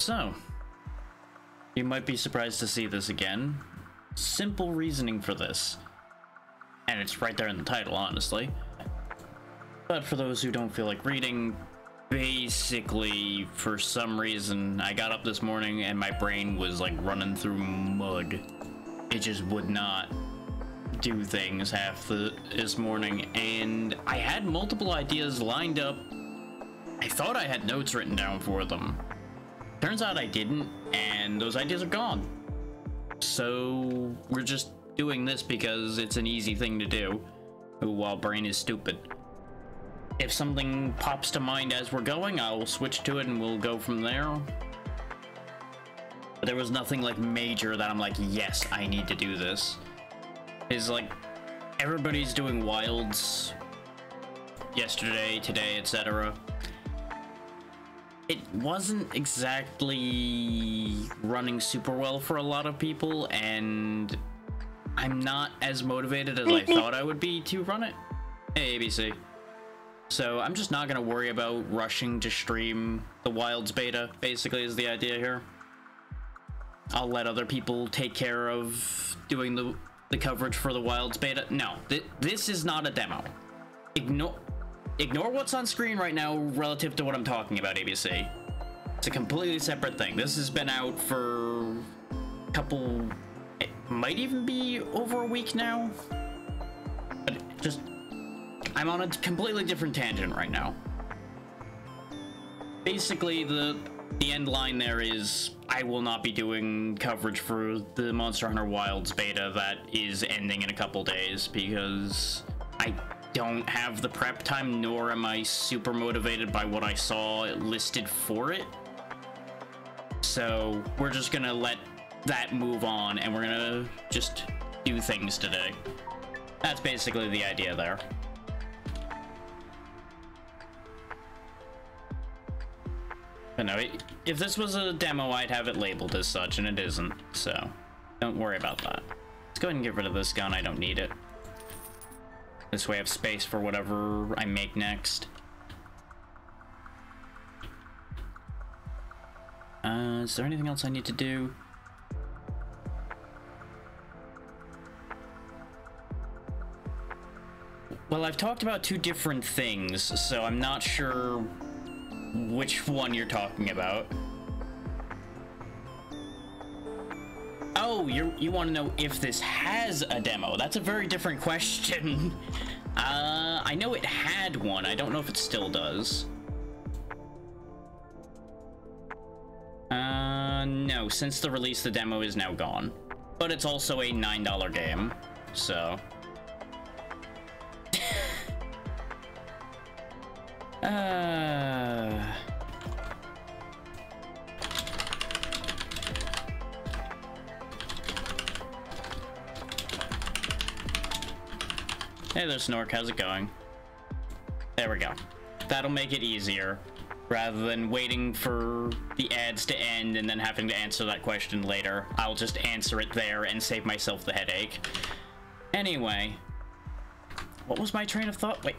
So, you might be surprised to see this again. Simple reasoning for this. And it's right there in the title, honestly. But for those who don't feel like reading, basically, for some reason, I got up this morning and my brain was like running through mud. It just would not do things this morning, and I had multiple ideas lined up. I thought I had notes written down for them. Turns out I didn't, and those ideas are gone. So we're just doing this because it's an easy thing to do while brain is stupid. If something pops to mind as we're going, I'll switch to it and we'll go from there. But there was nothing like major that I'm like, yes, I need to do this. It's like everybody's doing wilds yesterday, today, etc. It wasn't exactly running super well for a lot of people, and I'm not as motivated as I thought I would be to run it. Hey, ABC. So I'm just not going to worry about rushing to stream the Wilds beta, basically, is the idea here. I'll let other people take care of doing the coverage for the Wilds beta. No, this is not a demo. Ignore what's on screen right now relative to what I'm talking about, ABC. It's a completely separate thing. This has been out for a couple... It might even be over a week now. But just... I'm on a completely different tangent right now. Basically, the end line there is I will not be doing coverage for the Monster Hunter Wilds beta that is ending in a couple days because I don't have the prep time, nor am I super motivated by what I saw listed for it. So we're just gonna let that move on and we're gonna just do things today. That's basically the idea there. But no, if this was a demo, I'd have it labeled as such, and it isn't, so don't worry about that. Let's go ahead and get rid of this gun, I don't need it. This way I have space for whatever I make next. Is there anything else I need to do? Well, I've talked about two different things, so I'm not sure which one you're talking about. Oh, you want to know if this has a demo? That's a very different question. I know it had one. I don't know if it still does. No. Since the release, the demo is now gone. But it's also a $9 game, so... Hey there, Snork, how's it going? There we go. That'll make it easier, rather than waiting for the ads to end and then having to answer that question later. I'll just answer it there and save myself the headache. Anyway, what was my train of thought? Wait.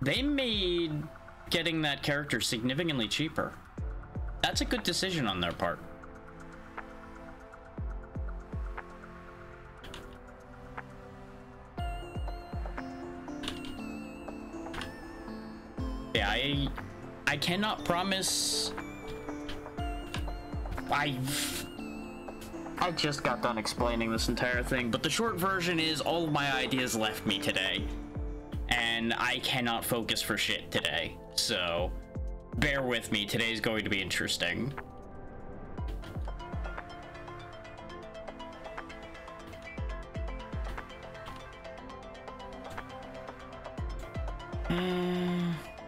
They made getting that character significantly cheaper. That's a good decision on their part. Yeah, I cannot promise. I just got done explaining this entire thing, but the short version is all of my ideas left me today. And I cannot focus for shit today, so bear with me. Today's going to be interesting.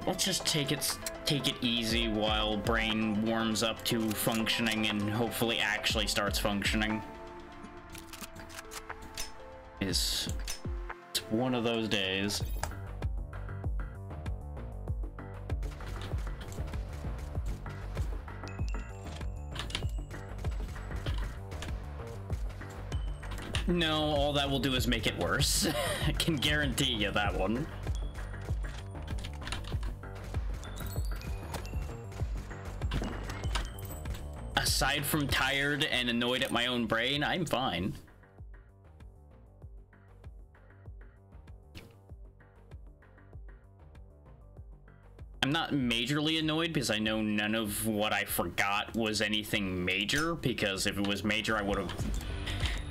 Let's just take it easy while brain warms up to functioning and hopefully actually starts functioning. It's one of those days. No, all that will do is make it worse. I can guarantee you that one. aside from tired and annoyed at my own brain, I'm fine. I'm not majorly annoyed because I know none of what I forgot was anything major, because if it was major, I would have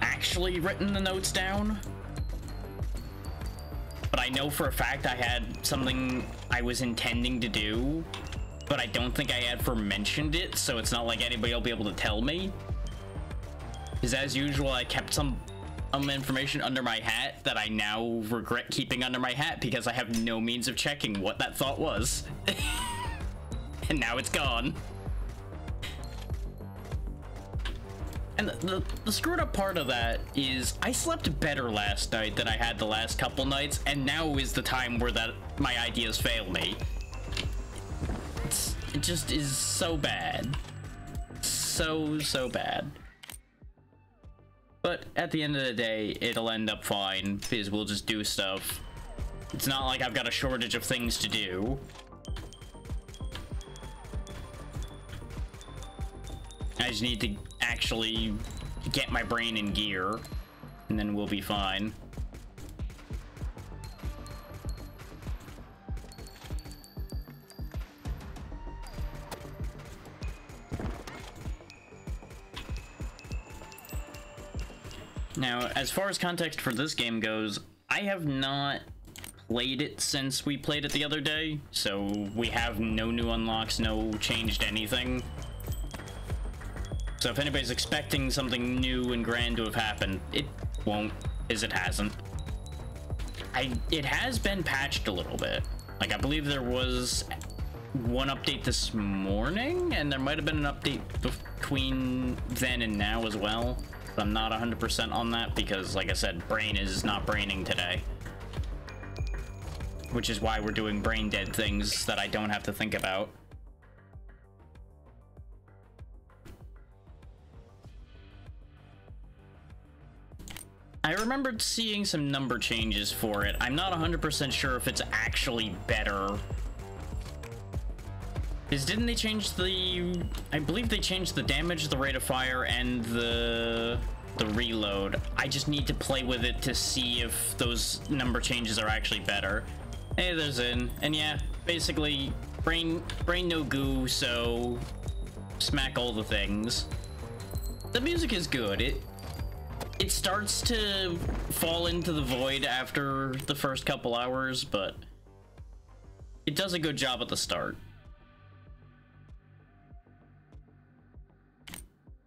actually written the notes down. But I know for a fact I had something I was intending to do, but I don't think I ever mentioned it, so it's not like anybody will be able to tell me. Because as usual, I kept some information under my hat that I now regret keeping under my hat because I have no means of checking what that thought was. And now it's gone. And the screwed up part of that is I slept better last night than I had the last couple nights, and now is the time where my ideas fail me. It just is so bad. So bad. But at the end of the day, it'll end up fine, because we'll just do stuff. It's not like I've got a shortage of things to do. I just need to actually get my brain in gear, and then we'll be fine. Now, as far as context for this game goes, I have not played it since we played it the other day, so we have no new unlocks, no changed anything. So if anybody's expecting something new and grand to have happened, it won't, as it hasn't. It has been patched a little bit. Like, I believe there was one update this morning, and there might have been an update between then and now as well. But I'm not 100% on that because, like I said, brain is not braining today. Which is why we're doing brain dead things that I don't have to think about. I remembered seeing some number changes for it. I'm not 100% sure if it's actually better. Didn't they change I believe they changed the damage, the rate of fire, and the reload. I just need to play with it to see if those number changes are actually better. Hey, there's in. And yeah, basically, brain no goo, so smack all the things. The music is good. It starts to fall into the void after the first couple hours, but it does a good job at the start.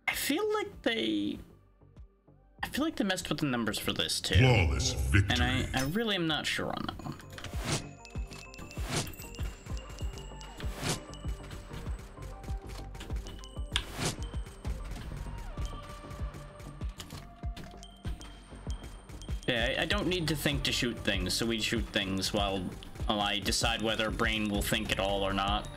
I feel like they messed with the numbers for this too. Flawless victory. And I really am not sure on that one. Yeah, I don't need to think to shoot things, so we shoot things while I decide whether brain will think at all or not.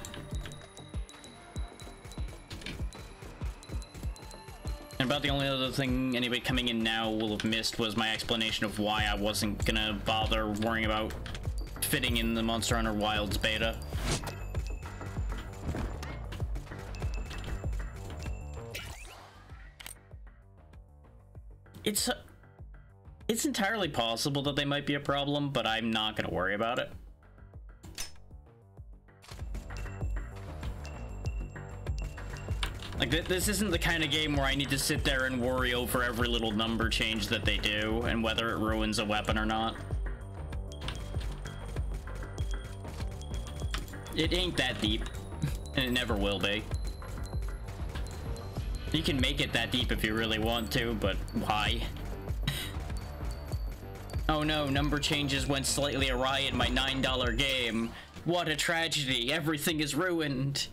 And about the only other thing anybody coming in now will have missed was my explanation of why I wasn't gonna bother worrying about fitting in the Monster Hunter Wilds beta. It's entirely possible that they might be a problem, but I'm not gonna worry about it. Like, this isn't the kind of game where I need to sit there and worry over every little number change that they do and whether it ruins a weapon or not. It ain't that deep, and it never will be. You can make it that deep if you really want to, but why? Oh no, number changes went slightly awry in my $9 game. What a tragedy, everything is ruined.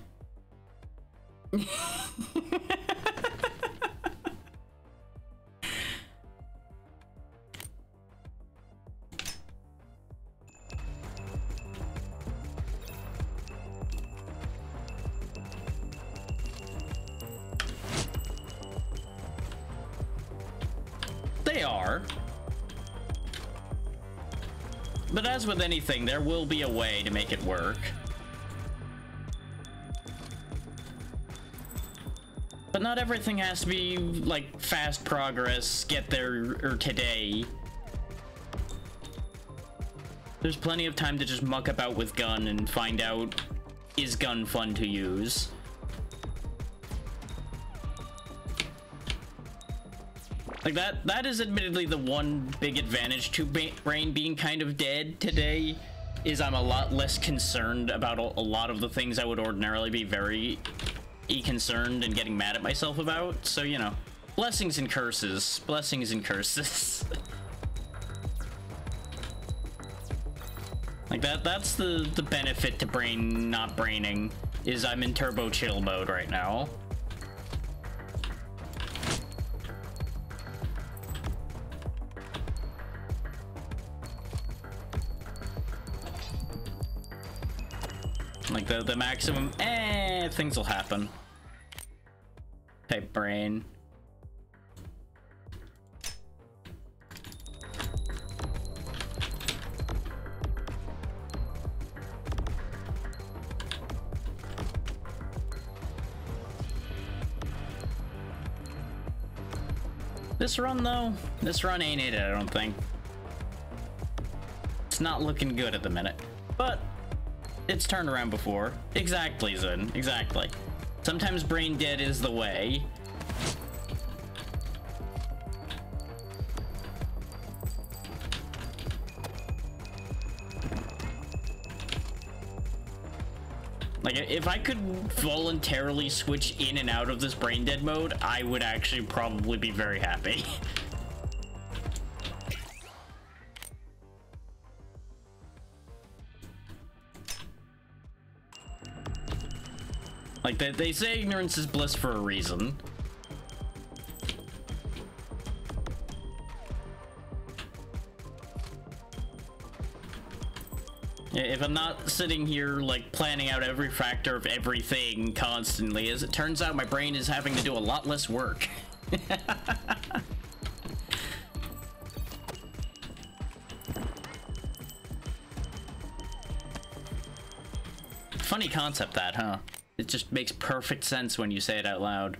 They are. But as with anything, there will be a way to make it work. But not everything has to be, like, fast progress, get there or today. There's plenty of time to just muck about with gun and find out, is gun fun to use? Like, that is admittedly the one big advantage to Brain being kind of dead today, is I'm a lot less concerned about a lot of the things I would ordinarily be very concerned and getting mad at myself about. So, you know, blessings and curses. Blessings and curses. Like, that's the benefit to Brain not braining, is I'm in turbo chill mode right now. Like, the maximum, things will happen type Brain. This run, though, this run ain't it, I don't think. It's not looking good at the minute, but it's turned around before. Exactly, Zin. Exactly. Sometimes brain dead is the way. Like, if I could voluntarily switch in and out of this brain dead mode, I would actually probably be very happy. Like, they say ignorance is bliss for a reason. If I'm not sitting here, like, planning out every factor of everything constantly, as it turns out, my brain is having to do a lot less work. Funny concept, that, huh? It just makes perfect sense when you say it out loud.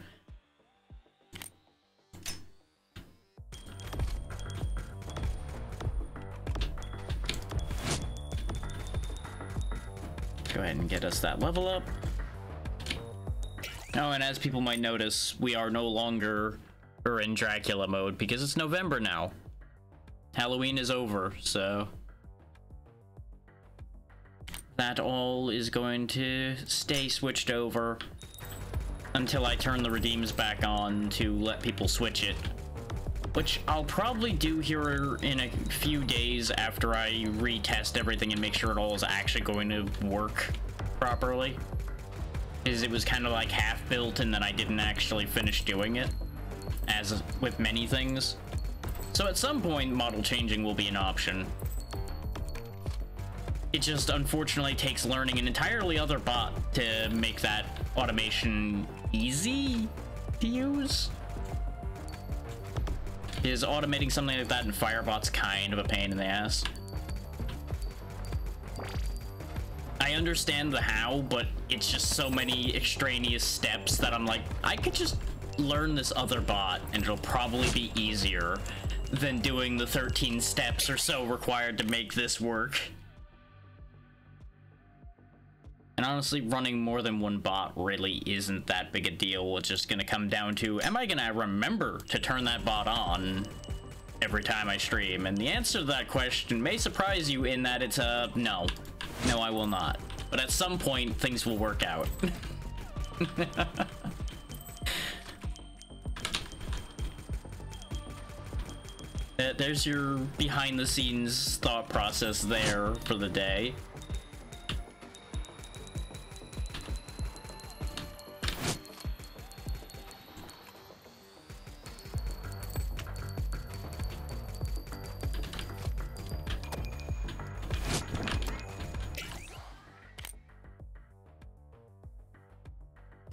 Go ahead and get us that level up. Oh, and as people might notice, we are no longer in Dracula mode because it's November now. Halloween is over, so that all is going to stay switched over until I turn the redeems back on to let people switch it. Which I'll probably do here in a few days after I retest everything and make sure it all is actually going to work properly. Because it was kind of like half built and then I didn't actually finish doing it, as with many things. So at some point, model changing will be an option. It just unfortunately takes learning an entirely other bot to make that automation easy to use. Is automating something like that in Firebot's kind of a pain in the ass. I understand the how, but it's just so many extraneous steps that I'm like, I could just learn this other bot and it'll probably be easier than doing the 13 steps or so required to make this work. And honestly, running more than one bot really isn't that big a deal. It's just gonna come down to, am I gonna remember to turn that bot on every time I stream? And the answer to that question may surprise you in that it's no. No, I will not. But at some point, things will work out. There's your behind-the-scenes thought process there for the day.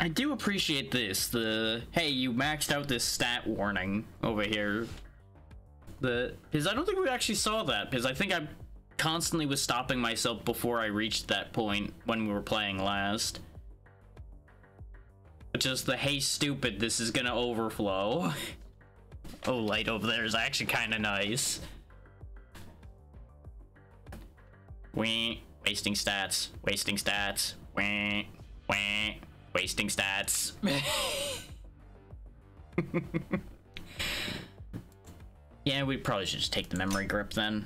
I do appreciate this, hey, you maxed out this stat warning over here. Because I don't think we actually saw that, because I think I constantly was stopping myself before I reached that point when we were playing last. Just the, hey stupid, this is gonna overflow. Oh, light over there is actually kind of nice. Wee, wasting stats, wasting stats, wee, wee, wasting stats. Yeah, we probably should just take the memory grip then.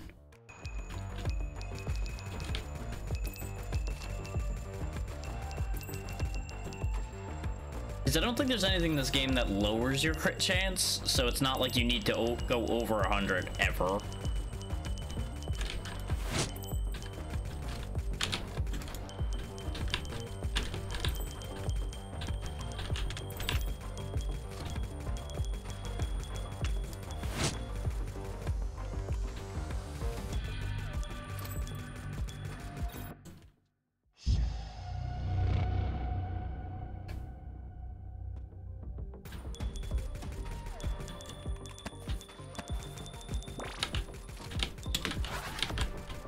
Because I don't think there's anything in this game that lowers your crit chance, so it's not like you need to go over 100 ever.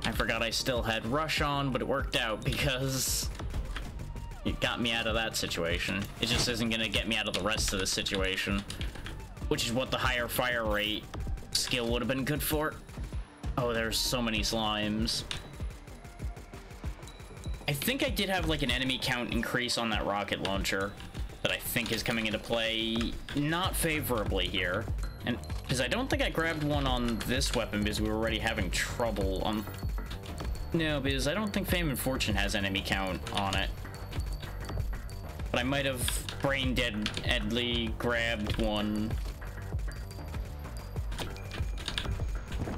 I forgot I still had Rush on, but it worked out because it got me out of that situation. It just isn't gonna get me out of the rest of the situation, which is what the higher fire rate skill would have been good for. Oh, there's so many slimes. I think I did have like an enemy count increase on that rocket launcher that I think is coming into play not favorably here. And because I don't think I grabbed one on this weapon because we were already having trouble on... No, because I don't think Fame and Fortune has enemy count on it. But I might have brain deadly grabbed one.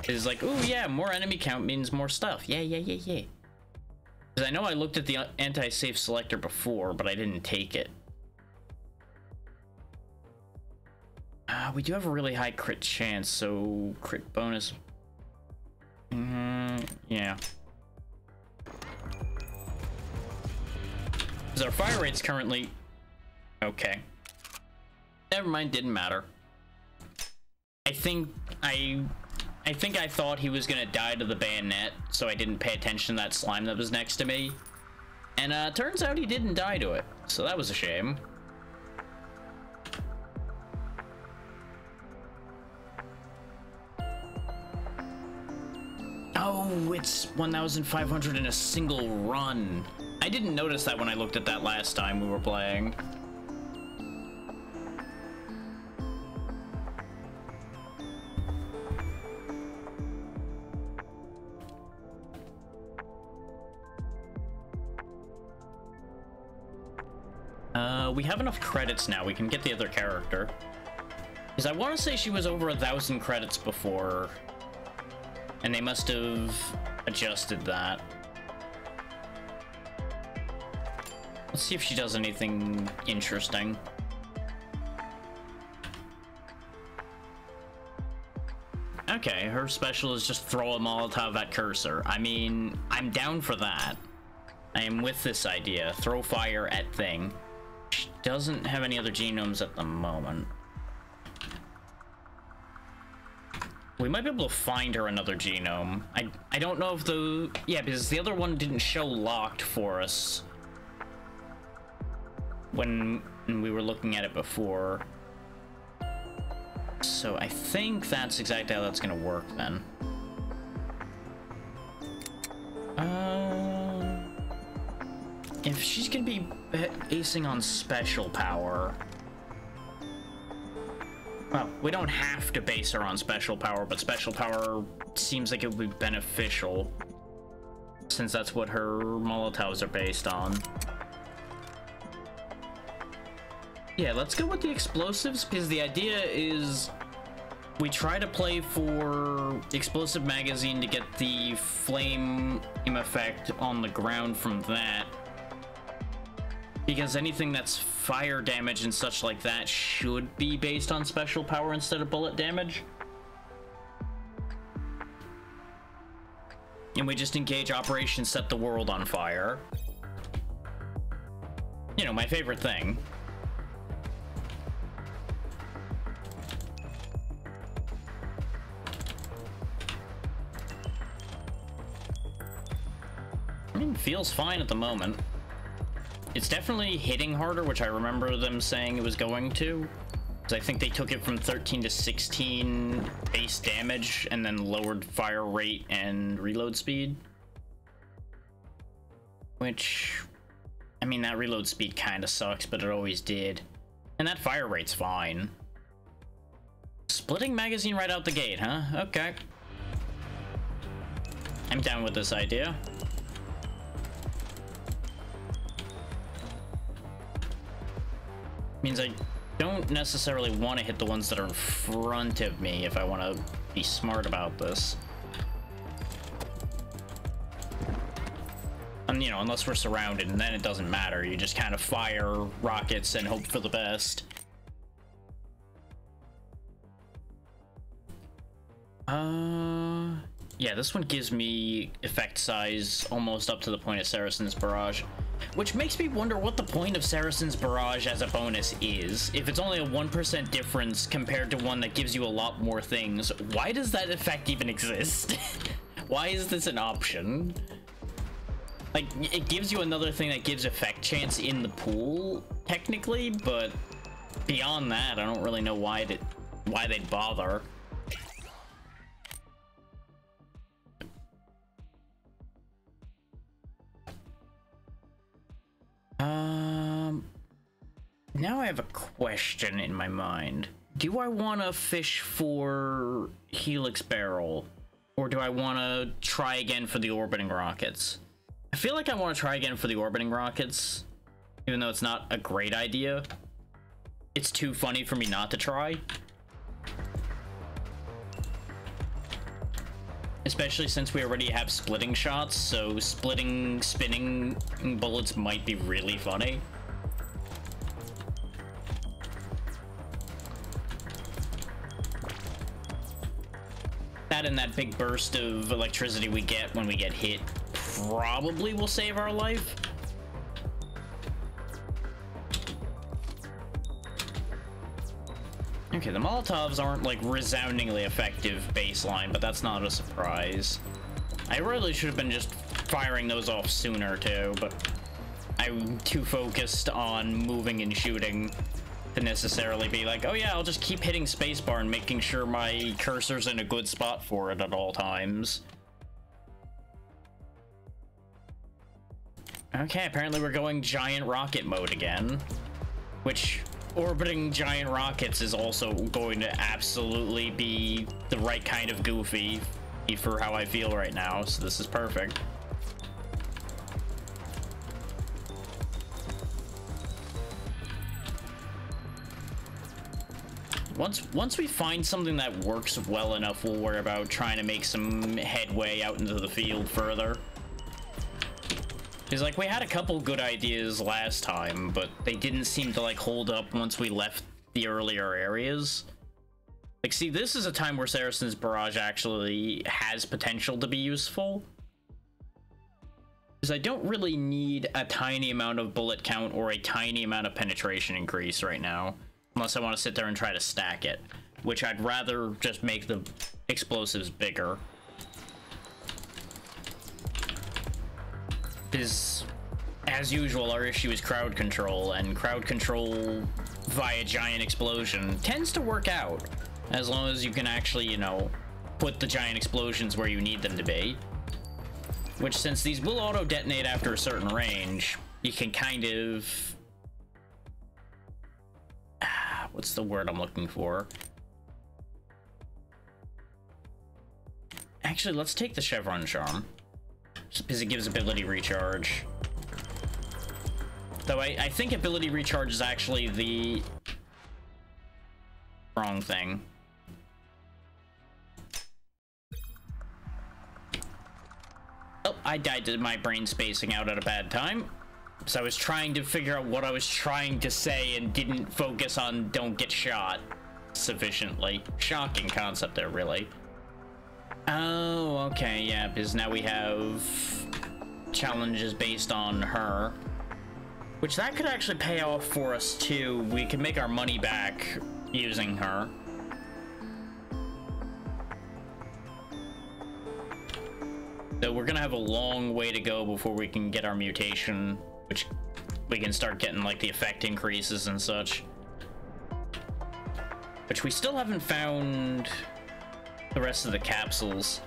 It's like, ooh, yeah, more enemy count means more stuff. Yeah. Because I know I looked at the anti-safe selector before, but I didn't take it. We do have a really high crit chance, so crit bonus. Yeah. Because our fire rate's currently... Okay. Never mind, didn't matter. I think I thought he was gonna die to the bayonet, so I didn't pay attention to that slime that was next to me. And turns out he didn't die to it, so that was a shame. Oh, it's 1,500 in a single run. I didn't notice that when I looked at that last time we were playing. We have enough credits now. We can get the other character. Because I want to say she was over 1,000 credits before. And they must have adjusted that. Let's see if she does anything interesting. Okay, her special is just throw a Molotov at cursor. I mean, I'm down for that. I am with this idea. Throw fire at thing. She doesn't have any other genomes at the moment. We might be able to find her another genome. I don't know if the... Yeah, because the other one didn't show locked for us when we were looking at it before. So I think that's exactly how that's gonna work then. If she's gonna be acing on special power... Well, we don't have to base her on special power, but special power seems like it would be beneficial, since that's what her Molotovs are based on. Yeah, let's go with the explosives, because the idea is we try to play for the explosive magazine to get the flame effect on the ground from that. Because anything that's fire damage and such like that should be based on special power instead of bullet damage. And we just engage Operation Set the World on Fire. You know, my favorite thing. I mean, feels fine at the moment. it's definitely hitting harder, which I remember them saying it was going to. Because I think they took it from 13 to 16 base damage and then lowered fire rate and reload speed. Which, I mean, that reload speed kind of sucks, but it always did. And that fire rate's fine. Splitting magazine right out the gate, huh? Okay. I'm down with this idea. Means I don't necessarily want to hit the ones that are in front of me if I want to be smart about this. And, you know, unless we're surrounded, and then it doesn't matter. You just kind of fire rockets and hope for the best. Yeah, this one gives me effect size almost up to the point of Saracen's Barrage. Which makes me wonder what the point of Saracen's Barrage as a bonus is. If it's only a 1% difference compared to one that gives you a lot more things, why does that effect even exist? Why is this an option? Like, it gives you another thing that gives effect chance in the pool, technically, but beyond that, I don't really know why they'd bother. Now I have a question in my mind. Do I want to fish for Helix Barrel, or do I want to try again for the orbiting rockets? I feel like I want to try again for the orbiting rockets, even though it's not a great idea. It's too funny for me not to try. Especially since we already have splitting shots, so spinning bullets might be really funny. That and that big burst of electricity we get when we get hit probably will save our life. Okay, the Molotovs aren't like resoundingly effective baseline, but that's not a surprise. I really should have been just firing those off sooner too, but I'm too focused on moving and shooting to necessarily be like, oh yeah, I'll just keep hitting spacebar and making sure my cursor's in a good spot for it at all times. Okay, apparently we're going giant rocket mode again, which orbiting giant rockets is also going to absolutely be the right kind of goofy for how I feel right now, so this is perfect. Once we find something that works well enough, we'll worry about trying to make some headway out into the field further. Because, like, we had a couple good ideas last time, but they didn't seem to, like, hold up once we left the earlier areas. Like, see, this is a time where Saracen's Barrage actually has potential to be useful. Because I don't really need a tiny amount of bullet count or a tiny amount of penetration increase right now. Unless I want to sit there and try to stack it, which I'd rather just make the explosives bigger. Because, as usual, our issue is crowd control, and crowd control via giant explosion tends to work out, as long as you can actually, you know, put the giant explosions where you need them to be. Which, since these will auto-detonate after a certain range, you can kind of... what's the word I'm looking for? Actually, let's take the Chevron Charm, just because it gives ability recharge. Though I think ability recharge is actually the wrong thing. Oh, I died to my brain spacing out at a bad time. So I was trying to figure out what I was trying to say and didn't focus on don't get shot sufficiently. Shocking concept there, really. Oh, okay, yeah, because now we have challenges based on her. Which that could actually pay off for us, too. We could make our money back using her. So we're gonna have a long way to go before we can get our mutation, which we can start getting like the effect increases and such. Which we still haven't found the rest of the capsules.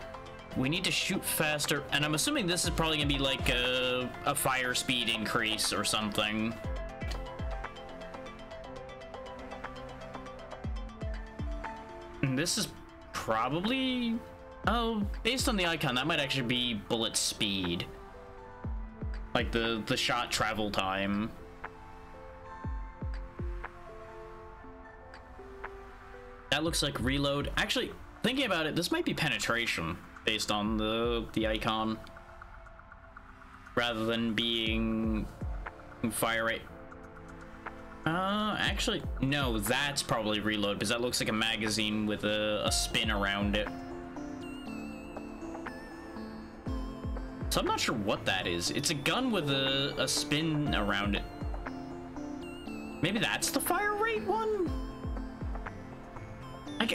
We need to shoot faster, and I'm assuming this is probably gonna be like a fire speed increase or something. And this is probably, oh, based on the icon, that might actually be bullet speed. Like the shot travel time. That looks like reload. Actually, thinking about it, this might be penetration based on the icon, rather than being fire rate. Actually, no, that's probably reload, because that looks like a magazine with a spin around it. So I'm not sure what that is. It's a gun with a spin around it. Maybe that's the fire rate one?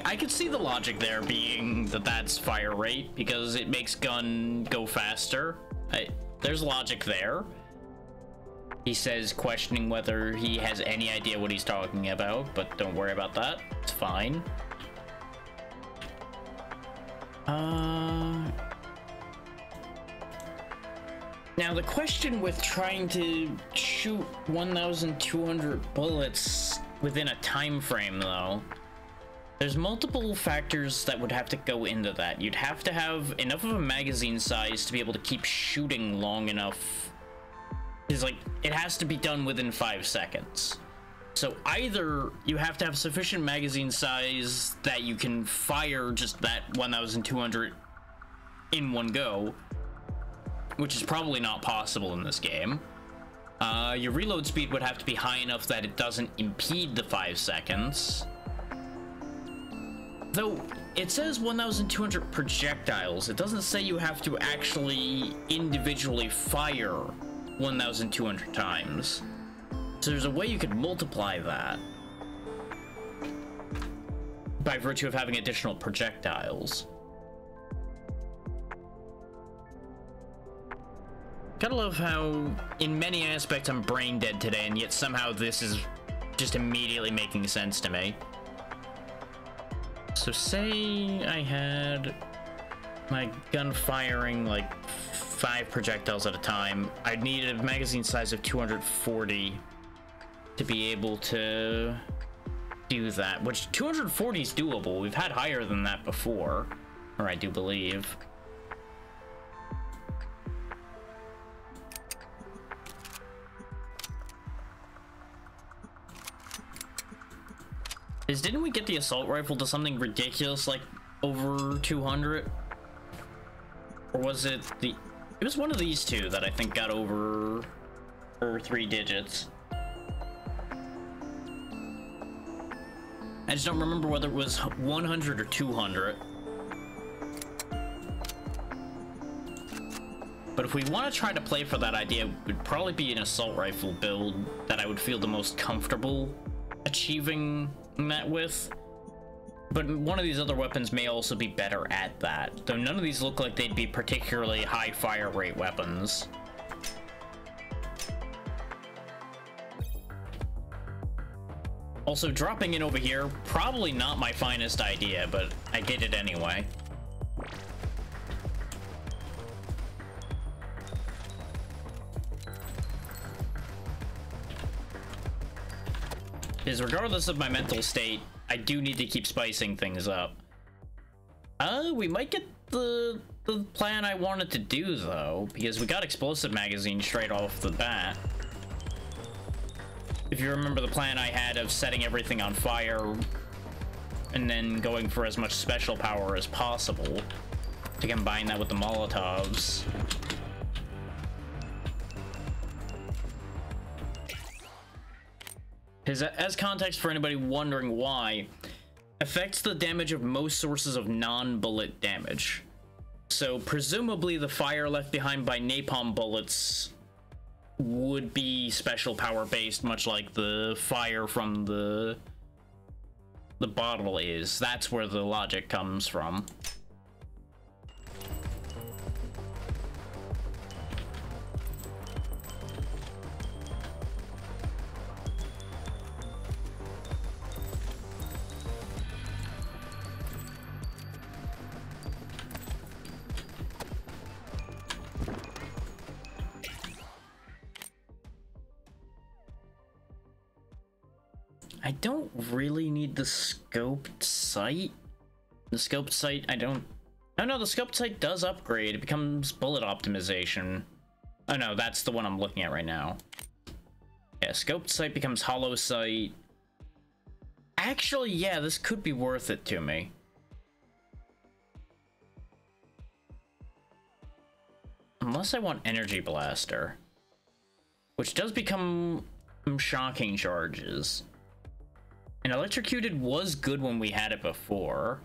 I could see the logic there being that that's fire rate, because it makes gun go faster. There's logic there. He says, questioning whether he has any idea what he's talking about, but don't worry about that. It's fine. Now the question with trying to shoot 1,200 bullets within a time frame, though, there's multiple factors that would have to go into that. You'd have to have enough of a magazine size to be able to keep shooting long enough. It's like, it has to be done within 5 seconds. So either you have to have sufficient magazine size that you can fire just that 1,200 in one go, which is probably not possible in this game. Your reload speed would have to be high enough that it doesn't impede the 5 seconds. Though, it says 1,200 projectiles. It doesn't say you have to actually individually fire 1,200 times. So there's a way you could multiply that by virtue of having additional projectiles. Gotta love how, in many aspects, I'm brain dead today, and yet somehow this is just immediately making sense to me. So say I had my gun firing like 5 projectiles at a time. I'd need a magazine size of 240 to be able to do that, which 240 is doable. We've had higher than that before, or I do believe. Didn't we get the assault rifle to something ridiculous like over 200? Or was it the... It was one of these two that I think got over 3 digits. I just don't remember whether it was 100 or 200. But if we want to try to play for that idea, it would probably be an assault rifle build that I would feel the most comfortable achieving that with. But one of these other weapons may also be better at that, though none of these look like they'd be particularly high fire rate weapons. Also, dropping in over here, probably not my finest idea, but I did it anyway. Because regardless of my mental state, I do need to keep spicing things up. We might get the plan I wanted to do, though, because we got explosive magazine straight off the bat. If you remember the plan I had of setting everything on fire and then going for as much special power as possible to combine that with the Molotovs. As context for anybody wondering why, affects the damage of most sources of non-bullet damage. So presumably the fire left behind by napalm bullets would be special power based, much like the fire from the bottle is. That's where the logic comes from. I don't really need the scoped sight. The scoped sight, I don't... Oh no, the scoped sight does upgrade. It becomes bullet optimization. Oh no, that's the one I'm looking at right now. Yeah, scoped sight becomes hollow sight. Actually, yeah, this could be worth it to me. Unless I want energy blaster. Which does become shocking charges. And electrocuted was good when we had it before.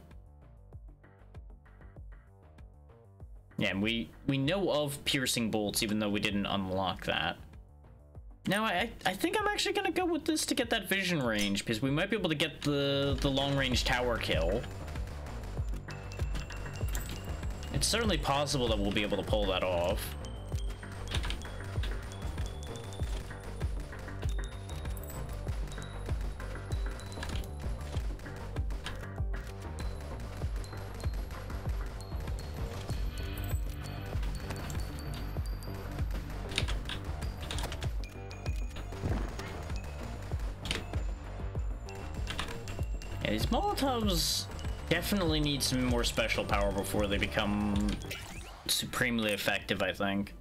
Yeah, and we know of piercing bolts, even though we didn't unlock that. Now, I think I'm actually going to go with this to get that vision range, because we might be able to get the long-range tower kill. It's certainly possible that we'll be able to pull that off. Yeah, these Molotovs definitely need some more special power before they become supremely effective, I think.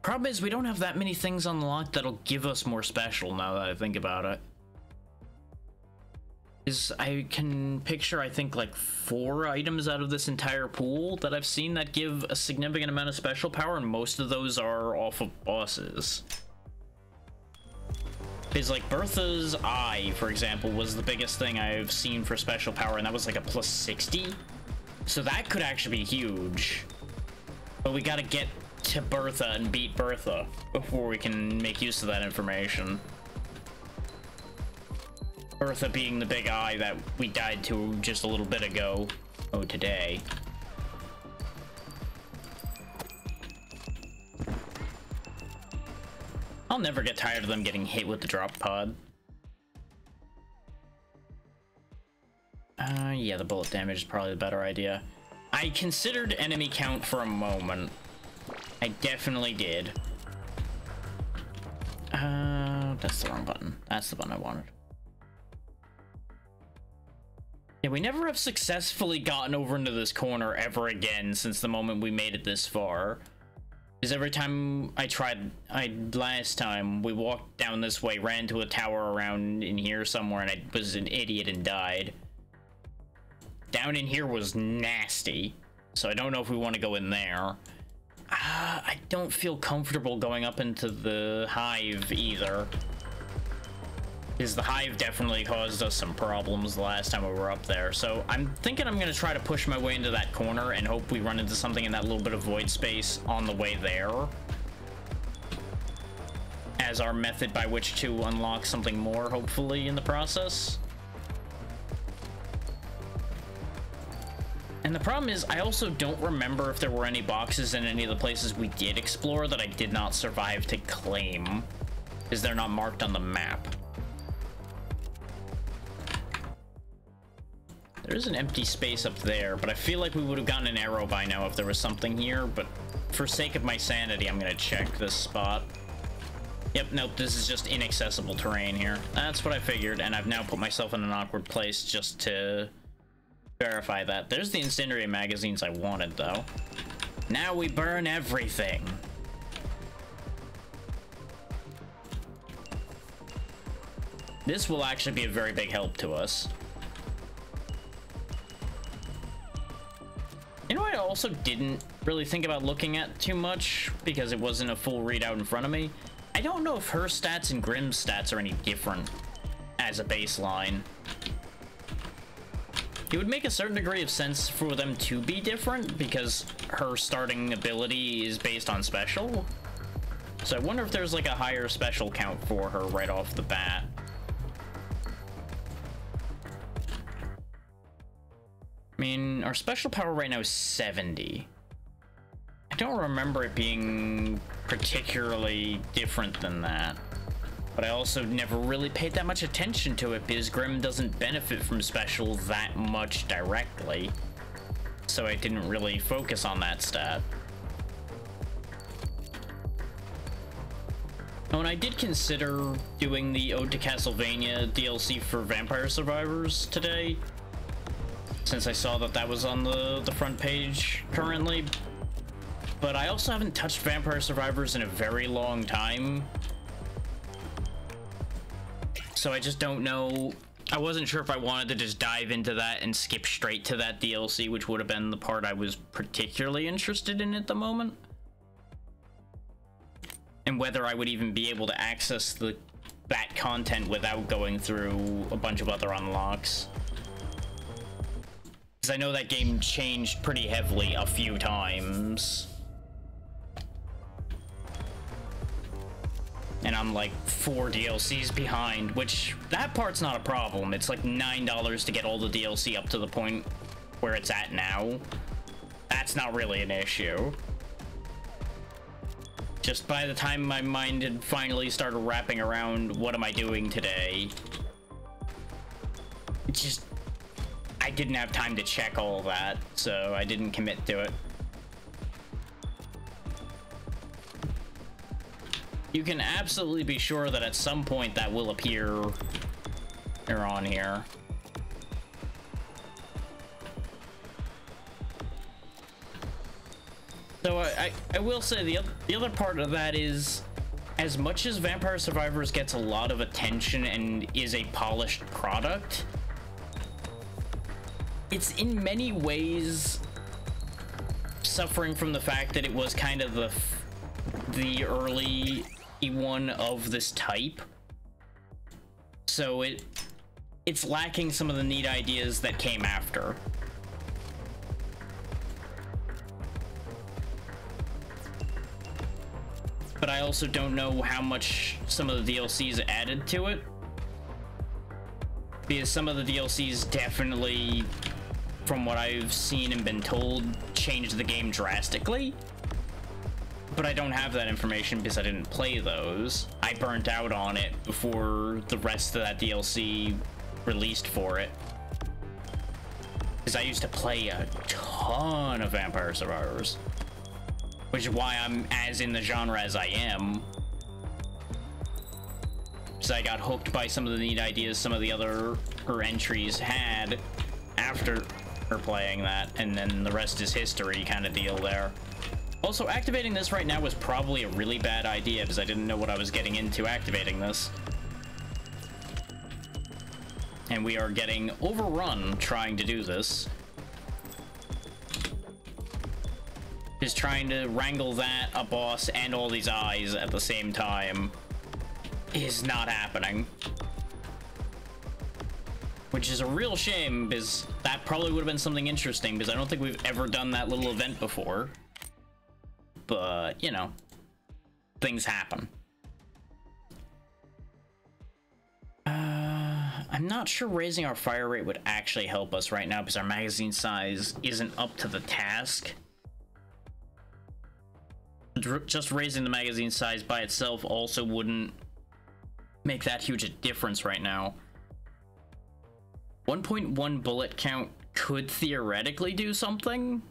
Problem is, we don't have that many things unlocked that'll give us more special now that I think about it. I can picture, I think, like 4 items out of this entire pool that I've seen that give a significant amount of special power, and most of those are off of bosses. Because, like, Bertha's eye, for example, was the biggest thing I've seen for special power, and that was like a plus 60. So that could actually be huge. But we gotta get to Bertha and beat Bertha before we can make use of that information. Bertha being the big eye that we died to just a little bit ago. Oh, today. I'll never get tired of them getting hit with the drop pod. Yeah, the bullet damage is probably the better idea. I considered enemy count for a moment. I definitely did. That's the wrong button. That's the button I wanted. Yeah, we never have successfully gotten over into this corner ever again since the moment we made it this far. Because every time last time, we walked down this way, ran to a tower around in here somewhere, and I was an idiot and died. Down in here was nasty, so I don't know if we want to go in there. I don't feel comfortable going up into the hive either. Because the hive definitely caused us some problems the last time we were up there. So I'm thinking I'm going to try to push my way into that corner and hope we run into something in that little bit of void space on the way there as our method by which to unlock something more, hopefully, in the process. And the problem is, I also don't remember if there were any boxes in any of the places we did explore that I did not survive to claim, because they're not marked on the map. There is an empty space up there, but I feel like we would have gotten an arrow by now if there was something here, but for sake of my sanity, I'm gonna check this spot. Yep, nope, this is just inaccessible terrain here. That's what I figured, and I've now put myself in an awkward place just to verify that. There's the incendiary magazines I wanted, though. Now we burn everything. This will actually be a very big help to us. You know what I also didn't really think about looking at too much because it wasn't a full readout in front of me? I don't know if her stats and Grimm's stats are any different as a baseline. It would make a certain degree of sense for them to be different because her starting ability is based on special. So I wonder if there's like a higher special count for her right off the bat. I mean, our special power right now is 70. I don't remember it being particularly different than that. But I also never really paid that much attention to it because Grimm doesn't benefit from special that much directly. So I didn't really focus on that stat. Oh, and I did consider doing the Ode to Castlevania DLC for Vampire Survivors today, since I saw that that was on the front page currently. But I also haven't touched Vampire Survivors in a very long time, so I just don't know. I wasn't sure if I wanted to just dive into that and skip straight to that DLC, which would have been the part I was particularly interested in at the moment, and whether I would even be able to access that content without going through a bunch of other unlocks. Because I know that game changed pretty heavily a few times. And I'm like 4 DLCs behind, which that part's not a problem. It's like $9 to get all the DLC up to the point where it's at now. That's not really an issue. Just by the time my mind had finally started wrapping around what am I doing today, it's just, I didn't have time to check all that, so I didn't commit to it. You can absolutely be sure that at some point that will appear on here. So I will say the other part of that is, as much as Vampire Survivors gets a lot of attention and is a polished product, it's in many ways suffering from the fact that it was kind of the early one of this type. So it's lacking some of the neat ideas that came after. But I also don't know how much some of the DLCs added to it, because some of the DLCs definitely, from what I've seen and been told, changed the game drastically. But I don't have that information because I didn't play those. I burnt out on it before the rest of that DLC released for it, because I used to play a ton of Vampire Survivors, which is why I'm as in the genre as I am. Because I got hooked by some of the neat ideas some of the other entries had after playing that, and then the rest is history kind of deal there. Also, activating this right now was probably a really bad idea because I didn't know what I was getting into activating this. And we are getting overrun trying to do this. Just trying to wrangle that, a boss, and all these eyes at the same time is not happening. Which is a real shame, because that probably would have been something interesting, because I don't think we've ever done that little event before. But, you know, things happen. I'm not sure raising our fire rate would actually help us right now, because our magazine size isn't up to the task. Just raising the magazine size by itself also wouldn't make that huge a difference right now. 1.1 bullet count could theoretically do something.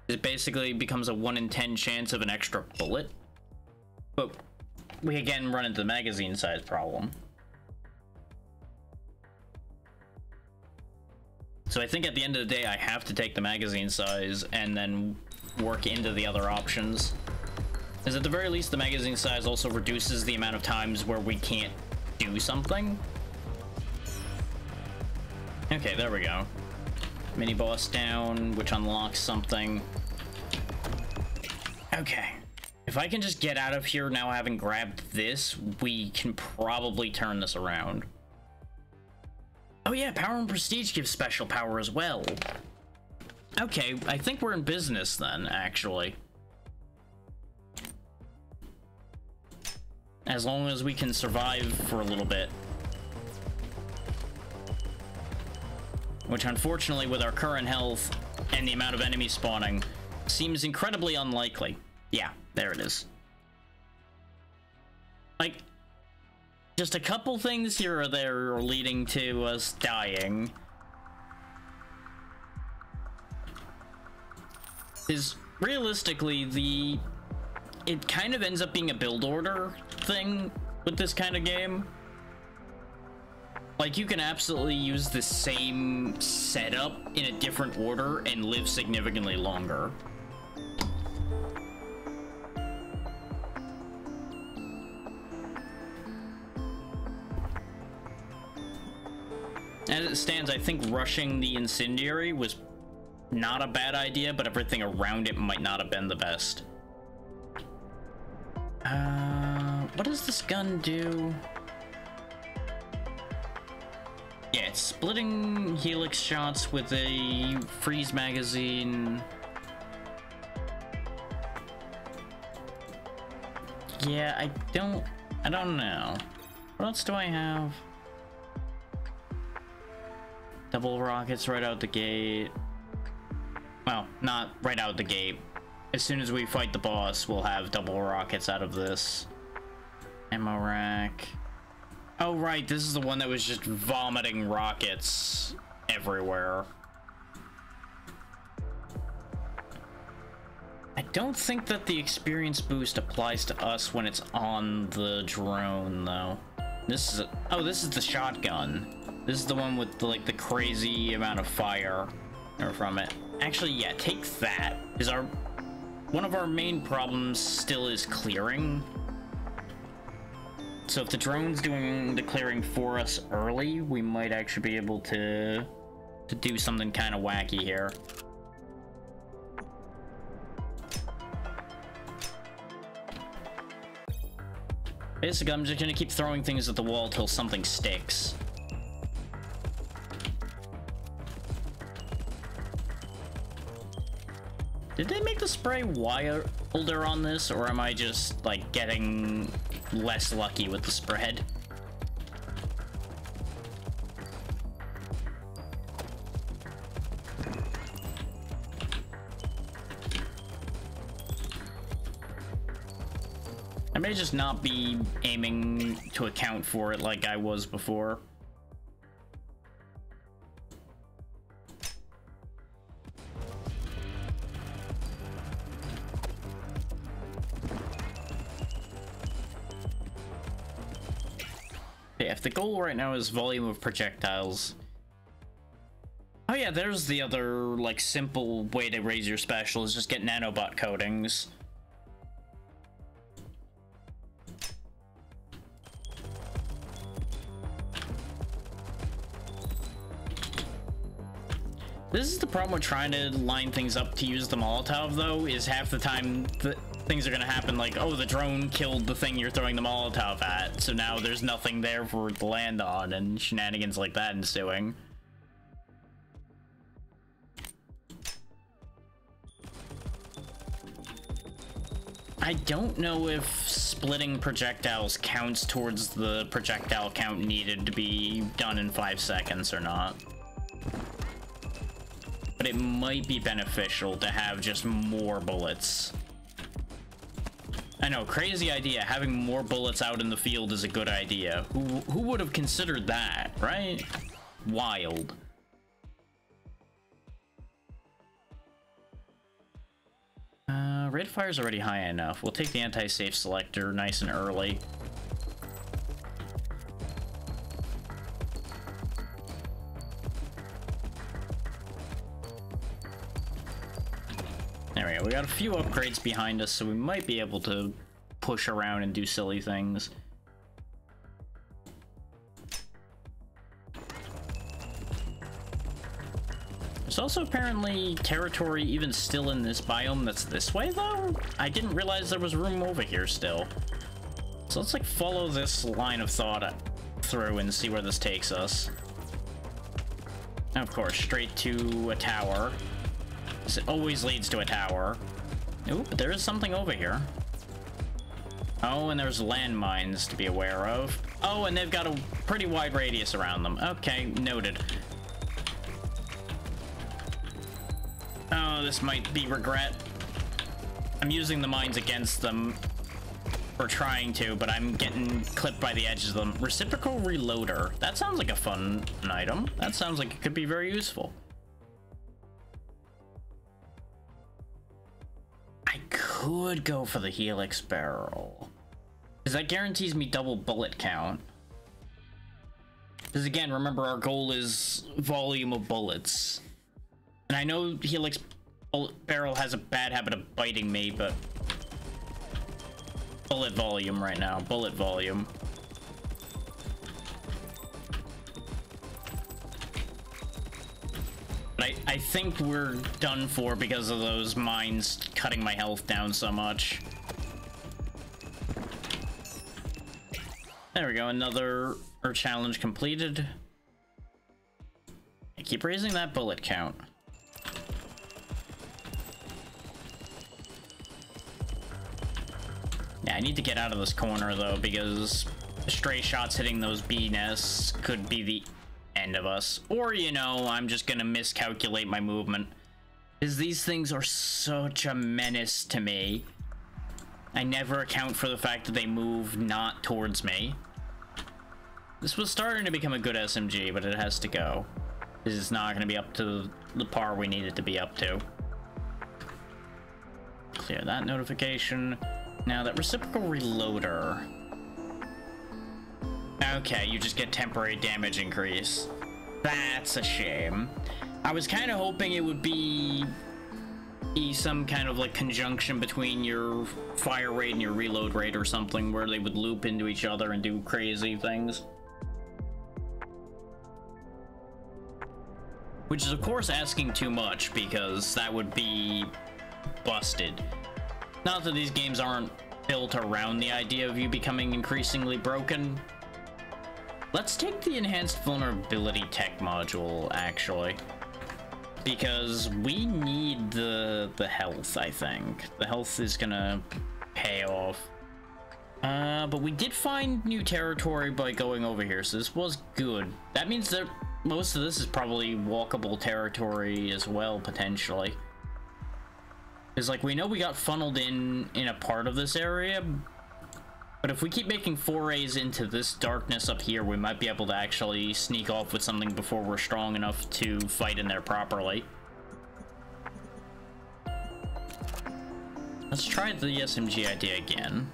It basically becomes a 1 in 10 chance of an extra bullet. But we again run into the magazine size problem. So I think at the end of the day, I have to take the magazine size and then work into the other options. Because at the very least, the magazine size also reduces the amount of times where we can't do something. Okay, there we go. Mini boss down, which unlocks something. Okay. If I can just get out of here now having grabbed this, we can probably turn this around. Oh yeah, power and prestige gives special power as well. Okay, I think we're in business then, actually. As long as we can survive for a little bit. Which, unfortunately, with our current health and the amount of enemies spawning, seems incredibly unlikely. Yeah, there it is. Like, just a couple things here or there are leading to us dying. Is realistically, it kind of ends up being a build order thing with this kind of game. Like, you can absolutely use the same setup in a different order and live significantly longer. As it stands, I think rushing the incendiary was not a bad idea, but everything around it might not have been the best. What does this gun do? Yeah, it's splitting helix shots with a freeze magazine. Yeah, I don't know. What else do I have? Double rockets right out the gate. Well, not right out the gate. As soon as we fight the boss, we'll have double rockets out of this. Ammo rack. Oh, right, this is the one that was just vomiting rockets everywhere. I don't think that the experience boost applies to us when it's on the drone, though. This is this is the shotgun. This is the one with the, like, the crazy amount of fire from it. Actually, yeah, take that. One of our main problems still is clearing. So if the drone's doing the clearing for us early, we might actually be able to do something kind of wacky here. Basically, I'm just gonna keep throwing things at the wall till something sticks. Did they make the spray wilder on this, or am I just, like, getting less lucky with the spread? I may just not be aiming to account for it like I was before. If the goal right now is volume of projectiles. Oh yeah, there's the other, like, simple way to raise your special is just get nanobot coatings. This is the problem with trying to line things up to use the Molotov, though, is half the time things are gonna happen like, oh, the drone killed the thing you're throwing the Molotov at, so now there's nothing there for it to land on, and shenanigans like that ensuing. I don't know if splitting projectiles counts towards the projectile count needed to be done in 5 seconds or not. But it might be beneficial to have just more bullets. I know, crazy idea. Having more bullets out in the field is a good idea. Who would have considered that, right? Wild. Rate of fire's already high enough. We'll take the anti-safe selector nice and early. There we go. We got a few upgrades behind us, so we might be able to push around and do silly things. There's also apparently territory even still in this biome that's this way, though? I didn't realize there was room over here still. So let's, like, follow this line of thought through and see where this takes us. And of course, straight to a tower. It always leads to a tower. Ooh, but there is something over here. Oh, and there's landmines to be aware of. Oh, and they've got a pretty wide radius around them. Okay, noted. Oh, this might be regret. I'm using the mines against them. Or trying to, but I'm getting clipped by the edges of them. Reciprocal reloader. That sounds like a fun item. That sounds like it could be very useful. I could go for the Helix barrel, because that guarantees me double bullet count. Because again, remember, our goal is volume of bullets. And I know Helix barrel has a bad habit of biting me, but bullet volume right now, bullet volume. But I think we're done for because of those mines cutting my health down so much. There we go, another challenge completed. I keep raising that bullet count. Yeah, I need to get out of this corner though, because stray shots hitting those bee nests could be the end of us. Or, you know, I'm just gonna miscalculate my movement, because these things are such a menace to me. I never account for the fact that they move not towards me. This was starting to become a good SMG, but it has to go. This is not going to be up to the par we need it to be up to. Clear that notification. Now, that reciprocal reloader. Okay, you just get temporary damage increase. That's a shame. I was kind of hoping it would be some kind of like conjunction between your fire rate and your reload rate or something, where they would loop into each other and do crazy things. Which is, of course, asking too much, because that would be busted. Not that these games aren't built around the idea of you becoming increasingly broken. Let's take the enhanced vulnerability tech module, actually. Because we need the health, I think. The health is gonna pay off. But we did find new territory by going over here, so this was good. That means that most of this is probably walkable territory as well, potentially. Because, like, we know we got funneled in a part of this area, but if we keep making forays into this darkness up here, we might be able to actually sneak off with something before we're strong enough to fight in there properly. Let's try the SMG idea again.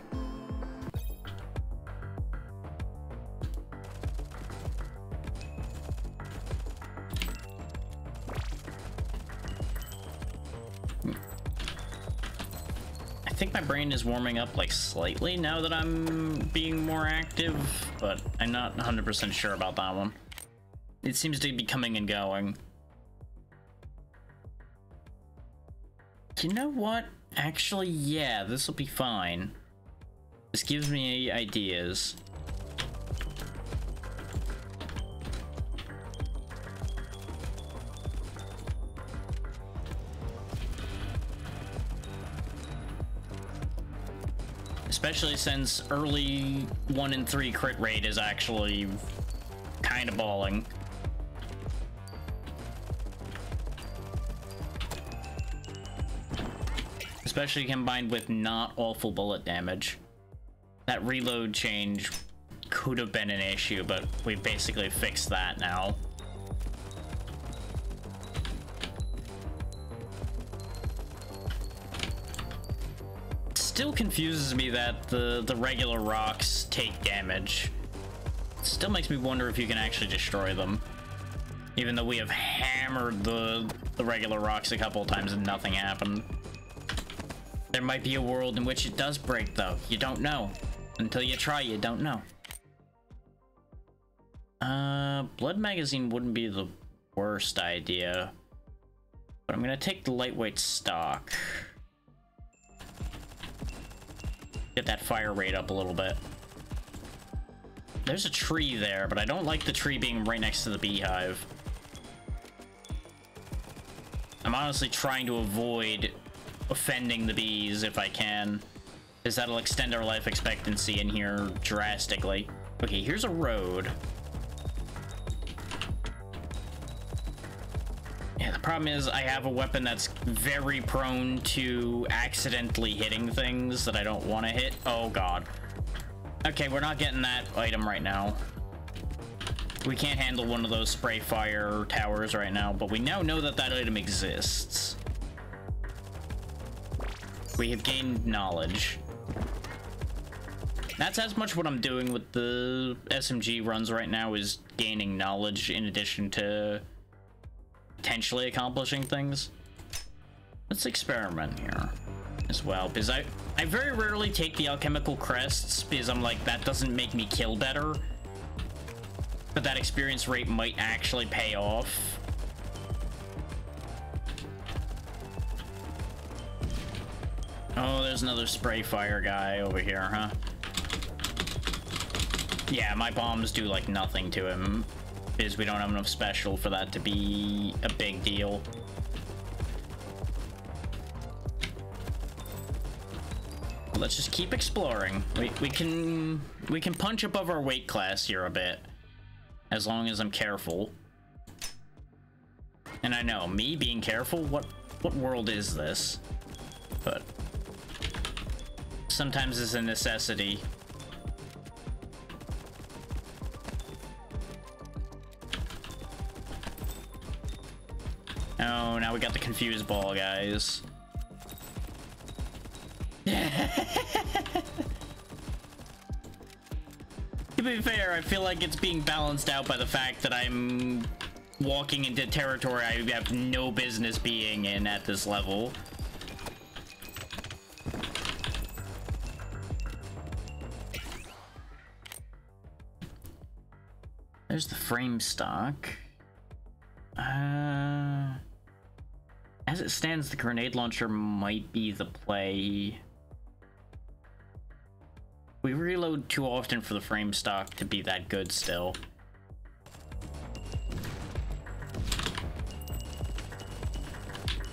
I think my brain is warming up like slightly now that I'm being more active, but I'm not 100% sure about that one. It seems to be coming and going. You know what? Actually, yeah, this will be fine. This gives me ideas. Especially since early 1 in 3 crit rate is actually kind of balling. Especially combined with not awful bullet damage. That reload change could have been an issue, but we basically fixed that now. Still confuses me that the regular rocks take damage. Still makes me wonder if you can actually destroy them. Even though we have hammered the regular rocks a couple of times and nothing happened. There might be a world in which it does break, though. You don't know. Until you try, you don't know. Blood magazine wouldn't be the worst idea. But I'm gonna take the lightweight stock. Get that fire rate up a little bit. There's a tree there, but I don't like the tree being right next to the beehive. I'm honestly trying to avoid offending the bees if I can, because that'll extend our life expectancy in here drastically. Okay, here's a road. Yeah, the problem is I have a weapon that's very prone to accidentally hitting things that I don't want to hit. Oh god. Okay, we're not getting that item right now. We can't handle one of those spray fire towers right now, but we now know that that item exists. We have gained knowledge. That's as much what I'm doing with the SMG runs right now, is gaining knowledge in addition to potentially accomplishing things. Let's experiment here as well, because I very rarely take the alchemical crests because I'm like, that doesn't make me kill better, but that experience rate might actually pay off. Oh, there's another spray fire guy over here, huh? Yeah, my bombs do like nothing to him because we don't have enough special for that to be a big deal. Let's just keep exploring. We can punch above our weight class here a bit, as long as I'm careful. And I know, me being careful, what world is this? But sometimes it's a necessity. Oh, now we got the confused ball, guys. To be fair, I feel like it's being balanced out by the fact that I'm walking into territory I have no business being in at this level. There's the frame stock. As it stands, the grenade launcher might be the play. We reload too often for the frame stock to be that good still.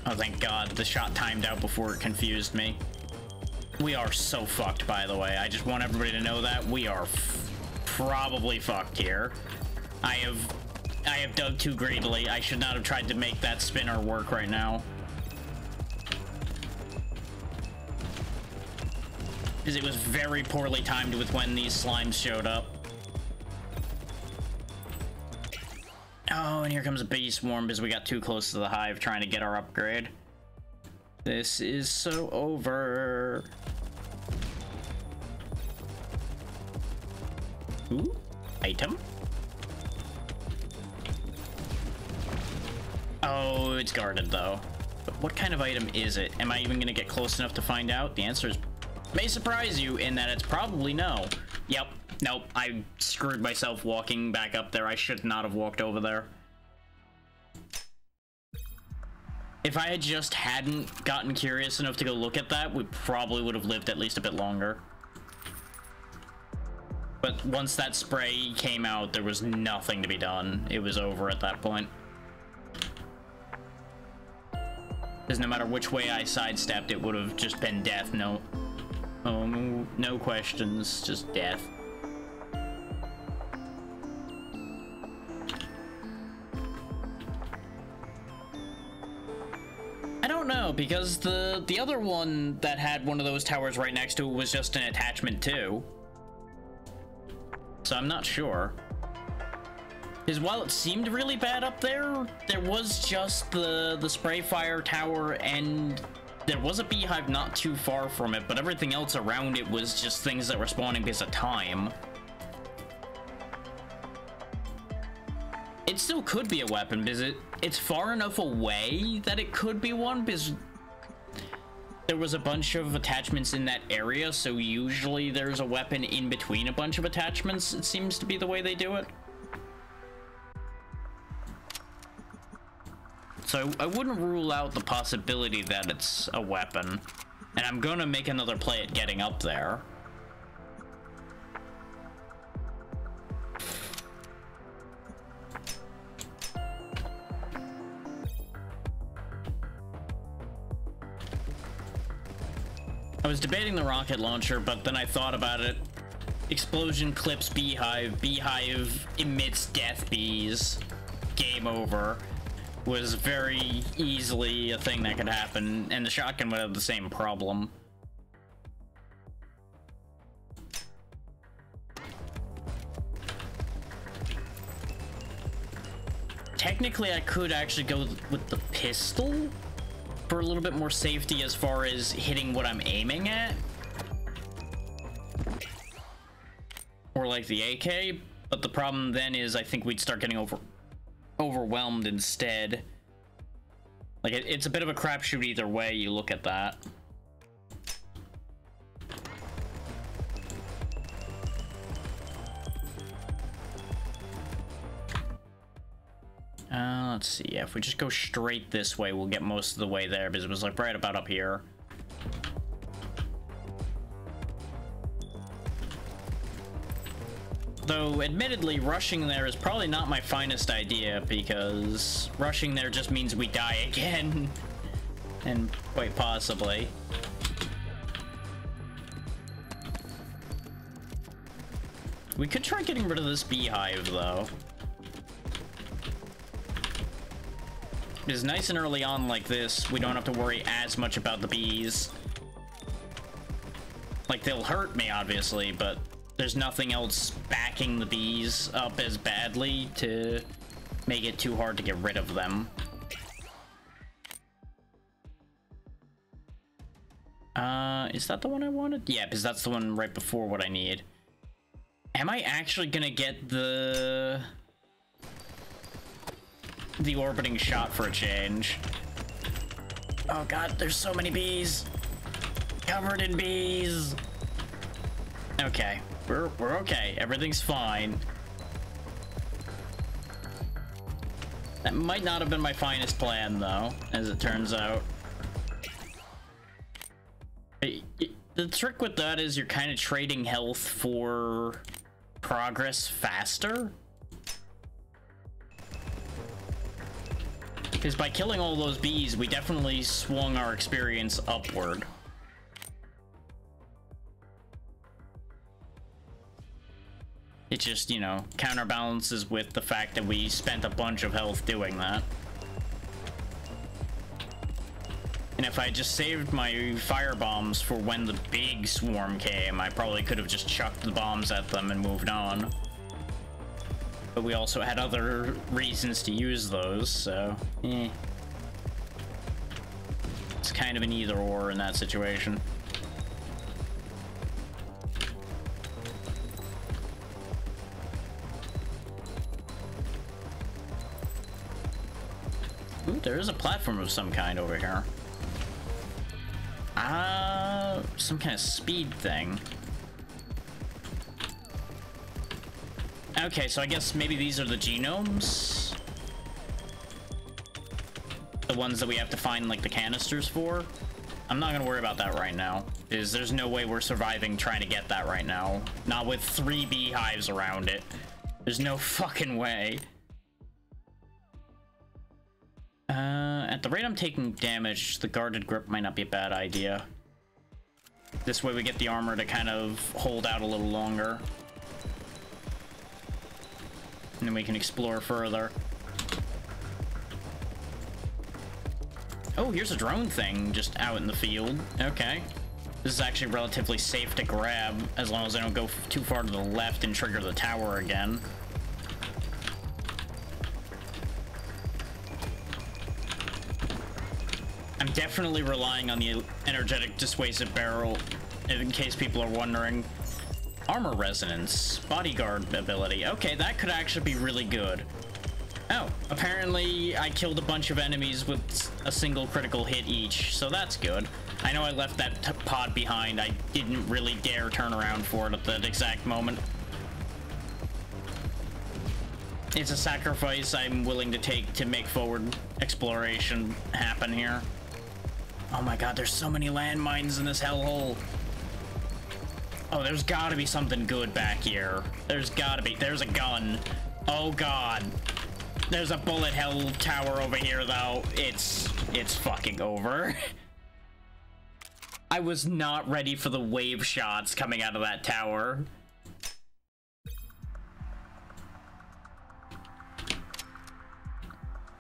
Oh, thank God, the shot timed out before it confused me. We are so fucked, by the way. I just want everybody to know that. We are probably fucked here. I have dug too greedily. I should not have tried to make that spinner work right now. Because it was very poorly timed with when these slimes showed up. Oh, and here comes a bee swarm because we got too close to the hive trying to get our upgrade. This is so over. Ooh, item. Oh, it's guarded though. But what kind of item is it? Am I even gonna get close enough to find out? The answer is may surprise you in that it's probably no. Yep. Nope. I screwed myself walking back up there. I should not have walked over there. If I had just hadn't gotten curious enough to go look at that, we probably would have lived at least a bit longer. But once that spray came out, there was nothing to be done. It was over at that point. Because no matter which way I sidestepped, it would have just been death. No, oh, no questions, just death. I don't know, because the other one that had one of those towers right next to it was just an attachment too. So I'm not sure. Because while it seemed really bad up there, there was just the spray fire tower, and there was a beehive not too far from it, but everything else around it was just things that were spawning because of time. It still could be a weapon, because it's far enough away that it could be one, because there was a bunch of attachments in that area, so usually there's a weapon in between a bunch of attachments. It seems to be the way they do it. So I wouldn't rule out the possibility that it's a weapon. And I'm gonna make another play at getting up there. I was debating the rocket launcher, but then I thought about it. Explosion clips beehive. Beehive emits death bees. Game over. Was very easily a thing that could happen, and the shotgun would have the same problem. Technically, I could actually go with the pistol, for a little bit more safety as far as hitting what I'm aiming at. Or like the AK, but the problem then is I think we'd start getting overwhelmed instead. Like, it's a bit of a crapshoot either way you look at that. Let's see. Yeah, if we just go straight this way, we'll get most of the way there, because it was like right about up here. Though, admittedly, rushing there is probably not my finest idea, because rushing there just means we die again. And quite possibly. We could try getting rid of this beehive, though. Because nice and early on like this, we don't have to worry as much about the bees. Like, they'll hurt me, obviously, but there's nothing else backing the bees up as badly to make it too hard to get rid of them. Is that the one I wanted? Yeah, because that's the one right before what I need. Am I actually gonna get the orbiting shot for a change? Oh god, there's so many bees. Covered in bees. Okay, we're okay. Everything's fine. That might not have been my finest plan, though, as it turns out. The trick with that is you're kind of trading health for progress faster. Because by killing all those bees, we definitely swung our experience upward. It just, you know, counterbalances with the fact that we spent a bunch of health doing that. And if I just saved my fire bombs for when the big swarm came, I probably could have just chucked the bombs at them and moved on. But we also had other reasons to use those, so it's kind of an either or in that situation. Ooh, there is a platform of some kind over here. Some kind of speed thing. Okay, so I guess maybe these are the genomes? The ones that we have to find, like, the canisters for? I'm not gonna worry about that right now, because there's no way we're surviving trying to get that right now. Not with 3 beehives around it. There's no fucking way. At the rate I'm taking damage, the guarded grip might not be a bad idea. This way we get the armor to kind of hold out a little longer. And then we can explore further. Oh, here's a drone thing just out in the field. Okay. This is actually relatively safe to grab, as long as I don't go too far to the left and trigger the tower again. I'm definitely relying on the energetic dissuasive barrel, in case people are wondering. Armor resonance, bodyguard ability. Okay, that could actually be really good. Oh, apparently I killed a bunch of enemies with a single critical hit each, so that's good. I know I left that pod behind. I didn't really dare turn around for it at that exact moment. It's a sacrifice I'm willing to take to make forward exploration happen here. Oh my god, there's so many landmines in this hellhole. Oh, there's gotta be something good back here. There's gotta be. There's a gun. Oh god. There's a bullet hell tower over here, though. It's fucking over. I was not ready for the wave shots coming out of that tower.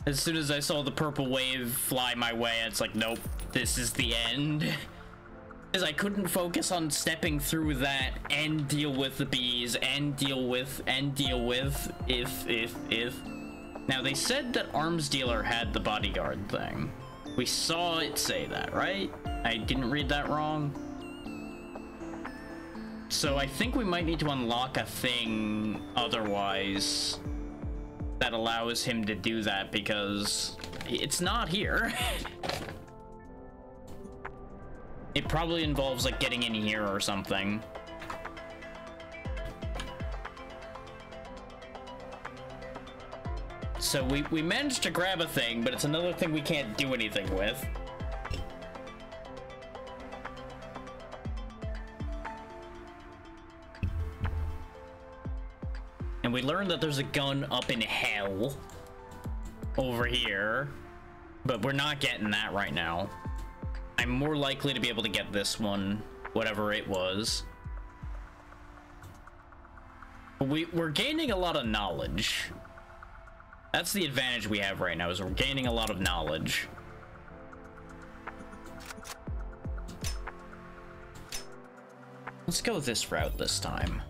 As soon as I saw the purple wave fly my way, it's like, nope, this is the end. Because I couldn't focus on stepping through that and deal with the bees and deal with if. Now, they said that Arms Dealer had the bodyguard thing, We saw it say that, right? I didn't read that wrong. So I think we might need to unlock a thing otherwise that allows him to do that, because it's not here. It probably involves like getting in here or something. So we managed to grab a thing, but it's another thing we can't do anything with. And we learned that there's a gun up in hell over here, but we're not getting that right now. I'm more likely to be able to get this one, whatever it was. We're gaining a lot of knowledge. That's the advantage we have right now, is we're gaining a lot of knowledge. Let's go this route this time.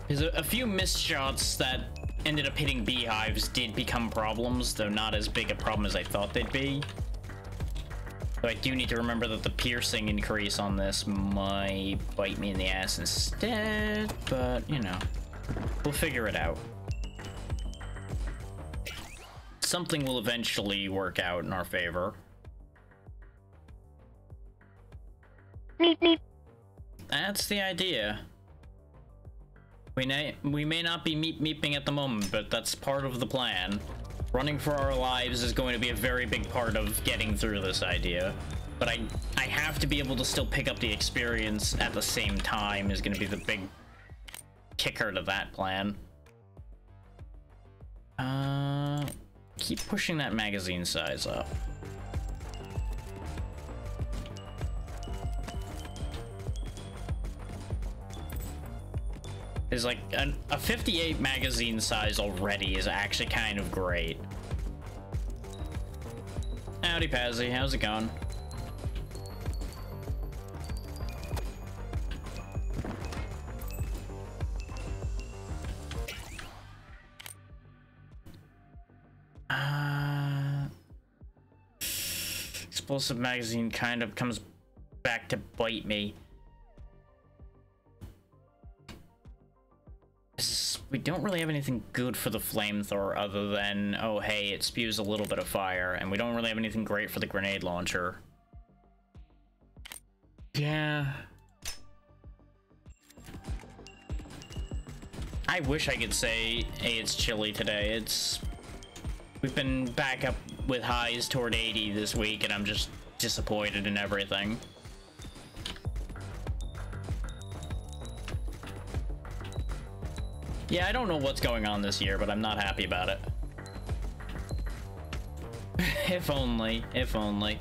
There's a few missed shots that ended up hitting beehives did become problems, though not as big a problem as I thought they'd be. So I do need to remember that the piercing increase on this might bite me in the ass instead, but, you know, we'll figure it out. Something will eventually work out in our favor. Meep, meep. That's the idea. We may not be meeping at the moment, but that's part of the plan. Running for our lives is going to be a very big part of getting through this idea. But I have to be able to still pick up the experience at the same time is going to be the big kicker to that plan. Keep pushing that magazine size up. Is like a 58 magazine size already is actually kind of great. Howdy Pazzy, how's it going? Explosive magazine kind of comes back to bite me. We don't really have anything good for the flamethrower other than, oh hey, it spews a little bit of fire, and we don't really have anything great for the grenade launcher. Yeah. I wish I could say, hey, it's chilly today. We've been back up with highs toward 80 this week, and I'm just disappointed in everything. Yeah, I don't know what's going on this year, but I'm not happy about it. If only, if only.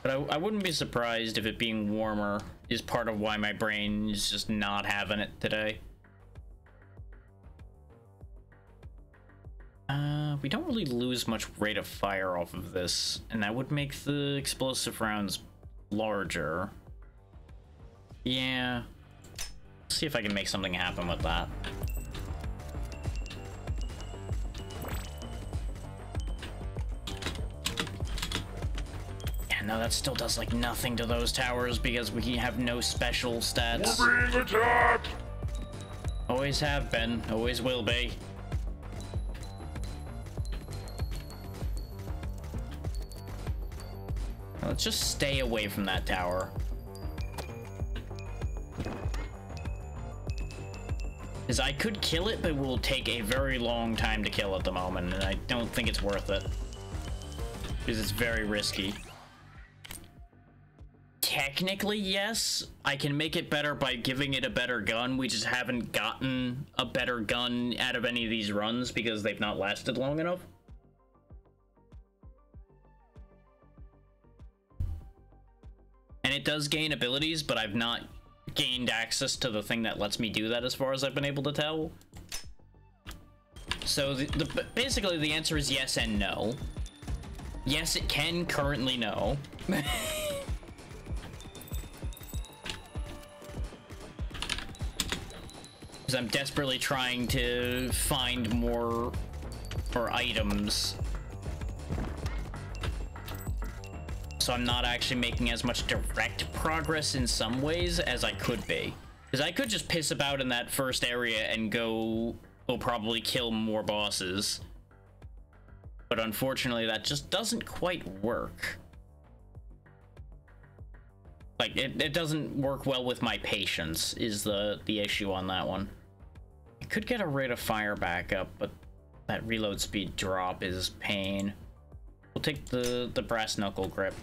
But I wouldn't be surprised if it being warmer is part of why my brain is just not having it today. We don't really lose much rate of fire off of this, and that would make the explosive rounds larger. Yeah. Let's see if I can make something happen with that. Yeah, no, that still does like nothing to those towers because we have no special stats. We're being attacked! Always have been, always will be. Let's just stay away from that tower. Because I could kill it, but it will take a very long time to kill at the moment, and I don't think it's worth it. Because it's very risky. Technically, yes. I can make it better by giving it a better gun. We just haven't gotten a better gun out of any of these runs because they've not lasted long enough. And it does gain abilities, but I've not gained access to the thing that lets me do that as far as I've been able to tell. So basically the answer is yes and no. Yes, it can currently, no. Because I'm desperately trying to find more items. So I'm not actually making as much direct progress in some ways as I could be. Because I could just piss about in that first area and go probably kill more bosses. But unfortunately, that just doesn't quite work. Like, it doesn't work well with my patience, is the issue on that one. I could get a rate of fire back up, but that reload speed drop is pain. We'll take the brass knuckle grip.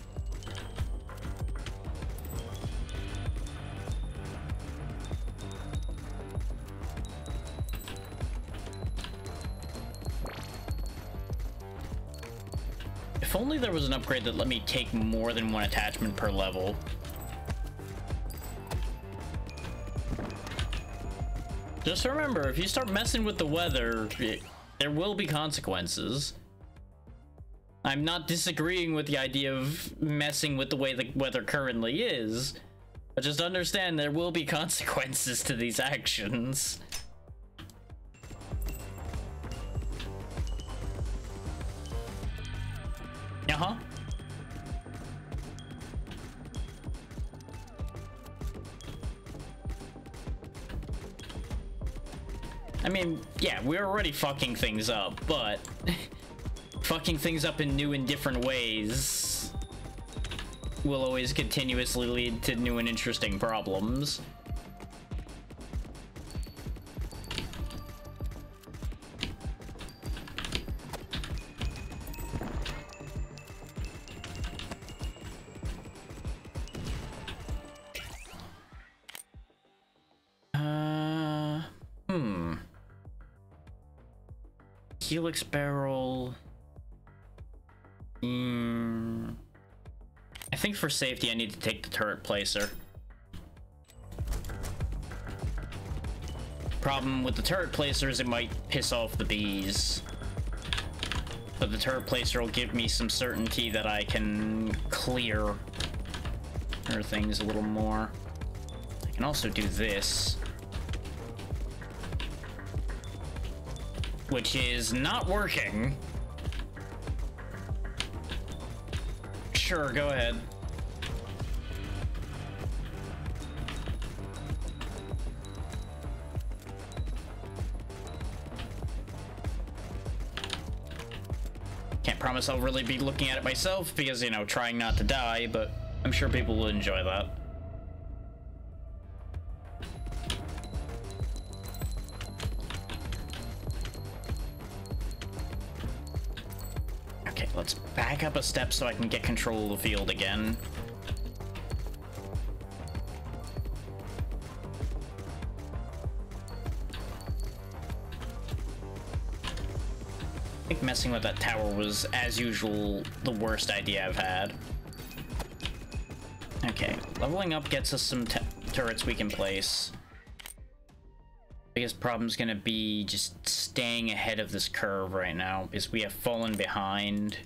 If only there was an upgrade that let me take more than one attachment per level. Just remember, if you start messing with the weather, there will be consequences. I'm not disagreeing with the idea of messing with the way the weather currently is, but just understand there will be consequences to these actions. Uh-huh. I mean, yeah, we're already fucking things up, but fucking things up in new and different ways will always continuously lead to new and interesting problems. Helix barrel. I think for safety I need to take the turret placer. Problem with the turret placer is it might piss off the bees. But the turret placer will give me some certainty that I can clear things a little more. I can also do this, which is not working. Sure, go ahead. Can't promise I'll really be looking at it myself because, you know, trying not to die, but I'm sure people will enjoy that. Okay, let's back up a step so I can get control of the field again. I think messing with that tower was, as usual, the worst idea I've had. Okay, leveling up gets us some turrets we can place. Biggest problem's gonna be just staying ahead of this curve right now, because we have fallen behind.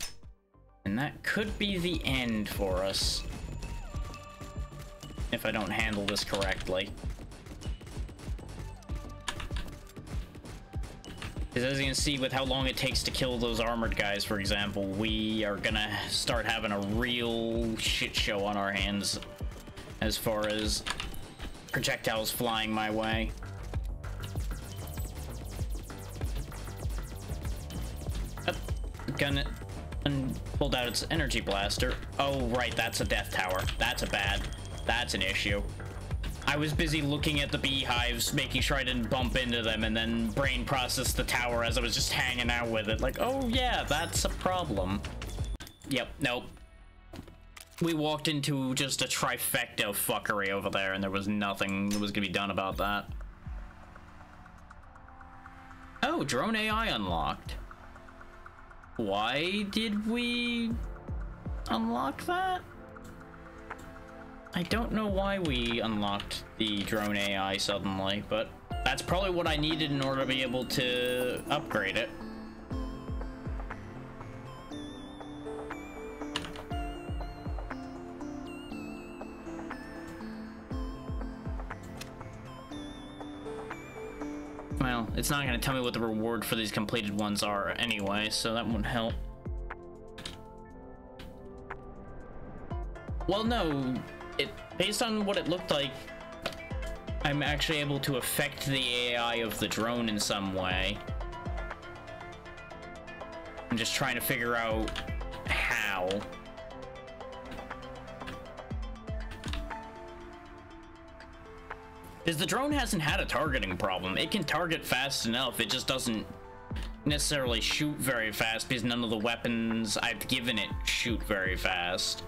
And that could be the end for us, if I don't handle this correctly. Because as you can see, with how long it takes to kill those armored guys, for example, we are gonna start having a real shit show on our hands as far as projectiles flying my way. Gun and pulled out its energy blaster. Oh, right, that's a death tower. That's an issue. I was busy looking at the beehives, making sure I didn't bump into them, and then brain processed the tower as I was just hanging out with it. Like, oh yeah, that's a problem. Yep, nope. We walked into just a trifecta of fuckery over there, and there was nothing that was gonna be done about that. Oh, drone AI unlocked. Why did we unlock that? I don't know why we unlocked the drone AI suddenly, but that's probably what I needed in order to be able to upgrade it. it's not gonna tell me what the reward for these completed ones are anyway, so that won't help. Well, no, based on what it looked like, I'm actually able to affect the AI of the drone in some way. I'm just trying to figure out how. Because the drone hasn't had a targeting problem. It can target fast enough, it just doesn't necessarily shoot very fast because none of the weapons I've given it shoot very fast.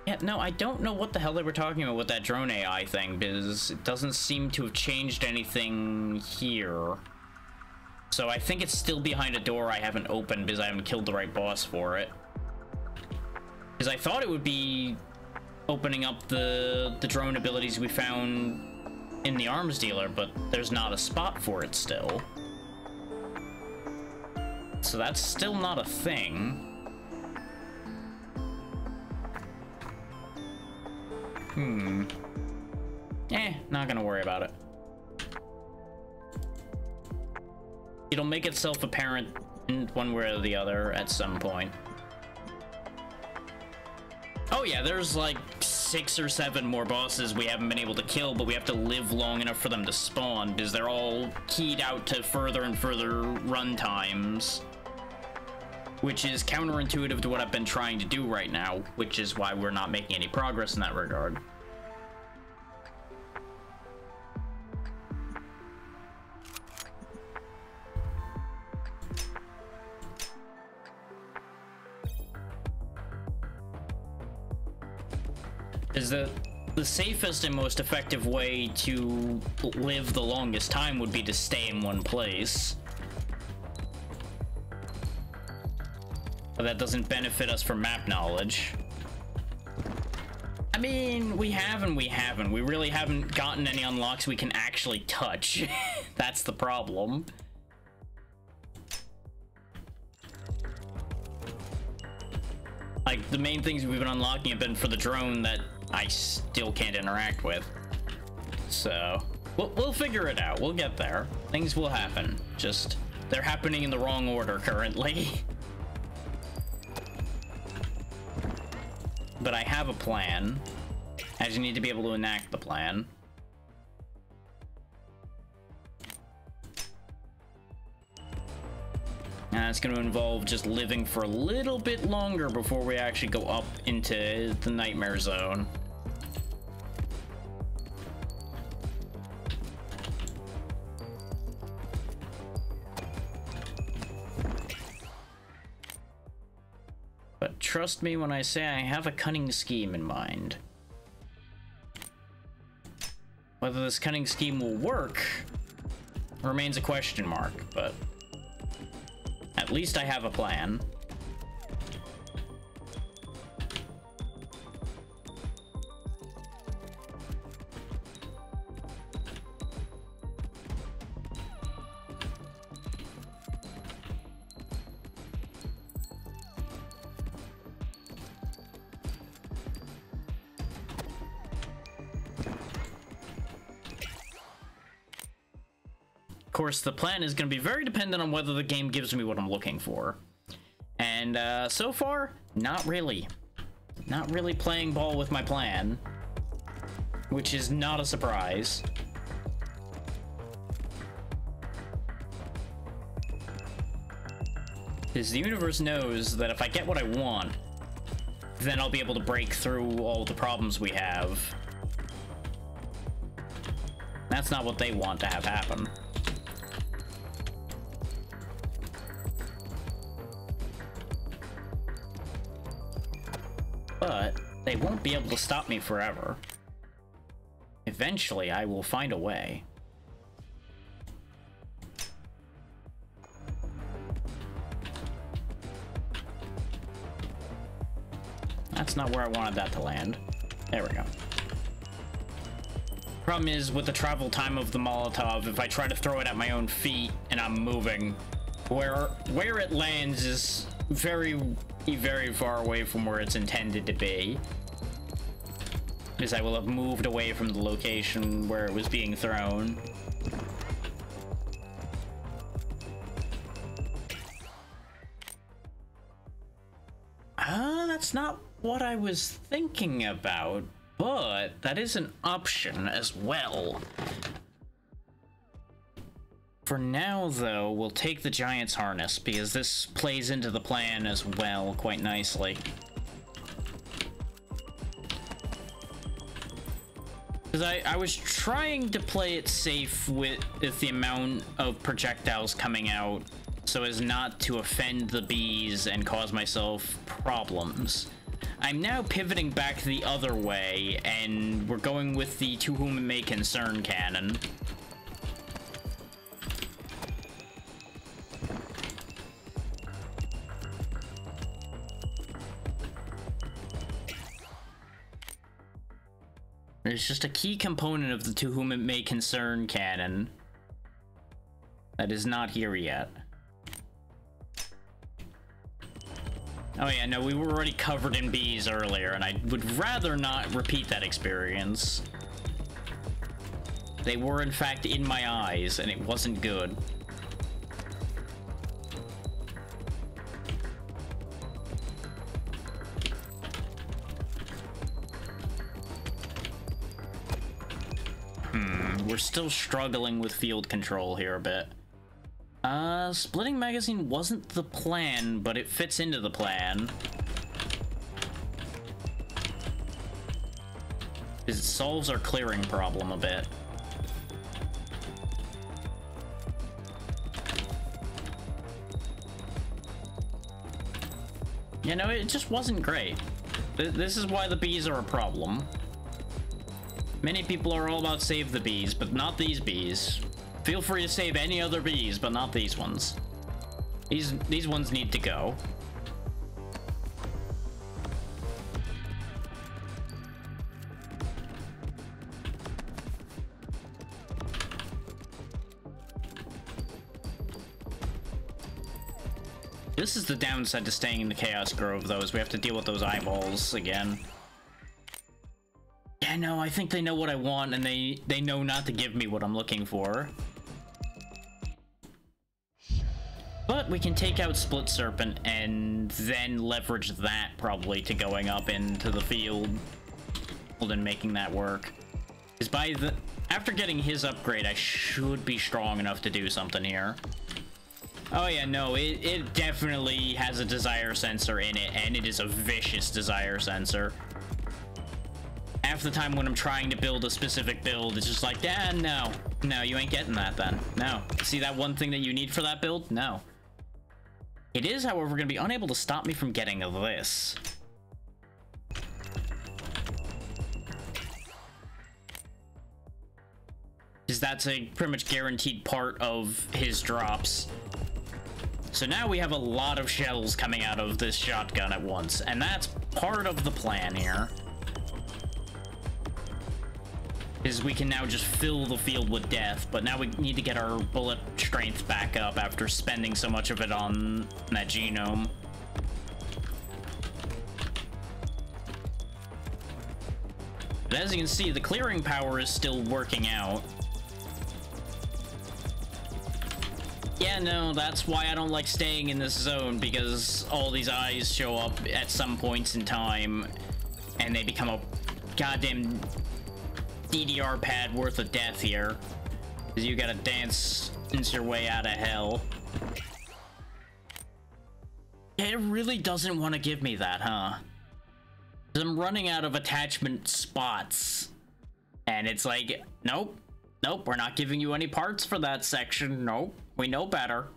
Yeah, no, I don't know what the hell they were talking about with that drone AI thing, because it doesn't seem to have changed anything here. So I think it's still behind a door I haven't opened because I haven't killed the right boss for it. Because I thought it would be opening up the drone abilities we found in the arms dealer, but there's not a spot for it still. So that's still not a thing. Not gonna worry about it. It'll make itself apparent in one way or the other at some point. Oh yeah, there's like 6 or 7 more bosses we haven't been able to kill, but we have to live long enough for them to spawn, because they're all keyed out to further and further run times. Which is counterintuitive to what I've been trying to do right now, which is why we're not making any progress in that regard. Is the safest and most effective way to live the longest time would be to stay in one place. But that doesn't benefit us for map knowledge. I mean, we have and we haven't. We really haven't gotten any unlocks we can actually touch. That's the problem. Like, the main things we've been unlocking have been for the drone that I still can't interact with. So, we'll figure it out. We'll get there. Things will happen. Just, they're happening in the wrong order currently. But I have a plan. I just need to be able to enact the plan. And that's going to involve just living for a little bit longer before we actually go up into the nightmare zone. But trust me when I say I have a cunning scheme in mind. Whether this cunning scheme will work remains a question mark, but at least I have a plan. Of course, the plan is going to be very dependent on whether the game gives me what I'm looking for. And so far, not really. Not really playing ball with my plan. Which is not a surprise. Because the universe knows that if I get what I want, then I'll be able to break through all the problems we have. That's not what they want to have happen. But they won't be able to stop me forever. Eventually, I will find a way. That's not where I wanted that to land. There we go. Problem is, with the travel time of the Molotov, if I try to throw it at my own feet and I'm moving, where it lands is very far away from where it's intended to be, because I will have moved away from the location where it was being thrown. that's not what I was thinking about, but that is an option as well. For now, though, we'll take the Giant's Harness, because this plays into the plan as well quite nicely. Because I was trying to play it safe with the amount of projectiles coming out so as not to offend the bees and cause myself problems. I'm now pivoting back the other way, and we're going with the To Whom It May Concern cannon. There's just a key component of the To Whom It May Concern cannon that is not here yet. Oh yeah, no, we were already covered in bees earlier, and I would rather not repeat that experience. They were, in fact, in my eyes, and it wasn't good. We're still struggling with field control here a bit. Splitting magazine wasn't the plan, but it fits into the plan. It solves our clearing problem a bit. You know, it just wasn't great. This is why the bees are a problem. Many people are all about save the bees, but not these bees. Feel free to save any other bees, but not these ones. These ones need to go. This is the downside to staying in the Chaos Grove, though, is we have to deal with those eyeballs again. Yeah, no, I think they know what I want, and they know not to give me what I'm looking for. But we can take out Split Serpent and then leverage that probably to going up into the field and making that work. Because after getting his upgrade, I should be strong enough to do something here. Oh yeah, no, it definitely has a desire sensor in it, and it is a vicious desire sensor. Half the time when I'm trying to build a specific build, it's just like, ah, no, you ain't getting that then. No. See that one thing that you need for that build? No. It is, however, going to be unable to stop me from getting this. Because that's a pretty much guaranteed part of his drops. So now we have a lot of shells coming out of this shotgun at once, and that's part of the plan here. Is we can now just fill the field with death, but now we need to get our bullet strength back up after spending so much of it on that genome. But as you can see, the clearing power is still working out. Yeah, no, that's why I don't like staying in this zone, because all these eyes show up at some points in time, and they become a goddamn DDR pad worth of death here, because you gotta dance your way out of hell. It really doesn't want to give me that, huh? 'Cause I'm running out of attachment spots, and it's like, nope, we're not giving you any parts for that section. Nope, we know better.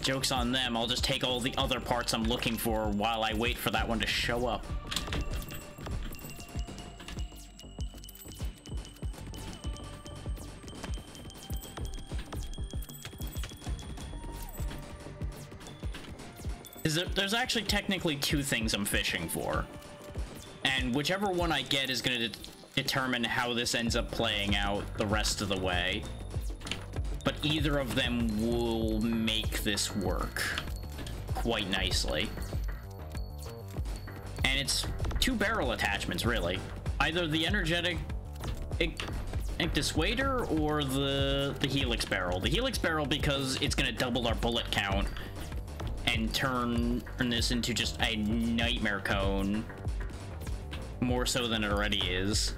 Joke's on them, I'll just take all the other parts I'm looking for while I wait for that one to show up. There's actually technically two things I'm fishing for. And whichever one I get is going to determine how this ends up playing out the rest of the way. But either of them will make this work quite nicely. And it's two barrel attachments, really. Either the energetic Dissuader or the Helix Barrel? The Helix Barrel because it's gonna double our bullet count and turn this into just a nightmare cone. More so than it already is.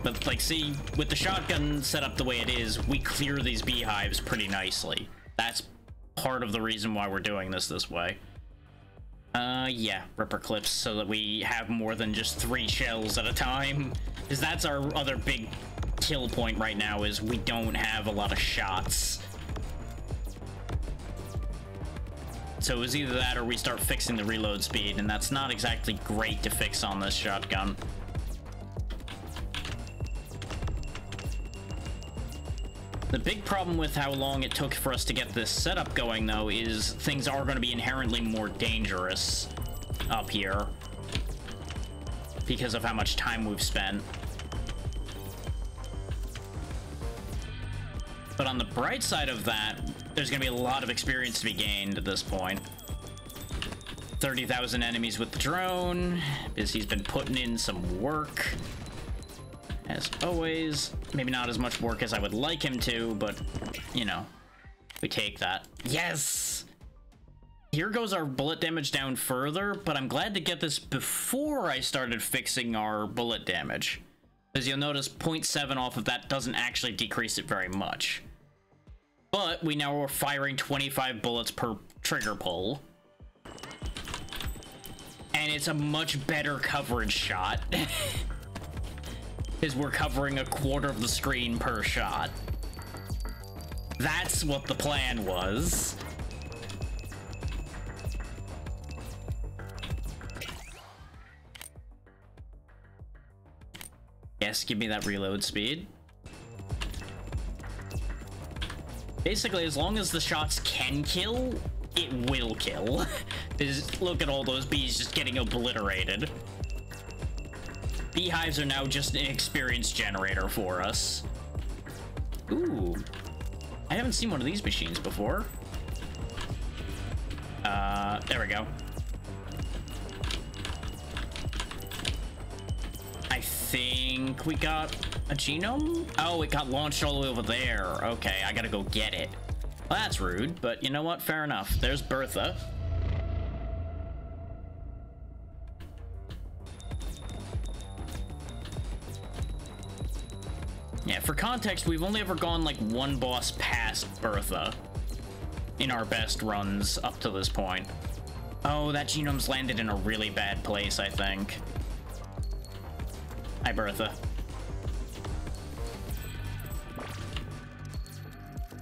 But, like, see, with the shotgun set up the way it is, we clear these beehives pretty nicely. That's part of the reason why we're doing this way. Yeah, Ripper Clips, so that we have more than just 3 shells at a time. Because that's our other big kill point right now, is we don't have a lot of shots. So it was either that or we start fixing the reload speed, and that's not exactly great to fix on this shotgun. The big problem with how long it took for us to get this setup going, though, is things are going to be inherently more dangerous up here because of how much time we've spent. But on the bright side of that, there's going to be a lot of experience to be gained at this point. 30,000 enemies with the drone, because he's been putting in some work. As always, maybe not as much work as I would like him to, but, you know, we take that. Yes! Here goes our bullet damage down further, but I'm glad to get this before I started fixing our bullet damage. As you'll notice, 0.7 off of that doesn't actually decrease it very much. But we now are firing 25 bullets per trigger pull. And it's a much better coverage shot. Because we're covering a quarter of the screen per shot. That's what the plan was. Yes, give me that reload speed. Basically, as long as the shots can kill, it will kill. Just look at all those bees just getting obliterated. Beehives are now just an experience generator for us. Ooh. I haven't seen one of these machines before. There we go. I think we got a genome? Oh, it got launched all the way over there. Okay, I gotta go get it. Well, that's rude, but you know what? Fair enough. There's Bertha. Yeah, for context, we've only ever gone like one boss past Bertha in our best runs up to this point. Oh, that genome's landed in a really bad place, I think. Hi, Bertha.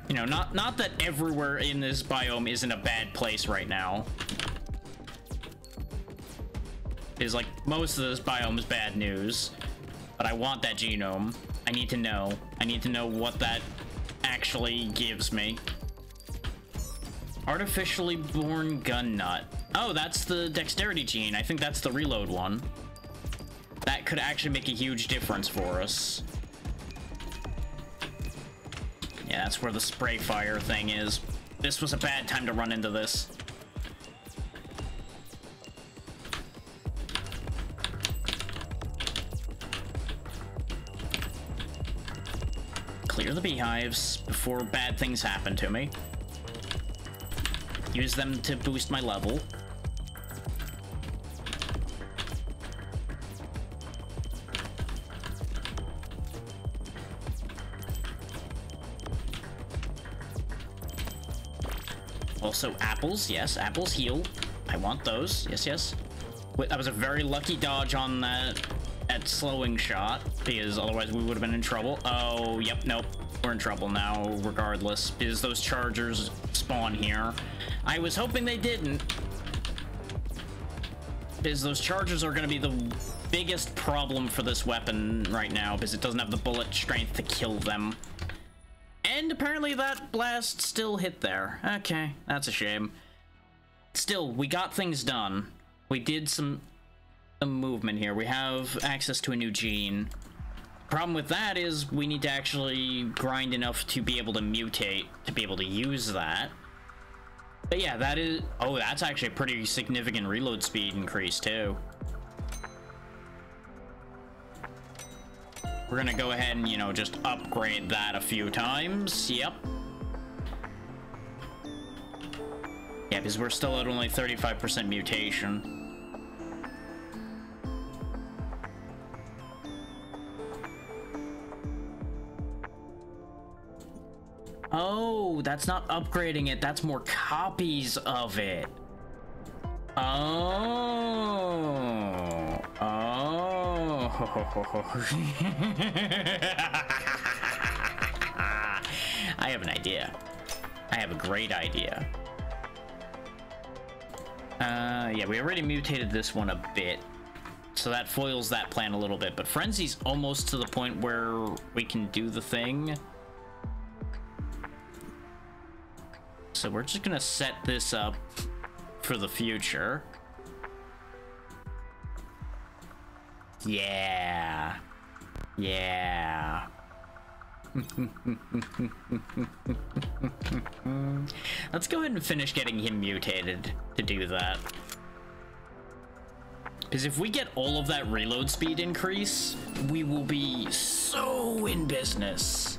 You know, not that everywhere in this biome isn't a bad place right now. It's like most of this biome is bad news, but I want that genome. I need to know. I need to know what that actually gives me. Artificially born gun nut. Oh, that's the dexterity gene. I think that's the reload one. That could actually make a huge difference for us. Yeah, that's where the spray fire thing is. This was a bad time to run into this. Clear the beehives before bad things happen to me. Use them to boost my level. Also, apples. Yes, apples heal. I want those. Yes, yes. Wait, that was a very lucky dodge on that slowing shot, because otherwise we would have been in trouble. Oh, yep, nope. We're in trouble now, regardless, because those chargers spawn here. I was hoping they didn't, because those chargers are going to be the biggest problem for this weapon right now, because it doesn't have the bullet strength to kill them. And apparently that blast still hit there. Okay, that's a shame. Still, we got things done. We did some movement here. We have access to a new gene. Problem with that is we need to actually grind enough to be able to mutate to be able to use that. But yeah, that is... Oh, that's actually a pretty significant reload speed increase, too. we're gonna go ahead and, you know, just upgrade that a few times. Yep. Yeah, because we're still at only 35% mutation. Oh, that's not upgrading it. That's more copies of it. Oh. Oh. I have an idea. I have a great idea. Yeah, we already mutated this one a bit. So that foils that plan a little bit. But Frenzy's almost to the point where we can do the thing. So we're just gonna set this up for the future. Yeah. Yeah. Let's go ahead and finish getting him mutated to do that. Because if we get all of that reload speed increase, we will be so in business.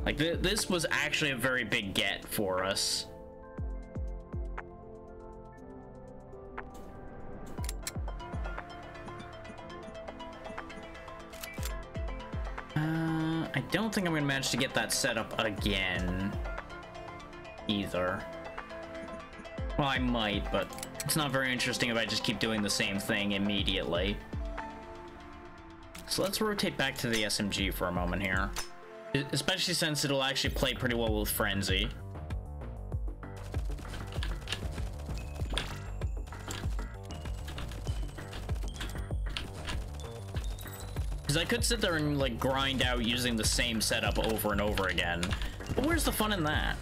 Like, this was actually a very big get for us. I don't think I'm gonna manage to get that set up again, either. Well, I might, but it's not very interesting if I just keep doing the same thing immediately. So let's rotate back to the SMG for a moment here. Especially since it'll actually play pretty well with Frenzy. Because I could sit there and, like, grind out using the same setup over and over again. But where's the fun in that?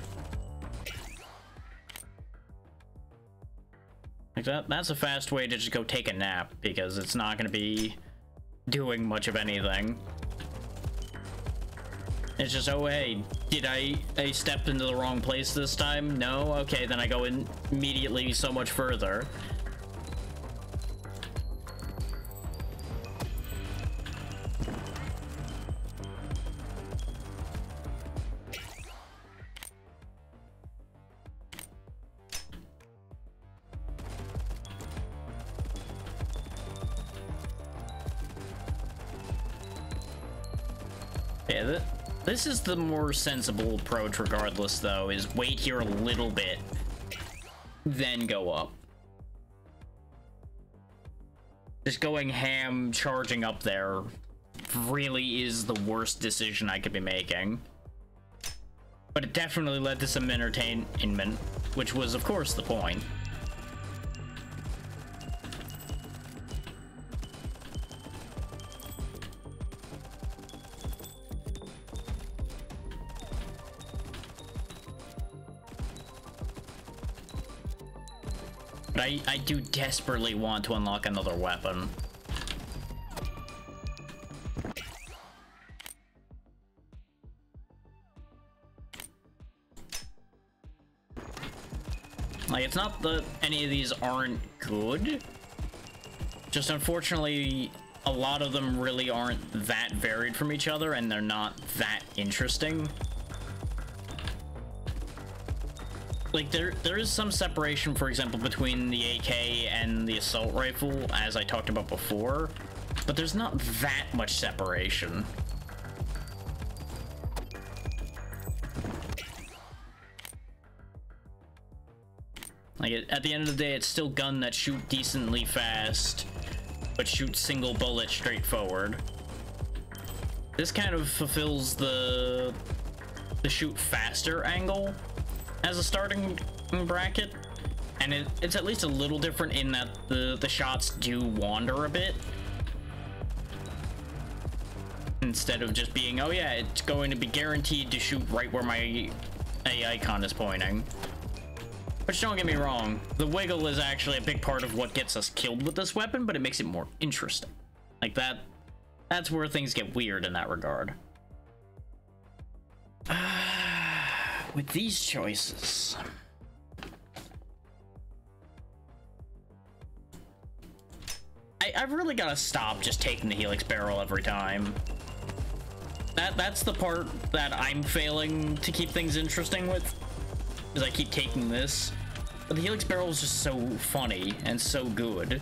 Like, that's a fast way to just go take a nap, because it's not going to be doing much of anything. It's just, oh, hey, did I step into the wrong place this time? No? Okay, then I go in immediately so much further. Yeah, this is the more sensible approach regardless, though, is wait here a little bit, then go up. Just going ham, charging up there, really is the worst decision I could be making. But it definitely led to some entertainment, which was, of course, the point. But I do desperately want to unlock another weapon. Like, it's not that any of these aren't good. Just unfortunately, a lot of them really aren't that varied from each other, and they're not that interesting. Like, there is some separation, for example, between the AK and the assault rifle, as I talked about before, but there's not that much separation. Like, at the end of the day, it's still gun that shoot decently fast, but shoot single bullet straight forward. This kind of fulfills the shoot faster angle as a starting bracket, and it's at least a little different in that the shots do wander a bit, instead of just being, oh yeah, it's going to be guaranteed to shoot right where my icon is pointing. Which, don't get me wrong, the wiggle is actually a big part of what gets us killed with this weapon, but it makes it more interesting. Like, that's where things get weird in that regard. with these choices. I've really got to stop just taking the Helix Barrel every time. That's the part that I'm failing to keep things interesting with, because I keep taking this. But the Helix Barrel is just so funny and so good.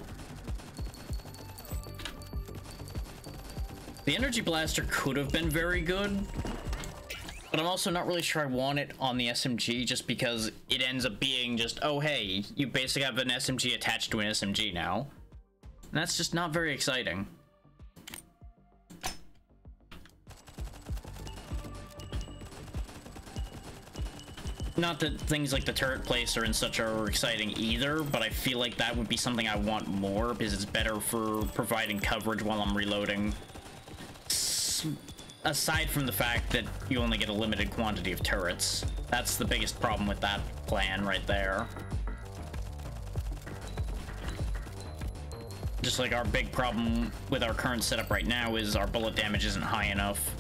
The Energy Blaster could have been very good, but I'm also not really sure I want it on the SMG, just because it ends up being just, oh hey, you basically have an SMG attached to an SMG now. And that's just not very exciting. Not that things like the turret place are in such are exciting either, but I feel like that would be something I want more, because it's better for providing coverage while I'm reloading. Aside from the fact that you only get a limited quantity of turrets. That's the biggest problem with that plan right there. Just like our big problem with our current setup right now is our bullet damage isn't high enough.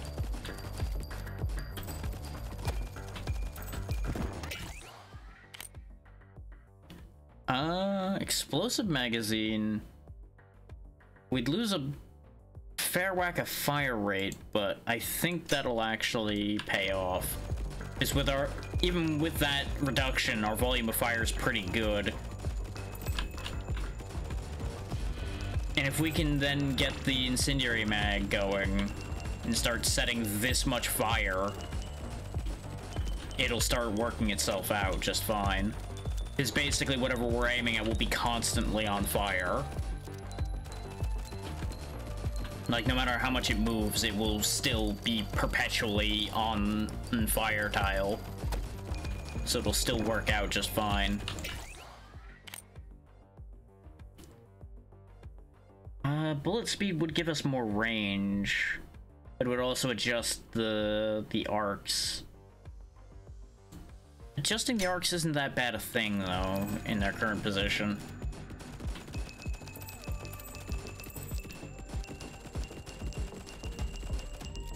Explosive magazine. We'd lose a fair whack of fire rate, but I think that'll actually pay off. Because with our, even with that reduction, our volume of fire is pretty good. And if we can then get the incendiary mag going and start setting this much fire, it'll start working itself out just fine. Because basically whatever we're aiming at will be constantly on fire. Like, no matter how much it moves, it will still be perpetually on fire tile. So it'll still work out just fine. Bullet speed would give us more range. It would also adjust the arcs. Adjusting the arcs isn't that bad a thing, though, in their current position.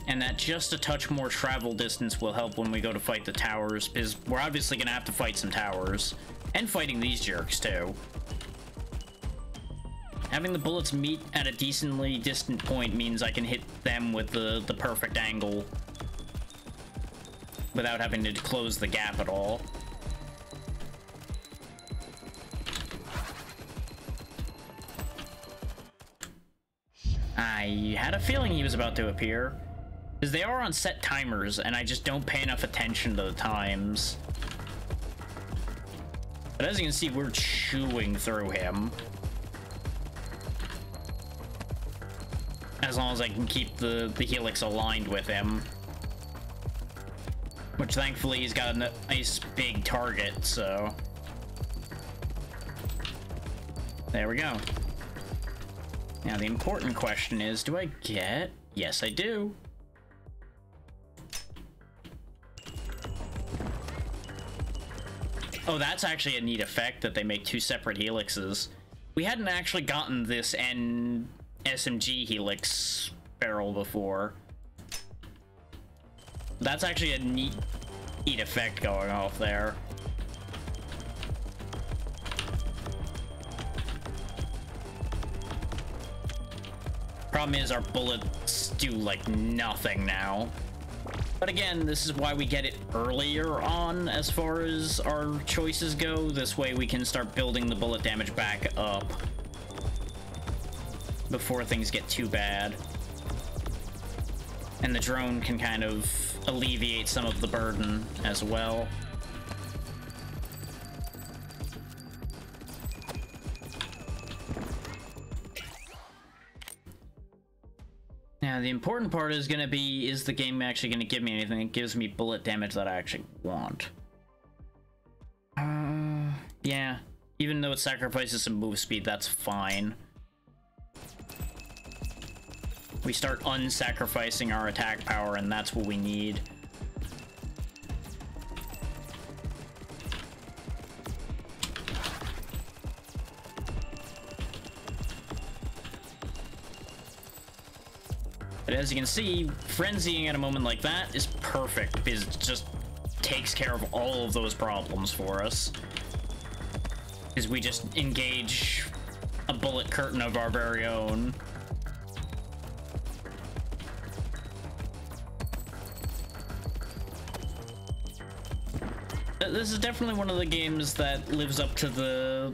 And that just a touch more travel distance will help when we go to fight the towers, because we're obviously gonna have to fight some towers. And fighting these jerks, too. Having the bullets meet at a decently distant point means I can hit them with the perfect angle without having to close the gap at all. I had a feeling he was about to appear. Because they are on set timers, and I just don't pay enough attention to the times. But as you can see, we're chewing through him. As long as I can keep the helix aligned with him. Which thankfully he's got a nice big target, so... There we go. Now the important question is, do I get... Yes, I do. Oh, that's actually a neat effect that they make two separate helixes. We hadn't actually gotten this SMG helix barrel before. That's actually a neat effect going off there. Problem is our bullets do like nothing now. But again, this is why we get it earlier on as far as our choices go. This way we can start building the bullet damage back up before things get too bad. And the drone can kind of alleviate some of the burden as well. Now, the important part is going to be, is the game actually going to give me anything that gives me bullet damage that I actually want? Yeah. Even though it sacrifices some move speed, that's fine. We start unsacrificing our attack power, and that's what we need. But as you can see, frenzying at a moment like that is perfect, because it just takes care of all of those problems for us. Is we just engage a bullet curtain of our very own. This is definitely one of the games that lives up to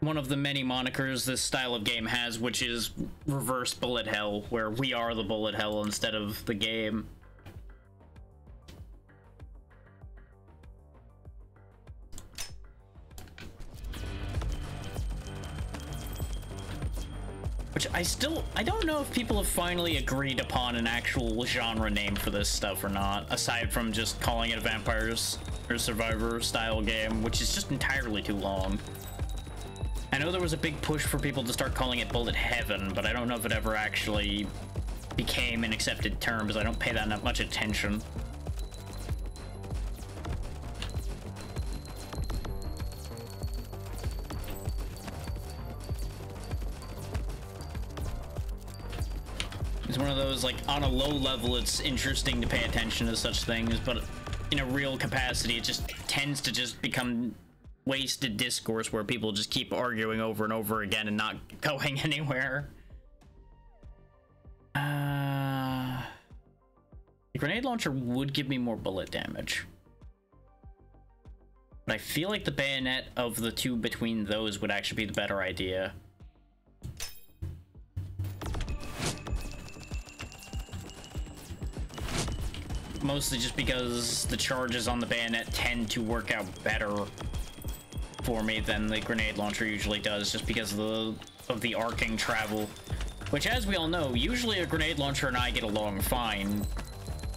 one of the many monikers this style of game has, which is reverse bullet hell, where we are the bullet hell instead of the game. Which I don't know if people have finally agreed upon an actual genre name for this stuff or not, aside from just calling it a Vampires or Survivor style game, which is just entirely too long. I know there was a big push for people to start calling it Bullet Heaven, but I don't know if it ever actually became an accepted term, because I don't pay that much attention. It's one of those, like, on a low level, it's interesting to pay attention to such things, but in a real capacity, it just tends to just become wasted discourse where people just keep arguing over and over again and not going anywhere. The grenade launcher would give me more bullet damage, but I feel like the bayonet of the two between those would actually be the better idea. Mostly just because the charges on the bayonet tend to work out better for me than the grenade launcher usually does, just because of the arcing travel. Which, as we all know, usually a grenade launcher and I get along fine,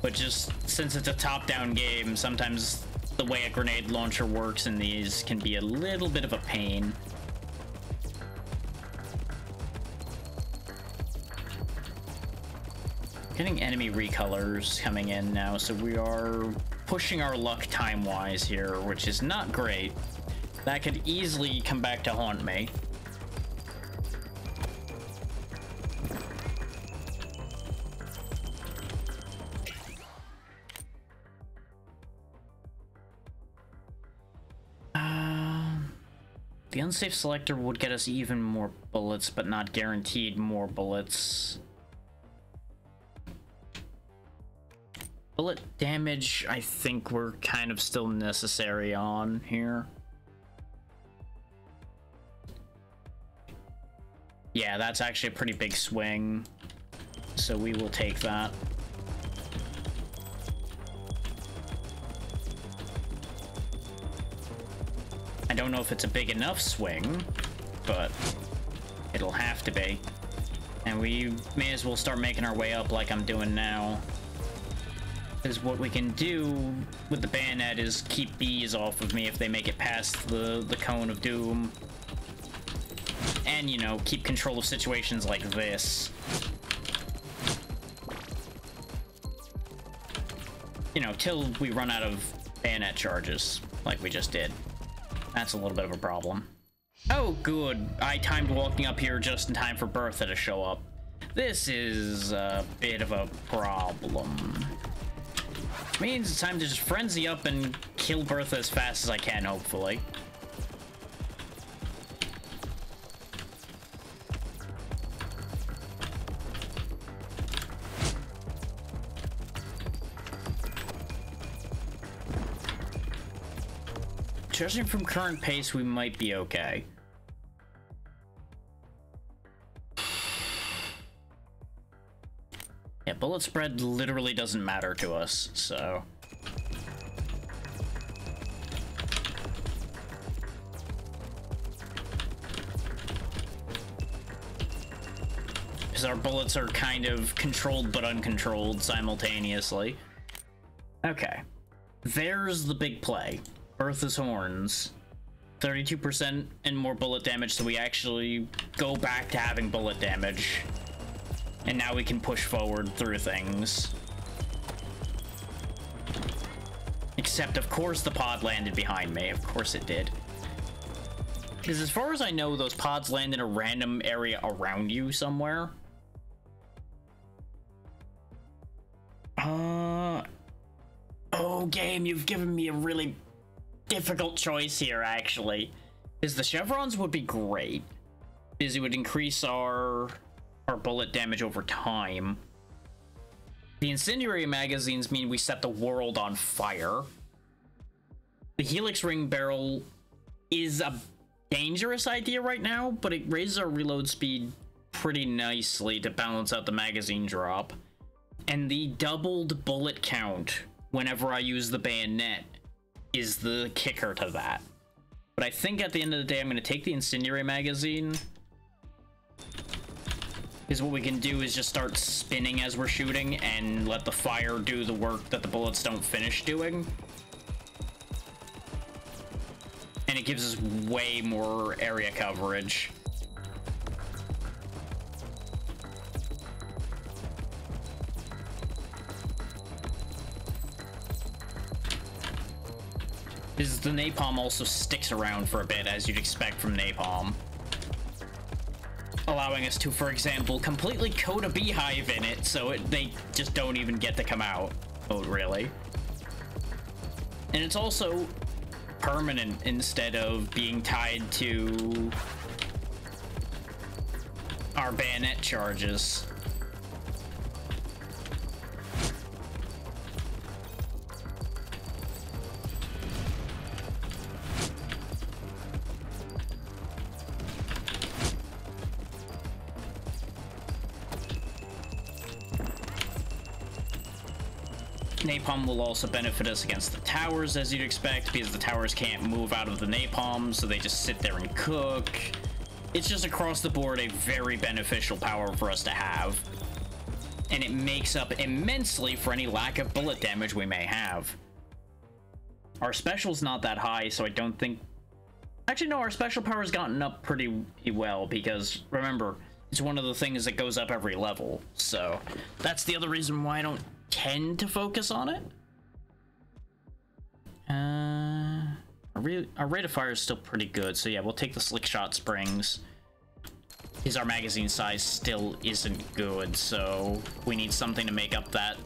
but just since it's a top-down game, sometimes the way a grenade launcher works in these can be a little bit of a pain. Getting enemy recolors coming in now, so we are pushing our luck time-wise here, which is not great. That could easily come back to haunt me. The unsafe selector would get us even more bullets, but not guaranteed more bullets. Bullet damage, I think we're kind of still necessary on here. Yeah, that's actually a pretty big swing, so we will take that. I don't know if it's a big enough swing, but it'll have to be. And we may as well start making our way up like I'm doing now. Because what we can do with the bayonet is keep bees off of me if they make it past the cone of doom. And, you know, keep control of situations like this. You know, till we run out of bayonet charges, like we just did. That's a little bit of a problem. Oh, good. I timed walking up here just in time for Bertha to show up. This is a bit of a problem. Means it's time to just frenzy up and kill Bertha as fast as I can, hopefully. Judging from current pace, we might be okay. Yeah, bullet spread literally doesn't matter to us, so... Because our bullets are kind of controlled but uncontrolled simultaneously. Okay. There's the big play. Bertha's horns. 32% and more bullet damage, so we actually go back to having bullet damage. And now we can push forward through things. Except, of course, the pod landed behind me. Of course it did. Because as far as I know, those pods land in a random area around you somewhere. Oh, game, you've given me a really difficult choice here, actually. Because the chevrons would be great. Because it would increase our bullet damage over time. The incendiary magazines mean we set the world on fire. The helix ring barrel is a dangerous idea right now, but it raises our reload speed pretty nicely to balance out the magazine drop. And the doubled bullet count whenever I use the bayonet is the kicker to that. But I think at the end of the day, I'm going to take the incendiary magazine. Because what we can do is just start spinning as we're shooting and let the fire do the work that the bullets don't finish doing. And it gives us way more area coverage. Because the napalm also sticks around for a bit, as you'd expect from napalm. Allowing us to, for example, completely coat a beehive in it, so they just don't even get to come out. Oh, really? And it's also permanent instead of being tied to our bayonet charges. Napalm will also benefit us against the towers, as you'd expect, because the towers can't move out of the napalm, so they just sit there and cook. It's just across the board a very beneficial power for us to have. And it makes up immensely for any lack of bullet damage we may have. Our special's not that high, so I don't think... Actually, no, our special power's gotten up pretty well, because, remember, it's one of the things that goes up every level, so that's the other reason why I don't tend to focus on it. Our rate of fire is still pretty good, so yeah, we'll take the slick shot springs. Because our magazine size still isn't good, so we need something to make up that.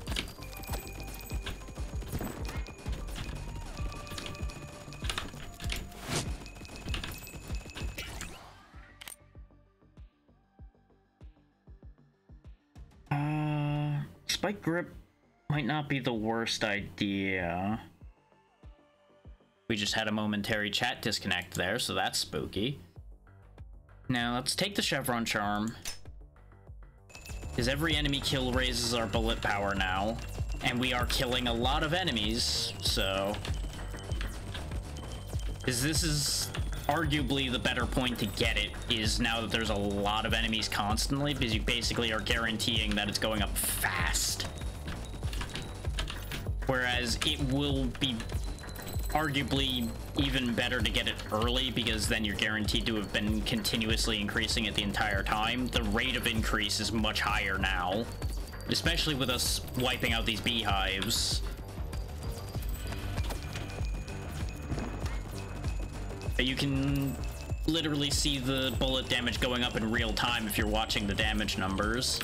Spike grip might not be the worst idea. We just had a momentary chat disconnect there, so that's spooky. Now, let's take the Chevron Charm. Because every enemy kill raises our bullet power now. And we are killing a lot of enemies, so... Because this is arguably the better point to get it, is now that there's a lot of enemies constantly, because you basically are guaranteeing that it's going up fast. Whereas it will be arguably even better to get it early, because then you're guaranteed to have been continuously increasing it the entire time. The rate of increase is much higher now, especially with us wiping out these beehives. But you can literally see the bullet damage going up in real time if you're watching the damage numbers.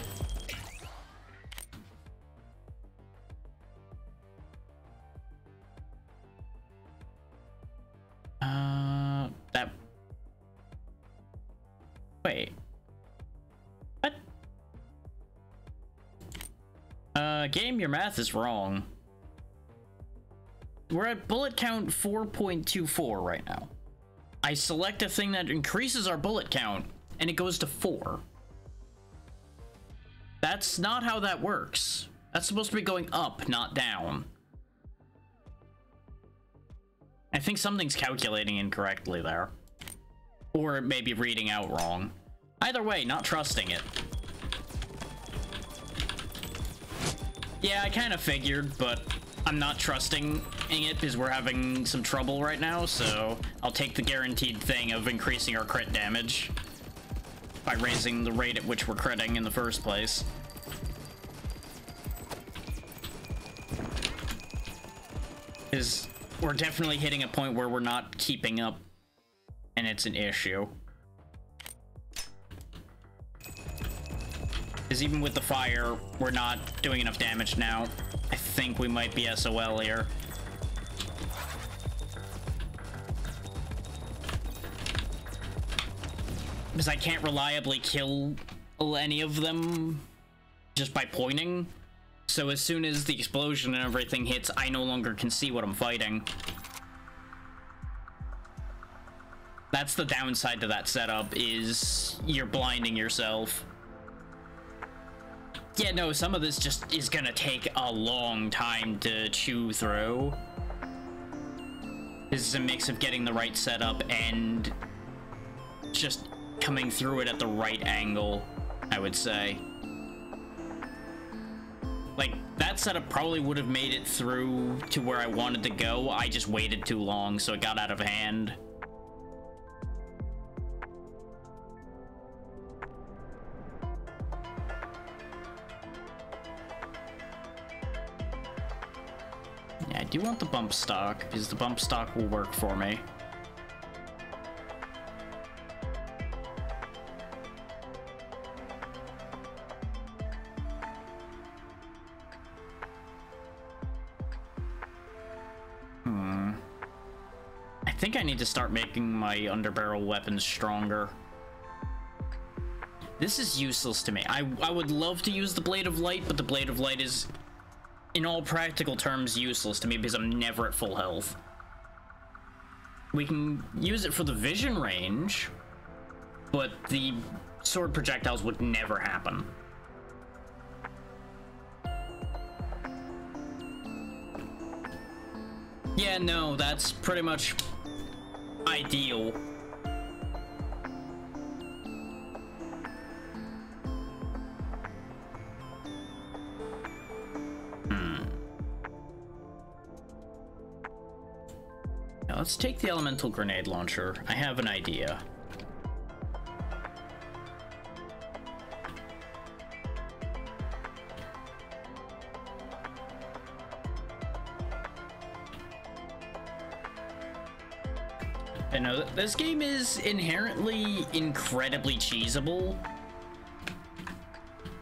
Wait. What? Game, your math is wrong. We're at bullet count 4.24 right now. I select a thing that increases our bullet count, and it goes to 4. That's not how that works. That's supposed to be going up, not down. I think something's calculating incorrectly there. Or it may be reading out wrong. Either way, not trusting it. Yeah, I kind of figured, but I'm not trusting it because we're having some trouble right now, so I'll take the guaranteed thing of increasing our crit damage by raising the rate at which we're critting in the first place. Because we're definitely hitting a point where we're not keeping up, and it's an issue. Because even with the fire, we're not doing enough damage now. I think we might be SOL here. Because I can't reliably kill any of them just by pointing. So as soon as the explosion and everything hits, I no longer can see what I'm fighting. That's the downside to that setup, is you're blinding yourself. Yeah, no, some of this just is gonna take a long time to chew through. This is a mix of getting the right setup and just coming through it at the right angle, I would say. Like, that setup probably would have made it through to where I wanted to go. I just waited too long, so it got out of hand. Yeah, I do want the bump stock, because the bump stock will work for me. I think I need to start making my underbarrel weapons stronger. This is useless to me. I would love to use the Blade of Light, but the Blade of Light is, in all practical terms, useless to me because I'm never at full health. We can use it for the vision range, but the sword projectiles would never happen. Yeah, no, that's pretty much ideal. Now let's take the elemental grenade launcher. I have an idea. I know this game is inherently incredibly cheesable,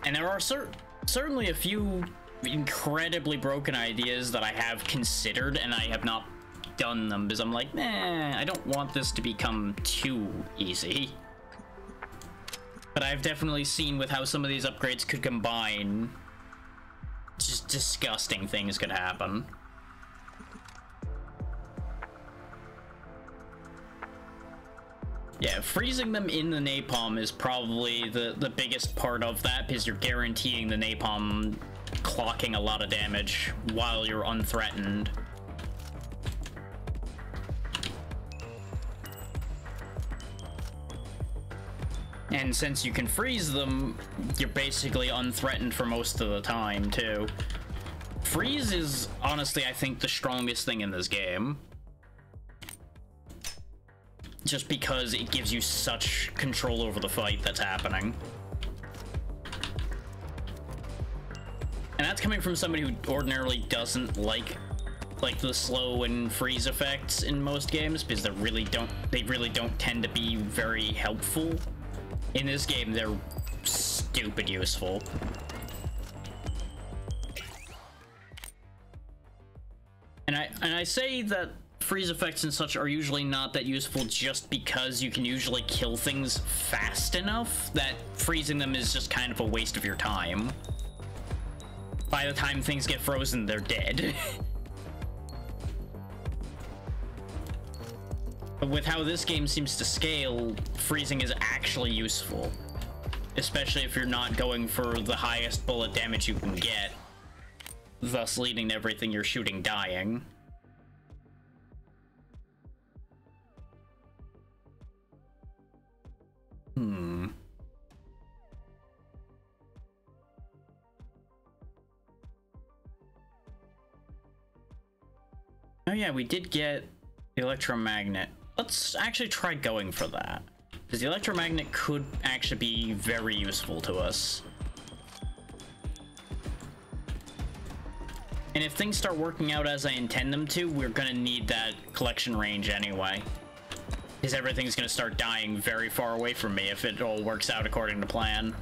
and there are certainly a few incredibly broken ideas that I have considered, and I have not done them because I'm like, nah, I don't want this to become too easy. But I've definitely seen with how some of these upgrades could combine, just disgusting things could happen. Yeah, freezing them in the napalm is probably the biggest part of that, because you're guaranteeing the napalm clocking a lot of damage while you're unthreatened. And since you can freeze them, you're basically unthreatened for most of the time, too. Freeze is, honestly, I think, the strongest thing in this game. Just because it gives you such control over the fight that's happening. And that's coming from somebody who ordinarily doesn't like the slow and freeze effects in most games, because they really don't tend to be very helpful. In this game, they're stupid useful. And I say that freeze effects and such are usually not that useful just because you can usually kill things fast enough that freezing them is just kind of a waste of your time. By the time things get frozen, they're dead. But with how this game seems to scale, freezing is actually useful. Especially if you're not going for the highest bullet damage you can get, thus leading to everything you're shooting dying. Oh yeah, we did get the electromagnet. Let's actually try going for that, because the electromagnet could actually be very useful to us. And if things start working out as I intend them to, we're gonna need that collection range anyway, because everything's gonna start dying very far away from me if it all works out according to plan.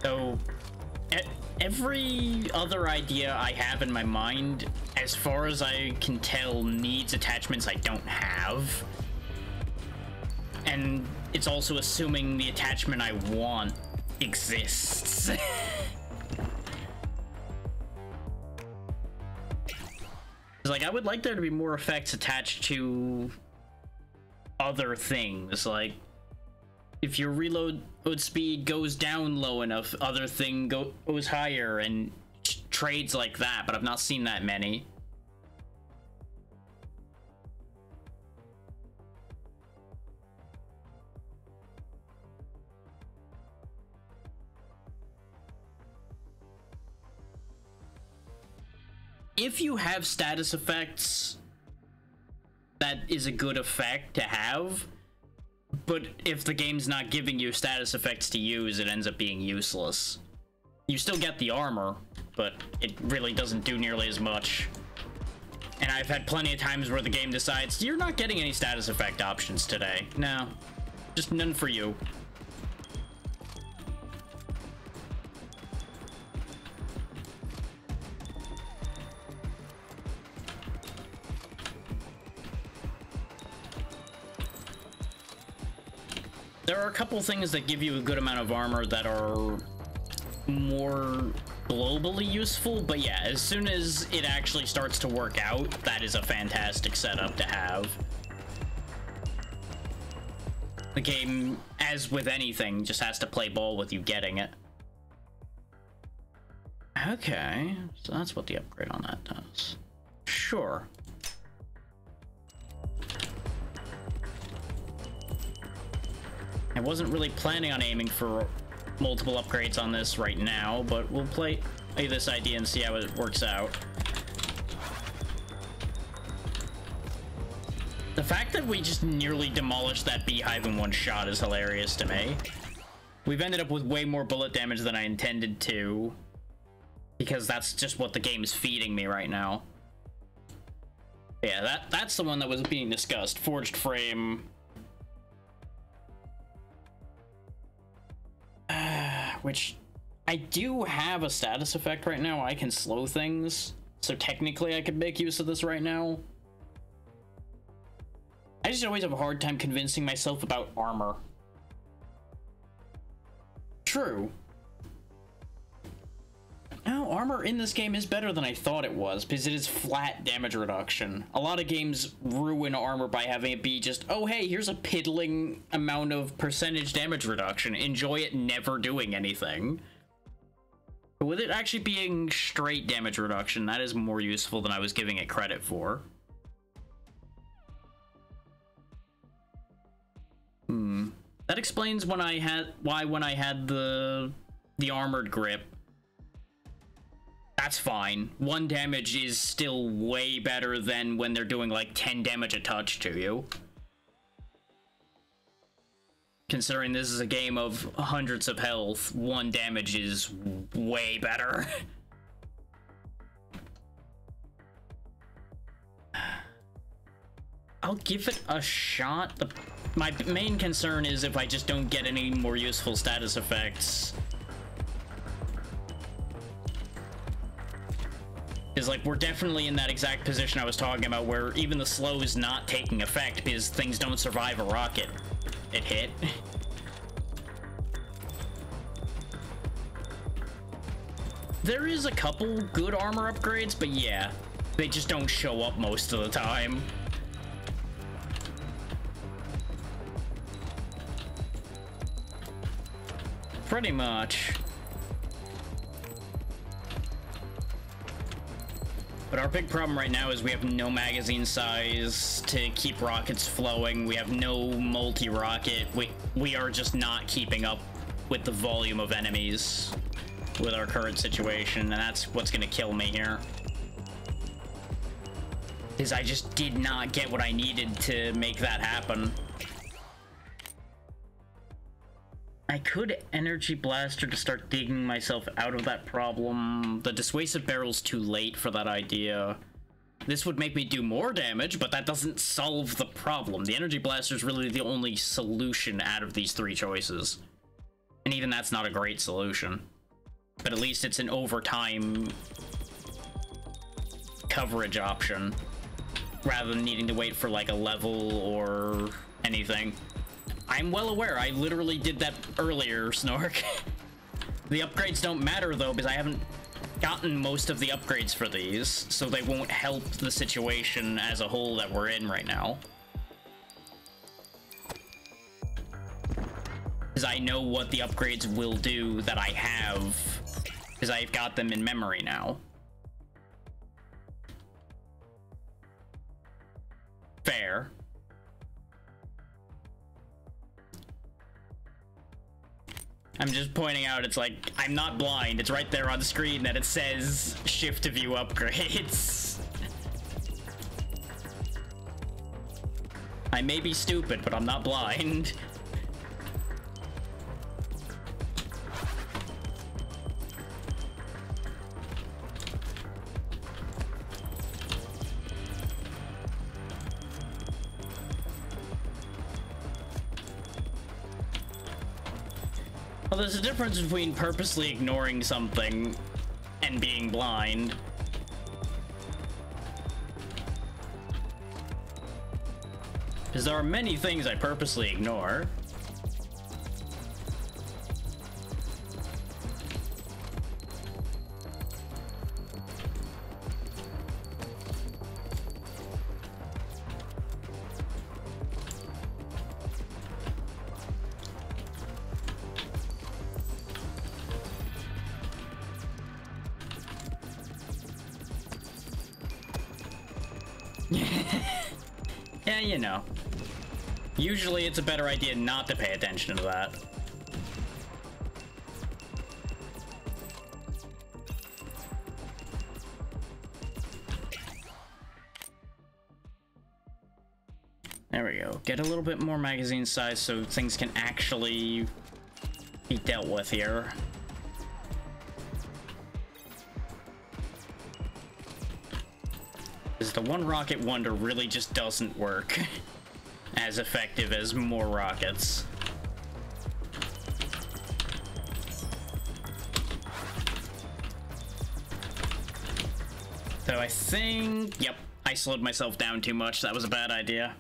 So, every other idea I have in my mind, as far as I can tell, needs attachments I don't have. And it's also assuming the attachment I want exists. Like, I would like there to be more effects attached to other things, like if your reload speed goes down low enough, other thing goes higher, and trades like that, but I've not seen that many. If you have status effects, that is a good effect to have, but if the game's not giving you status effects to use, it ends up being useless. You still get the armor, but it really doesn't do nearly as much. And I've had plenty of times where the game decides, you're not getting any status effect options today. No, just none for you. There are a couple things that give you a good amount of armor that are more globally useful, but yeah, as soon as it actually starts to work out, that is a fantastic setup to have. The game, as with anything, just has to play ball with you getting it. Okay, so that's what the upgrade on that does. Sure. I wasn't really planning on aiming for multiple upgrades on this right now, but we'll play this idea and see how it works out. The fact that we just nearly demolished that beehive in one shot is hilarious to me. We've ended up with way more bullet damage than I intended to, because that's just what the game is feeding me right now. Yeah, that's the one that was being discussed. Forged frame. Which, I do have a status effect right now. I can slow things, so technically I could make use of this right now. I just always have a hard time convincing myself about armor. True. No, armor in this game is better than I thought it was, because it is flat damage reduction. A lot of games ruin armor by having it be just, oh hey, here's a piddling amount of percentage damage reduction. Enjoy it never doing anything. But with it actually being straight damage reduction, that is more useful than I was giving it credit for. That explains why when I had the armored grip, that's fine. 1 damage is still way better than when they're doing like 10 damage a touch to you. Considering this is a game of hundreds of health, 1 damage is way better. I'll give it a shot. My main concern is if I just don't get any more useful status effects. Is like, we're definitely in that exact position I was talking about, where even the slow is not taking effect because things don't survive a rocket it hit. There is a couple good armor upgrades, but yeah, they just don't show up most of the time. Pretty much. But our big problem right now is we have no magazine size to keep rockets flowing. We have no multi-rocket. We are just not keeping up with the volume of enemies with our current situation, and that's what's gonna kill me here. Is I just did not get what I needed to make that happen. I could energy blaster to start digging myself out of that problem. The dissuasive barrel's too late for that idea. This would make me do more damage, but that doesn't solve the problem. The energy blaster is really the only solution out of these 3 choices. And even that's not a great solution. but at least it's an overtime coverage option, rather than needing to wait for like a level or anything. I'm well aware, I literally did that earlier, Snork. The upgrades don't matter though, because I haven't gotten most of the upgrades for these, so they won't help the situation as a whole that we're in right now. Because I know what the upgrades will do that I have, because I've got them in memory now. Fair. I'm just pointing out, it's like, I'm not blind. It's right there on the screen that it says shift to view upgrades. I may be stupid, but I'm not blind. Well, there's a difference between purposely ignoring something and being blind. Because there are many things I purposely ignore. Yeah, you know. Usually it's a better idea not to pay attention to that. There we go. Get a little bit more magazine size so things can actually be dealt with here. The one rocket wonder really just doesn't work as effective as more rockets. So I think, yep, I slowed myself down too much. That was a bad idea.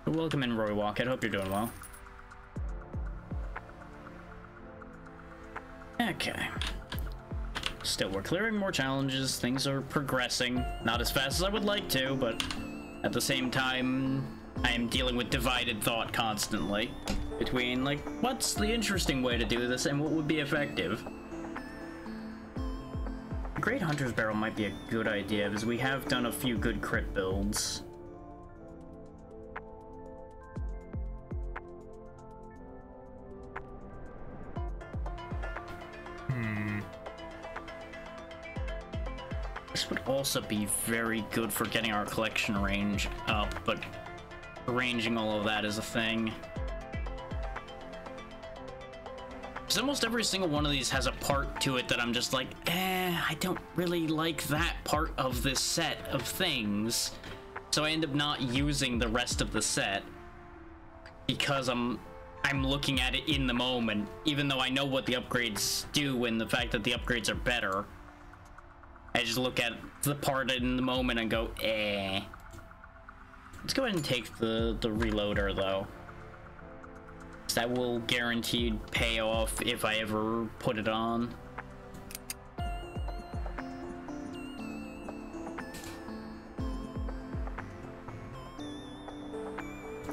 Welcome in, Roy Walkett. Hope you're doing well. Okay. Still, we're clearing more challenges. Things are progressing. Not as fast as I would like to, but at the same time, I am dealing with divided thought constantly between, like, what's the interesting way to do this and what would be effective? A Great Hunter's Barrel might be a good idea, because we have done a few good crit builds. This would also be very good for getting our collection range up, but arranging all of that is a thing. Because almost every single one of these has a part to it that I'm just like, I don't really like that part of this set of things. So I end up not using the rest of the set because I'm looking at it in the moment, even though I know what the upgrades do and the fact that the upgrades are better. I just look at the part in the moment and go, Let's go ahead and take the reloader, though. That will guaranteed pay off if I ever put it on.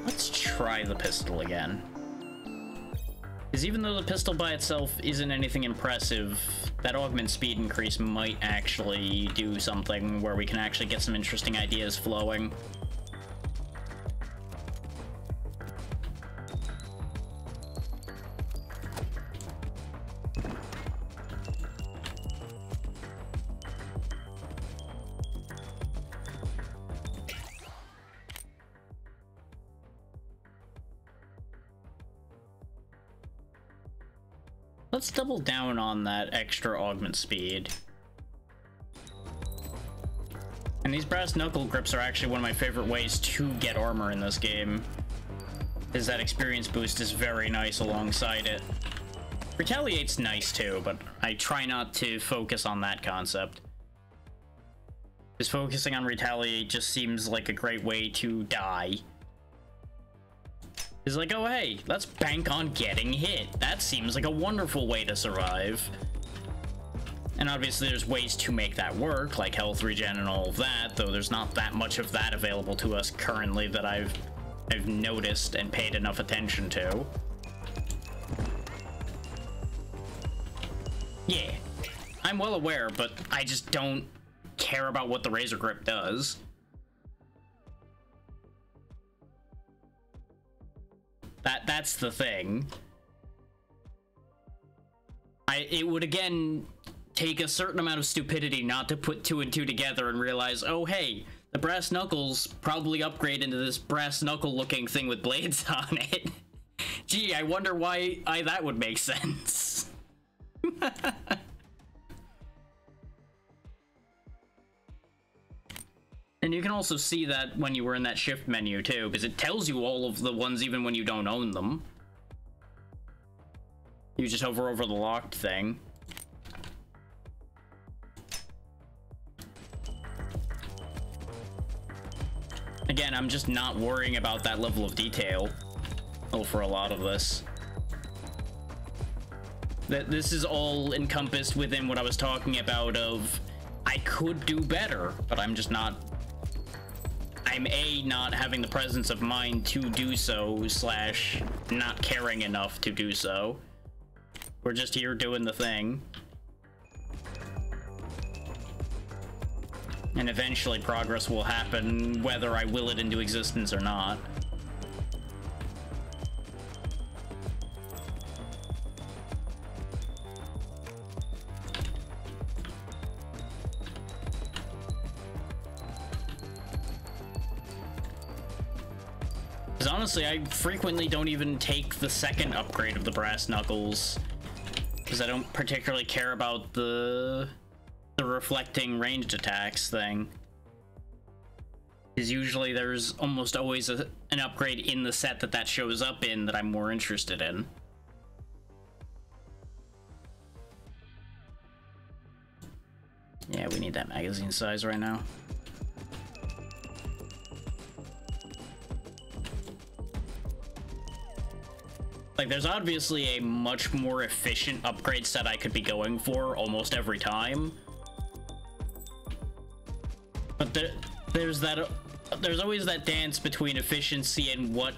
Let's try the pistol again. Because even though the pistol by itself isn't anything impressive, that augment speed increase might actually do something where we can actually get some interesting ideas flowing. Let's double down on that extra augment speed. And these brass knuckle grips are actually one of my favorite ways to get armor in this game, is that experience boost is very nice alongside it. Retaliate's nice too, but I try not to focus on that concept. Because focusing on Retaliate just seems like a great way to die. It's like, oh hey, let's bank on getting hit. That seems like a wonderful way to survive. And obviously there's ways to make that work, like health regen and all of that, though there's not that much of that available to us currently that I've noticed and paid enough attention to. Yeah, I'm well aware, but I just don't care about what the Razor Grip does. That's the thing. It would again take a certain amount of stupidity not to put 2 and 2 together and realize, oh hey, the brass knuckles probably upgrade into this brass knuckle looking thing with blades on it. Gee, I wonder why that would make sense. And you can also see that when you were in that shift menu too, because it tells you all of the ones even when you don't own them. You just hover over the locked thing. Again, I'm just not worrying about that level of detail for a lot of this. This is all encompassed within what I was talking about of, I could do better, but I'm just not... I'm not having the presence of mind to do so, slash not caring enough to do so. We're just here doing the thing. And eventually progress will happen, whether I will it into existence or not. Because honestly, I frequently don't even take the second upgrade of the brass knuckles, because I don't particularly care about the reflecting ranged attacks thing. Because usually there's almost always an upgrade in the set that shows up in that I'm more interested in. Yeah, we need that magazine size right now. Like, there's obviously a much more efficient upgrade set I could be going for almost every time. But there's always that dance between efficiency and what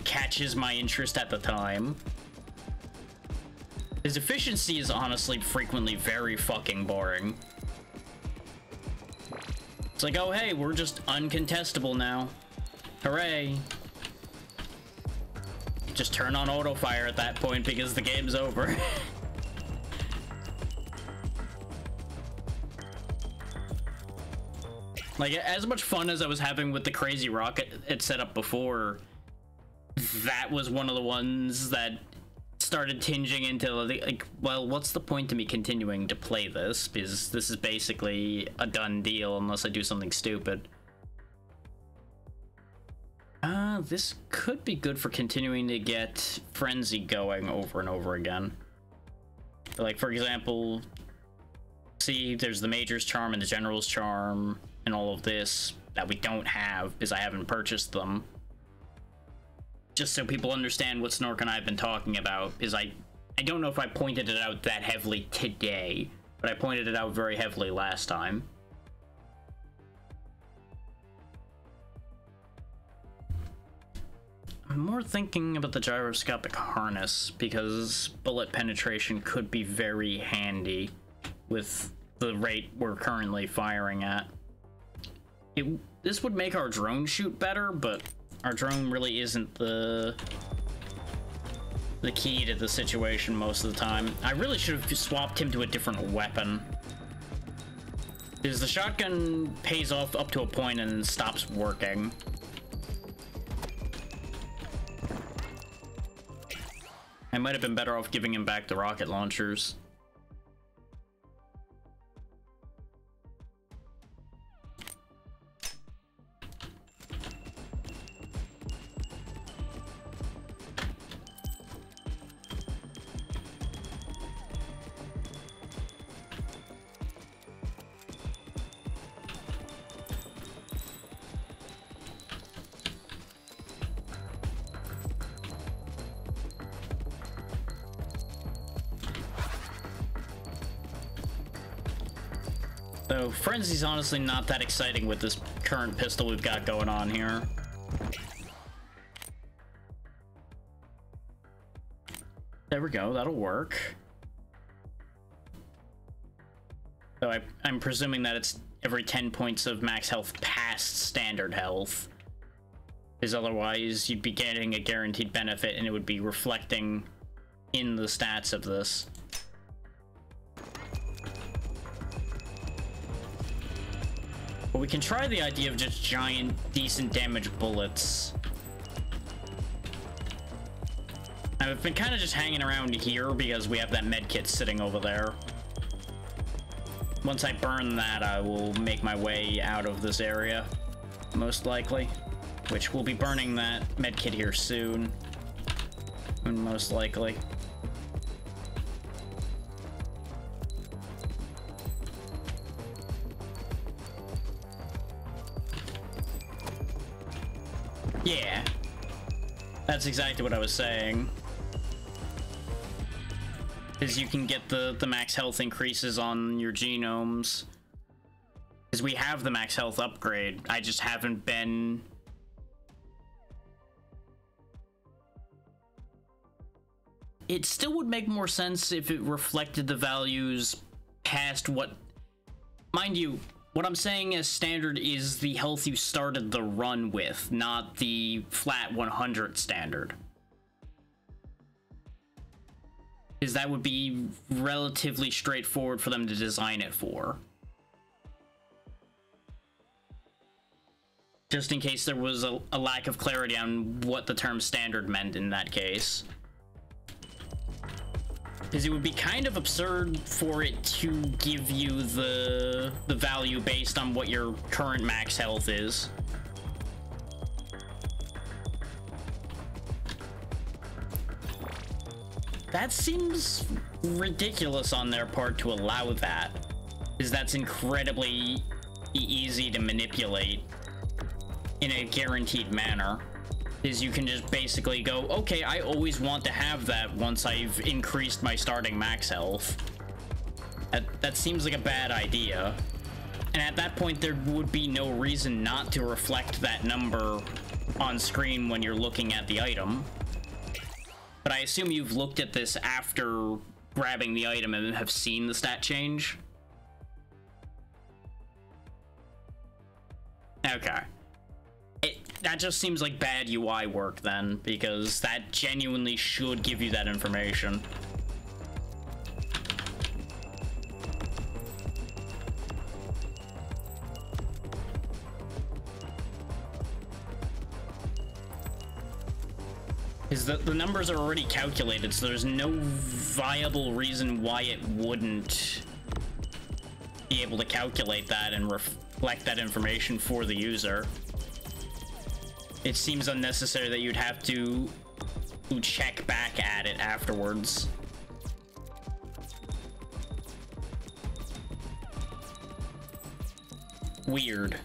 catches my interest at the time. His efficiency is honestly frequently very fucking boring. It's like, oh hey, we're just uncontestable now. Hooray. Just turn on auto fire at that point because the game's over. Like, as much fun as I was having with the crazy rocket it set up before, that was one of the ones that started tinging into like, well, what's the point to me continuing to play this? Because this is basically a done deal unless I do something stupid. This could be good for continuing to get Frenzy going over and over again. Like, for example, see, there's the Major's Charm and the General's Charm and all of this that we don't have because I haven't purchased them. Just so people understand what Snork and I have been talking about, is I don't know if I pointed it out that heavily today, but I pointed it out very heavily last time. I'm more thinking about the gyroscopic harness because bullet penetration could be very handy with the rate we're currently firing at. This would make our drone shoot better, but our drone really isn't the key to the situation most of the time. I really should have swapped him to a different weapon, because the shotgun pays off up to a point and then stops working. I might have been better off giving him back the rocket launchers. So, Frenzy's honestly not that exciting with this current pistol we've got going on here. There we go, that'll work. So I'm presuming that it's every 10 points of max health past standard health. Because otherwise you'd be getting a guaranteed benefit and it would be reflecting in the stats of this. But we can try the idea of just giant, decent damage bullets. I've been kind of just hanging around here because we have that med kit sitting over there. Once I burn that, I will make my way out of this area, most likely. Which we'll be burning that med kit here soon, most likely. Yeah, that's exactly what I was saying. Is you can get the max health increases on your genomes. Because we have the max health upgrade, I just haven't been... It still would make more sense if it reflected the values past what... Mind you, what I'm saying as standard is the health you started the run with, not the flat 100 standard. Because that would be relatively straightforward for them to design it for. Just in case there was a lack of clarity on what the term standard meant in that case. Because it would be kind of absurd for it to give you the value based on what your current max health is. That seems ridiculous on their part to allow that, because that's incredibly easy to manipulate in a guaranteed manner. Is you can just basically go, okay, I always want to have that once I've increased my starting max health. That seems like a bad idea. And at that point, there would be no reason not to reflect that number on screen when you're looking at the item. But I assume you've looked at this after grabbing the item and have seen the stat change? Okay. That just seems like bad UI work then, because that genuinely should give you that information. Because the numbers are already calculated, so there's no viable reason why it wouldn't be able to calculate that and reflect that information for the user. It seems unnecessary that you'd have to check back at it afterwards. Weird.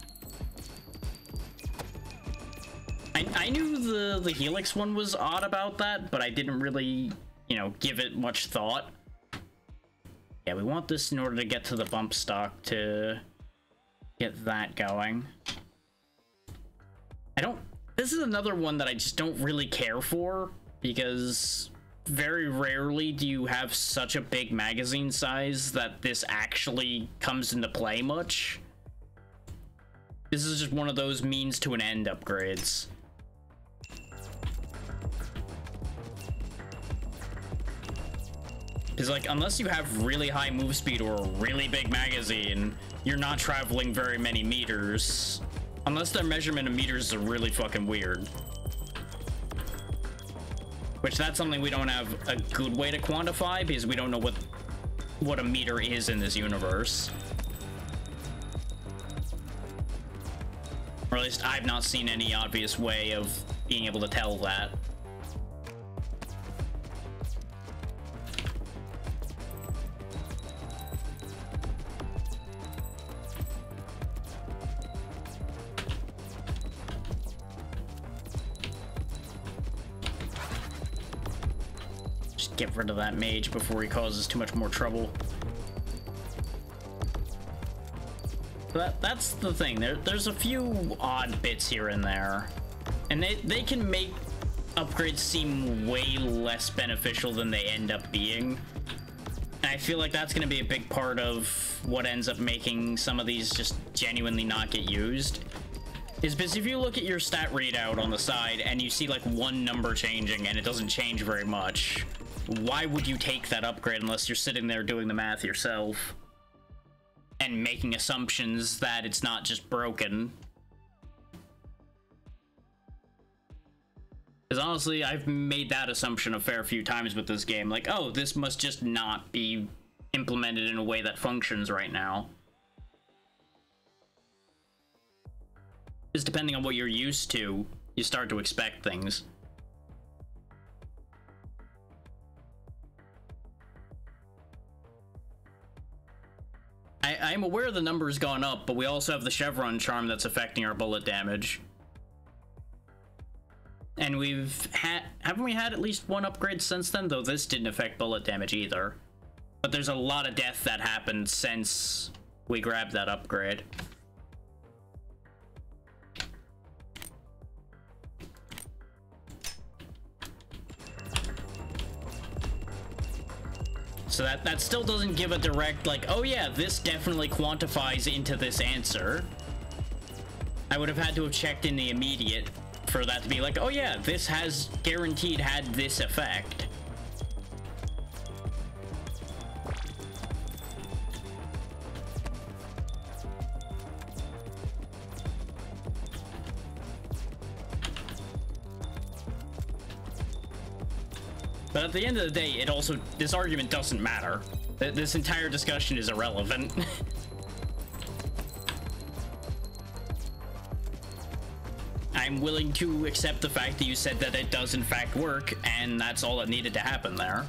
I knew the Helix one was odd about that, but I didn't really, you know, give it much thought. Yeah, we want this in order to get to the bump stock to get that going. This is another one that I just don't really care for, because very rarely do you have such a big magazine size that this actually comes into play much. This is just one of those means to an end upgrades. Because, like, unless you have really high move speed or a really big magazine, you're not traveling very many meters. Unless their measurement of meters are really fucking weird. Which, that's something we don't have a good way to quantify, because we don't know what a meter is in this universe. Or at least I've not seen any obvious way of being able to tell that. Get rid of that mage before he causes too much more trouble. That's the thing. There's a few odd bits here and there, and they can make upgrades seem way less beneficial than they end up being. And I feel like that's going to be a big part of what ends up making some of these just genuinely not get used. Is because if you look at your stat readout on the side and you see like one number changing and it doesn't change very much, why would you take that upgrade unless you're sitting there doing the math yourself and making assumptions that it's not just broken? Because honestly, I've made that assumption a fair few times with this game. Like, oh, this must just not be implemented in a way that functions right now. Because depending on what you're used to, you start to expect things. I'm aware the number's gone up, but we also have the Chevron charm that's affecting our bullet damage. And haven't we had at least one upgrade since then? Though this didn't affect bullet damage either. But there's a lot of death that happened since we grabbed that upgrade. So that still doesn't give a direct, like, oh yeah, this definitely quantifies into this answer. I would have had to have checked in the immediate for that to be like, oh yeah, this has guaranteed had this effect. But at the end of the day, this argument doesn't matter. This entire discussion is irrelevant. I'm willing to accept the fact that you said that it does in fact work, and that's all that needed to happen there.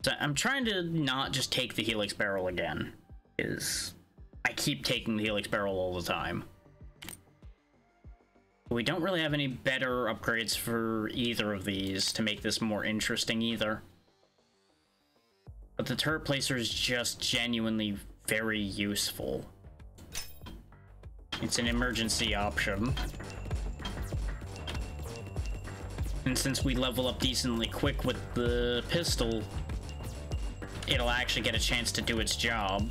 So I'm trying to not just take the Helix Barrel again. I keep taking the Helix Barrel all the time. We don't really have any better upgrades for either of these to make this more interesting either. But the turret placer is just genuinely very useful. It's an emergency option. And since we level up decently quick with the pistol, it'll actually get a chance to do its job.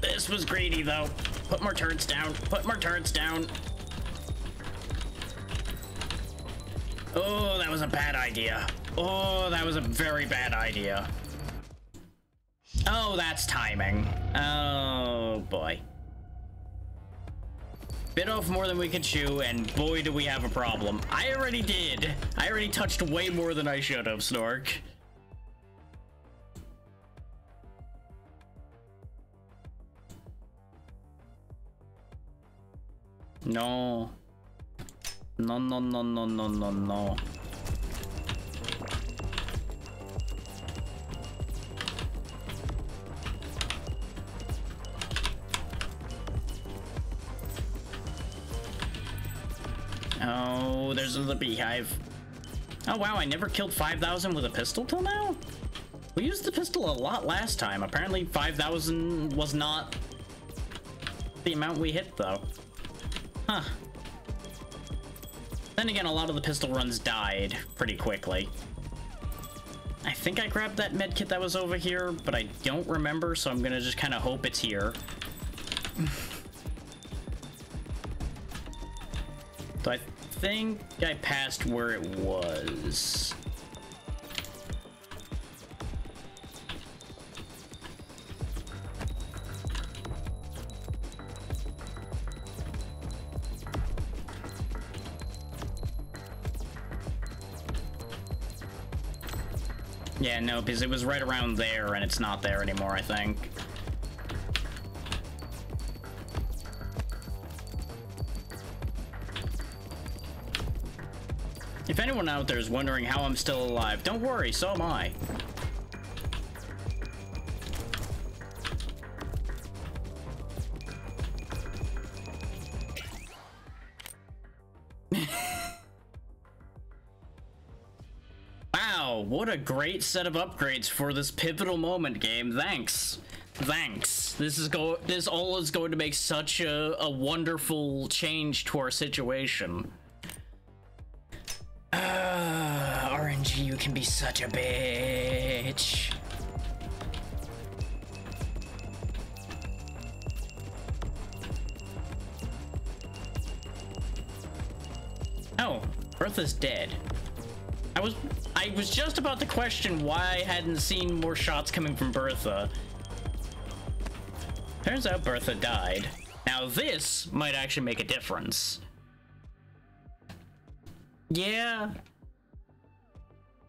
This was greedy, though. Put more turrets down. Put more turrets down. Oh, that was a bad idea. Oh, that was a very bad idea. Oh, that's timing. Oh, boy. Bit off more than we could chew, and boy, do we have a problem. I already did. I already touched way more than I should have, Snork. No. No, no, no, no, no, no, no. Oh, there's the beehive. Oh wow, I never killed 5,000 with a pistol till now? We used the pistol a lot last time. Apparently 5,000 was not the amount we hit though. Huh. Then again, a lot of the pistol runs died pretty quickly. I think I grabbed that medkit that was over here, but I don't remember, so I'm gonna just kind of hope it's here. So I think I passed where it was. Yeah, no, because it was right around there and it's not there anymore, I think. If anyone out there is wondering how I'm still alive, don't worry, so am I. Wow, what a great set of upgrades for this pivotal moment, game. Thanks. Thanks. This all is going to make such a wonderful change to our situation. RNG, you can be such a bitch. Oh, Bertha's dead. I was just about to question why I hadn't seen more shots coming from Bertha. Turns out Bertha died. Now this might actually make a difference. Yeah.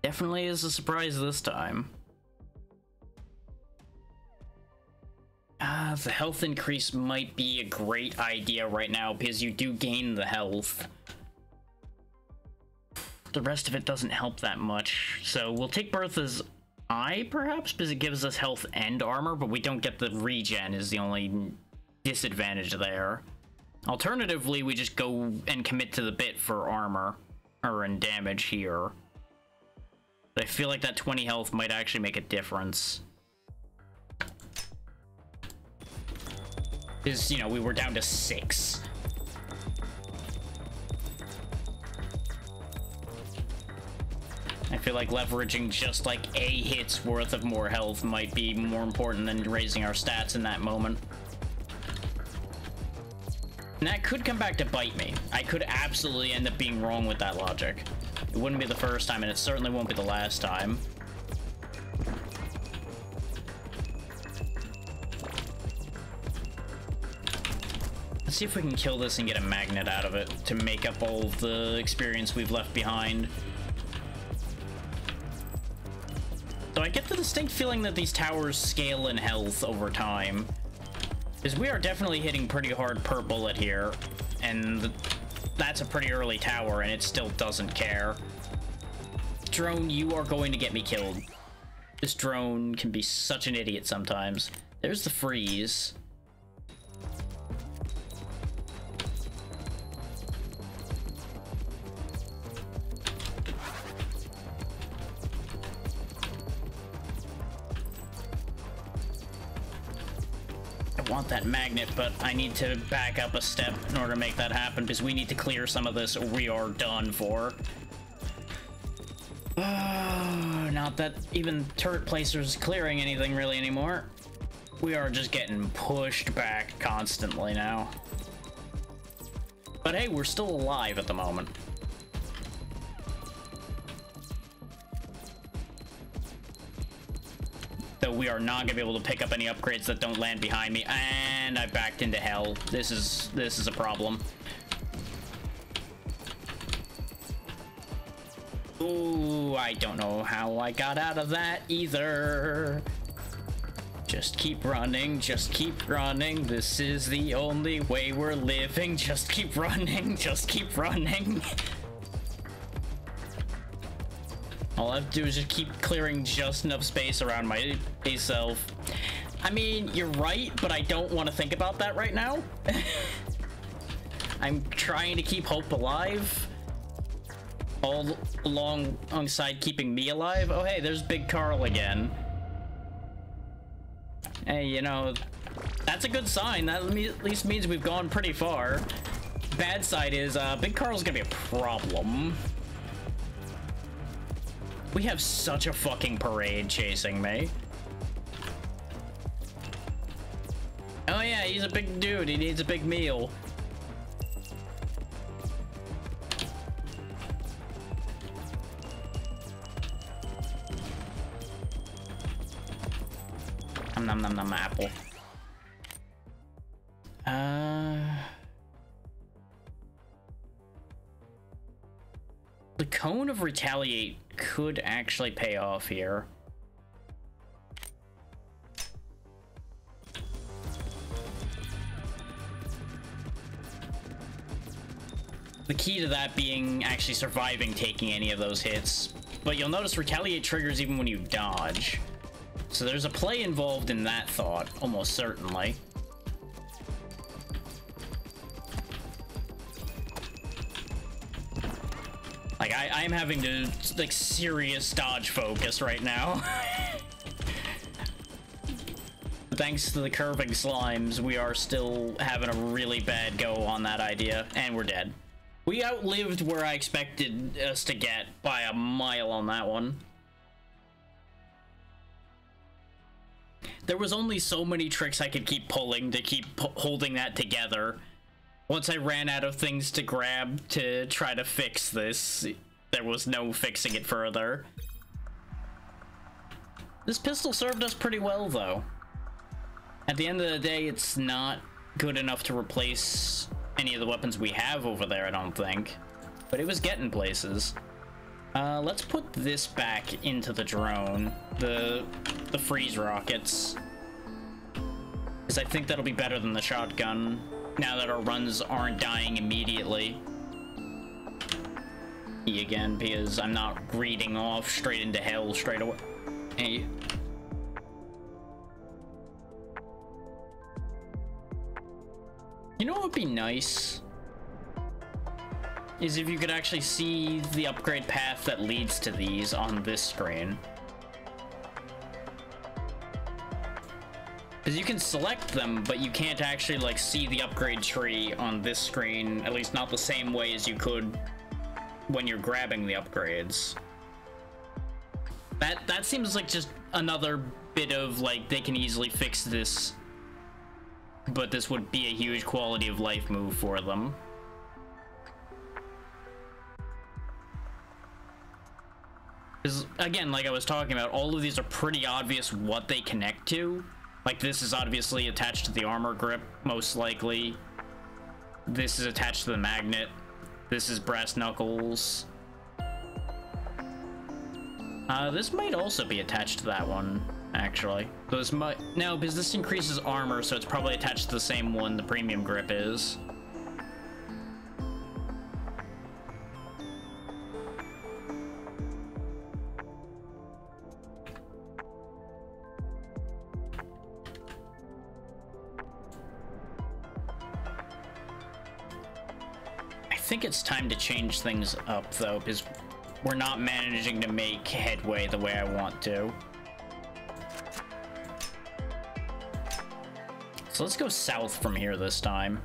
Definitely is a surprise this time. The health increase might be a great idea right now because you do gain the health. The rest of it doesn't help that much. So we'll take Bertha's eye, perhaps, because it gives us health and armor, but we don't get the regen is the only disadvantage there. Alternatively, we just go and commit to the bit for armor, or in damage here. But I feel like that 20 health might actually make a difference. Because, you know, we were down to 6. I feel like leveraging just like a hit's worth of more health might be more important than raising our stats in that moment. And that could come back to bite me. I could absolutely end up being wrong with that logic. It wouldn't be the first time, and it certainly won't be the last time. Let's see if we can kill this and get a magnet out of it to make up all of the experience we've left behind. So I get the distinct feeling that these towers scale in health over time. Because we are definitely hitting pretty hard per bullet here. And that's a pretty early tower and it still doesn't care. Drone, you are going to get me killed. This drone can be such an idiot sometimes. There's the freeze. Want that magnet, but I need to back up a step in order to make that happen because we need to clear some of this or we are done for. Not that even turret placers clearing anything really anymore. We are just getting pushed back constantly now. But hey, we're still alive at the moment. Though we are not gonna be able to pick up any upgrades that don't land behind me, and I backed into hell. This is a problem. Ooh, I don't know how I got out of that either. Just keep running, just keep running. This is the only way we're living. Just keep running, just keep running. All I have to do is just keep clearing just enough space around myself. I mean, you're right, but I don't want to think about that right now. I'm trying to keep hope alive. All alongside keeping me alive. Oh, hey, there's Big Carl again. Hey, you know, that's a good sign. That at least means we've gone pretty far. Bad side is, Big Carl's gonna be a problem. We have such a fucking parade chasing me. Oh yeah, he's a big dude. He needs a big meal. Nom nom nom apple. The Cone of Retaliate could actually pay off here. The key to that being actually surviving taking any of those hits. But you'll notice retaliate triggers even when you dodge. So there's a play involved in that thought, almost certainly. Like, I am having to, like, serious dodge focus right now. Thanks to the curving slimes, we are still having a really bad go on that idea, and we're dead. We outlived where I expected us to get by a mile on that one. There was only so many tricks I could keep pulling to keep holding that together. Once I ran out of things to grab to try to fix this, there was no fixing it further. This pistol served us pretty well, though. At the end of the day, it's not good enough to replace any of the weapons we have over there, I don't think. But it was getting places. Let's put this back into the drone. The freeze rockets. Because I think that'll be better than the shotgun. Now that our runs aren't dying immediately. E again, because I'm not reading off straight into hell straight away. Hey. You know what would be nice? Is if you could actually see the upgrade path that leads to these on this screen. Because you can select them, but you can't actually, like, see the upgrade tree on this screen, at least not the same way as you could when you're grabbing the upgrades. That seems like just another bit of, like, they can easily fix this, but this would be a huge quality of life move for them. Because, again, like I was talking about, all of these are pretty obvious what they connect to. Like, this is obviously attached to the armor grip, most likely. This is attached to the magnet. This is brass knuckles. This might also be attached to that one, actually. So this might... No, because this increases armor, so it's probably attached to the same one the premium grip is. I think it's time to change things up, though, because we're not managing to make headway the way I want to. So let's go south from here this time.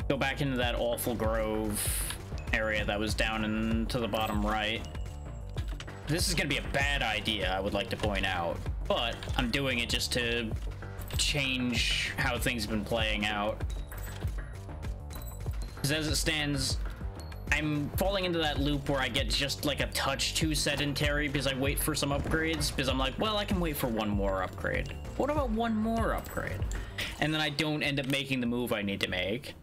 Go back into that awful grove area that was down into the bottom right. This is gonna be a bad idea, I would like to point out, but I'm doing it just to change how things have been playing out. Because as it stands, I'm falling into that loop where I get just like a touch too sedentary because I wait for some upgrades, because I'm like, well, I can wait for one more upgrade. What about one more upgrade? And then I don't end up making the move I need to make.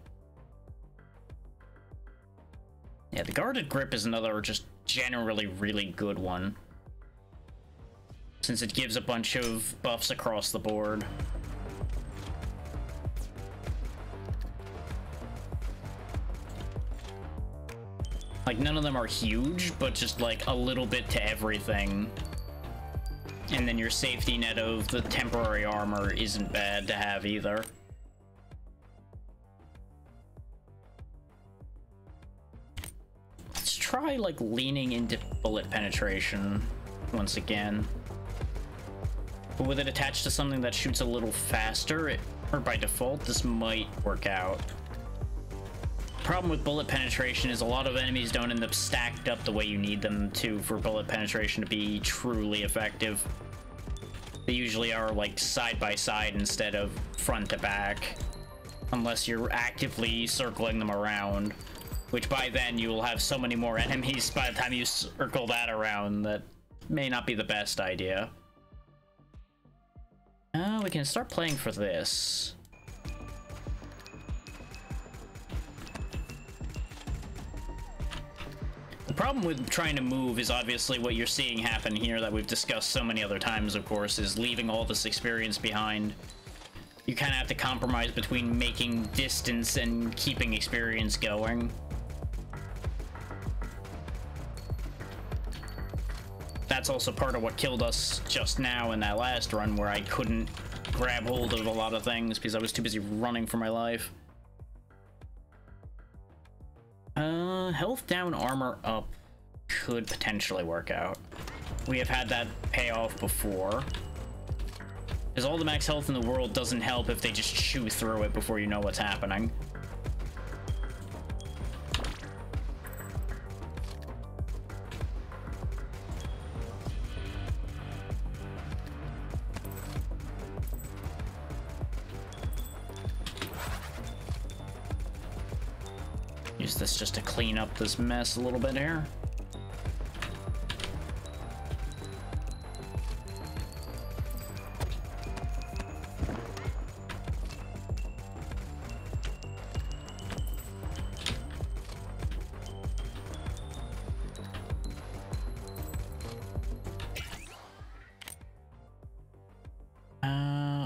Yeah, the guarded grip is another just generally really good one, since it gives a bunch of buffs across the board. Like, none of them are huge, but just like a little bit to everything. And then your safety net of the temporary armor isn't bad to have either. Let's try, like, leaning into bullet penetration once again. But with it attached to something that shoots a little faster, or by default, this might work out. Problem with bullet penetration is a lot of enemies don't end up stacked up the way you need them to for bullet penetration to be truly effective. They usually are like side by side instead of front to back, unless you're actively circling them around, which by then you will have so many more enemies by the time you circle that around that may not be the best idea. We can start playing for this. The problem with trying to move is obviously what you're seeing happen here that we've discussed so many other times, of course, is leaving all this experience behind. You kind of have to compromise between making distance and keeping experience going. that's also part of what killed us just now in that last run, where I couldn't grab hold of a lot of things because I was too busy running for my life. Health down, armor up could potentially work out. We have had that pay off before. Because all the max health in the world doesn't help if they just chew through it before you know what's happening. Use this just to clean up this mess a little bit here.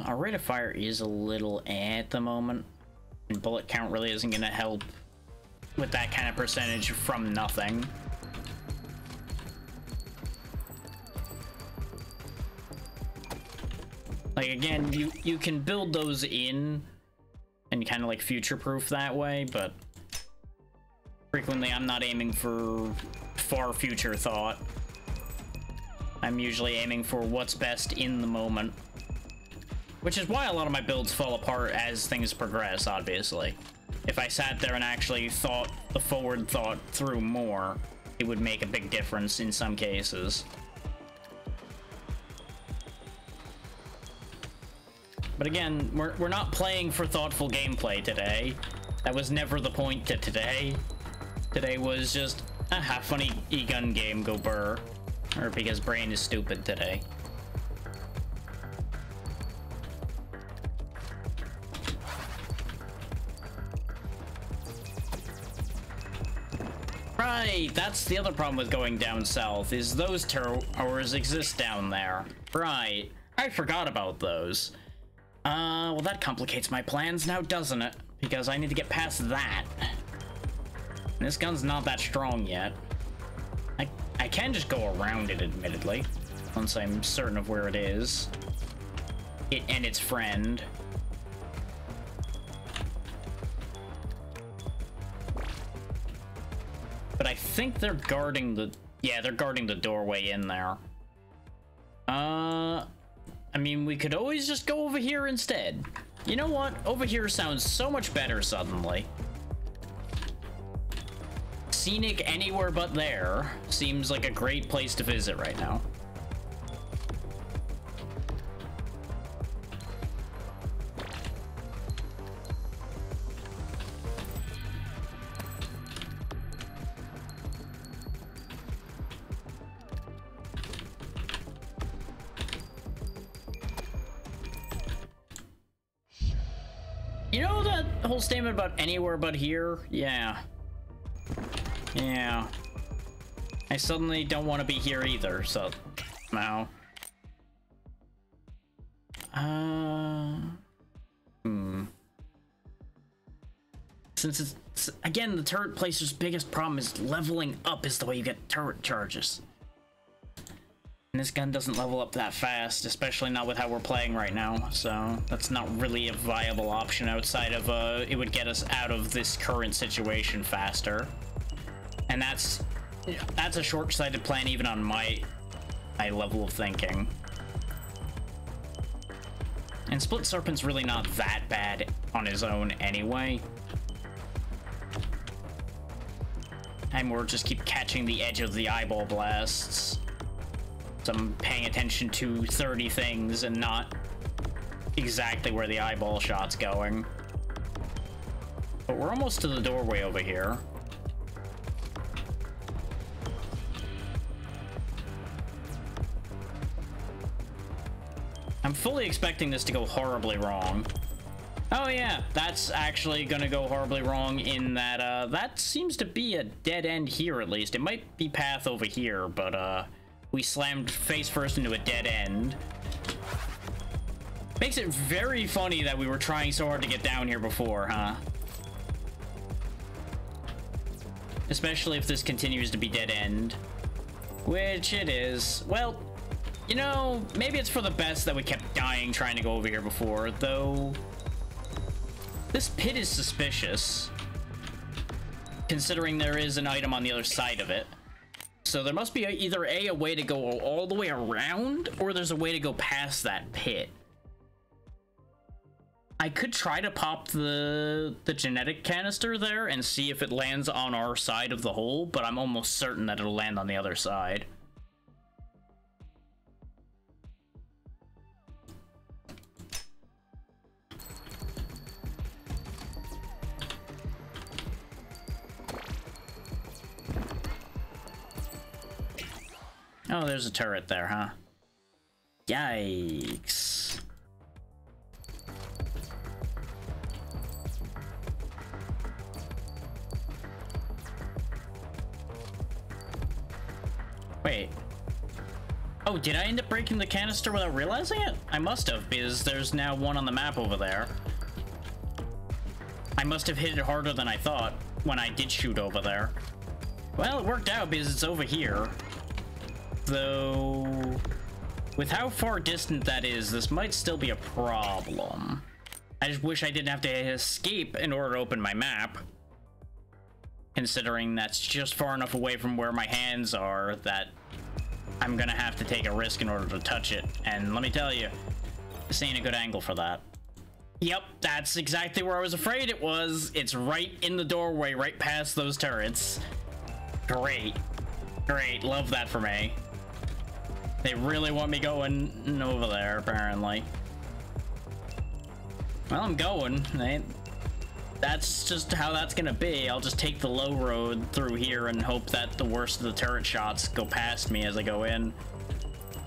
Our rate of fire is a little at the moment, and bullet count really isn't going to help with that kind of percentage from nothing. Like, again, you can build those in and kind of like future-proof that way, but frequently I'm not aiming for far future thought. I'm usually aiming for what's best in the moment. Which is why a lot of my builds fall apart as things progress, obviously. If I sat there and actually thought the forward thought through more, it would make a big difference in some cases. But again, we're not playing for thoughtful gameplay today. That was never the point to today. Today was just a have funny e-gun game, go burr. Or because brain is stupid today. Right, that's the other problem with going down south, is those towers exist down there. Right, I forgot about those. Well, that complicates my plans now, doesn't it? Because I need to get past that. And this gun's not that strong yet. I can just go around it, admittedly, once I'm certain of where it is. It and its friend. But I think they're guarding the... Yeah, they're guarding the doorway in there. I mean, we could always just go over here instead. You know what? Over here sounds so much better suddenly. Scenic anywhere but there seems like a great place to visit right now. You know that whole statement about anywhere but here? Yeah. Yeah. I suddenly don't want to be here either, so now. Since it's, again, the turret placer's biggest problem is leveling up is the way you get turret charges. And this gun doesn't level up that fast, especially not with how we're playing right now, so that's not really a viable option outside of, it would get us out of this current situation faster. And that's a short-sighted plan even on my level of thinking. And Split Serpent's really not that bad on his own anyway. I more just keep catching the edge of the eyeball blasts. So I'm paying attention to 30 things and not exactly where the eyeball shot's going. But we're almost to the doorway over here. I'm fully expecting this to go horribly wrong. Oh yeah, that's actually gonna go horribly wrong in that, that seems to be a dead end here at least. It might be path over here, but, we slammed face first into a dead end. Makes it very funny that we were trying so hard to get down here before, huh? Especially if this continues to be dead end. Which it is. Well, you know, maybe it's for the best that we kept dying trying to go over here before, though. This pit is suspicious, considering there is an item on the other side of it. So there must be either a way to go all the way around, or there's a way to go past that pit. I could try to pop the genetic canister there and see if it lands on our side of the hole, but I'm almost certain that it'll land on the other side. Oh, there's a turret there, huh? Yikes. Wait. Oh, did I end up breaking the canister without realizing it? I must have, because there's now one on the map over there. I must have hit it harder than I thought when I did shoot over there. Well, it worked out because it's over here. Though, with how far distant that is, this might still be a problem. I just wish I didn't have to escape in order to open my map. Considering that's just far enough away from where my hands are that I'm gonna have to take a risk in order to touch it. And let me tell you, this ain't a good angle for that. Yep, that's exactly where I was afraid it was. It's right in the doorway, right past those turrets. Great. Great, love that for me. They really want me going over there, apparently. Well, I'm going. That's just how that's gonna be. I'll just take the low road through here and hope that the worst of the turret shots go past me as I go in.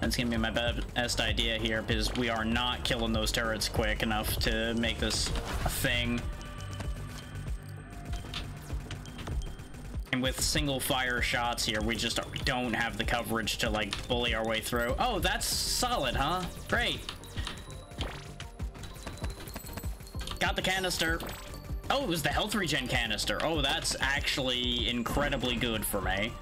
That's gonna be my best idea here, because we are not killing those turrets quick enough to make this a thing. And with single fire shots here, we just don't have the coverage to like bully our way through. Oh, that's solid, huh? Great. Got the canister. Oh, it was the health regen canister. Oh, that's actually incredibly good for me.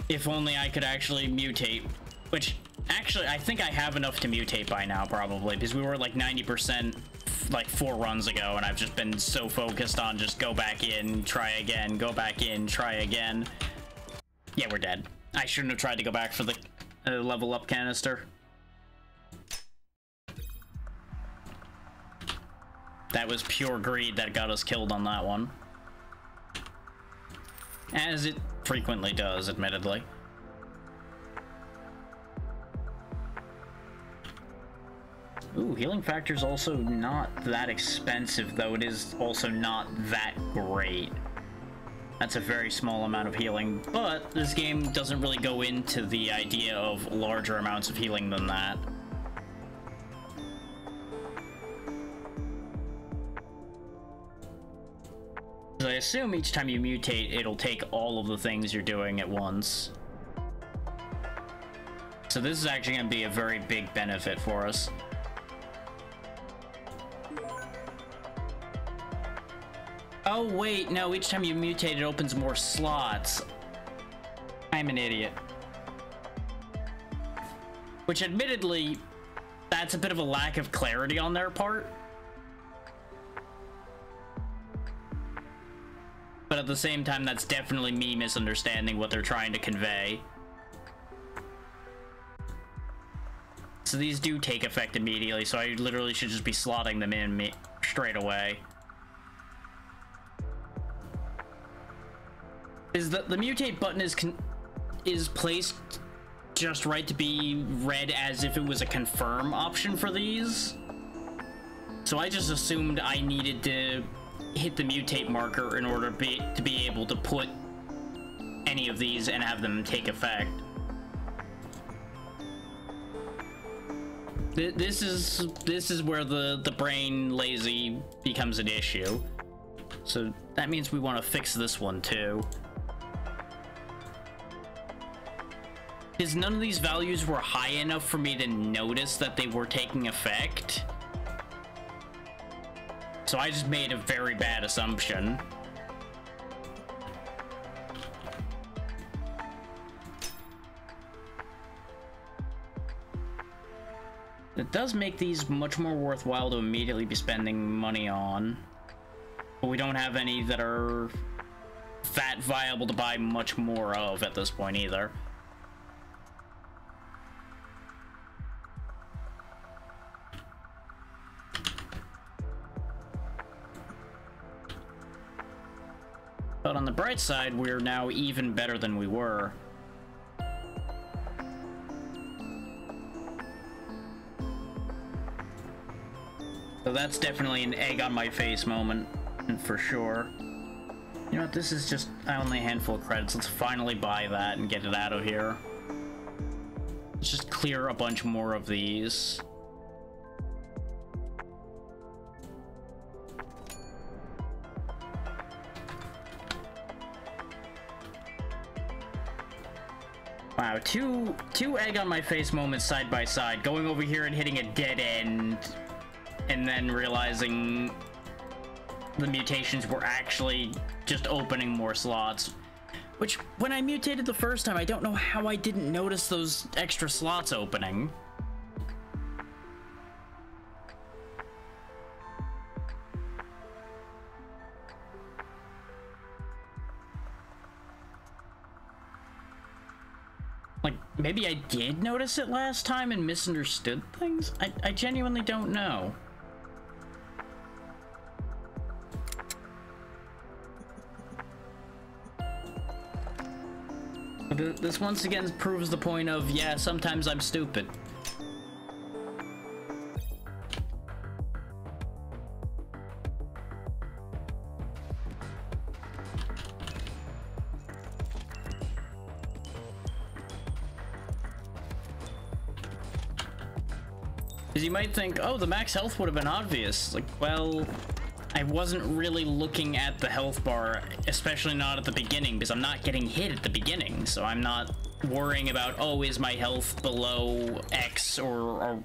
If only I could actually mutate, which actually I think I have enough to mutate by now probably, because we were like 90% like 4 runs ago, and I've just been so focused on just go back in, try again, go back in, try again. Yeah, we're dead. I shouldn't have tried to go back for the level up canister. That was pure greed that got us killed on that one. As it frequently does, admittedly. Ooh, healing factor's also not that expensive, though it is also not that great. That's a very small amount of healing, but this game doesn't really go into the idea of larger amounts of healing than that. I assume each time you mutate, it'll take all of the things you're doing at once. So this is actually going to be a very big benefit for us. Oh wait, no, each time you mutate it opens more slots. I'm an idiot. Which admittedly, that's a bit of a lack of clarity on their part. But at the same time, that's definitely me misunderstanding what they're trying to convey. So these do take effect immediately, so I literally should just be slotting them in straight away. Is the mutate button is placed just right to be read as if it was a confirm option for these? So I just assumed I needed to hit the mutate marker in order to be able to put any of these and have them take effect. This is where the brain lazy becomes an issue. So that means we want to fix this one too. Because none of these values were high enough for me to notice that they were taking effect. So I just made a very bad assumption. does make these much more worthwhile to immediately be spending money on. But we don't have any that are that viable to buy much more of at this point either. But on the bright side, we're now even better than we were. So that's definitely an egg on my face moment, for sure. You know what, this is just only a handful of credits. Let's finally buy that and get it out of here. Let's just clear a bunch more of these. Wow, two egg on my face moments side by side. Going over here and hitting a dead end, and then realizing the mutations were actually just opening more slots. Which, when I mutated the first time, I don't know how I didn't notice those extra slots opening. Like, maybe I did notice it last time and misunderstood things? I genuinely don't know. This once again proves the point of, yeah, sometimes I'm stupid. Because you might think, oh, the max health would have been obvious. Like, well, I wasn't really looking at the health bar, especially not at the beginning, because I'm not getting hit at the beginning, so I'm not worrying about, oh, is my health below X or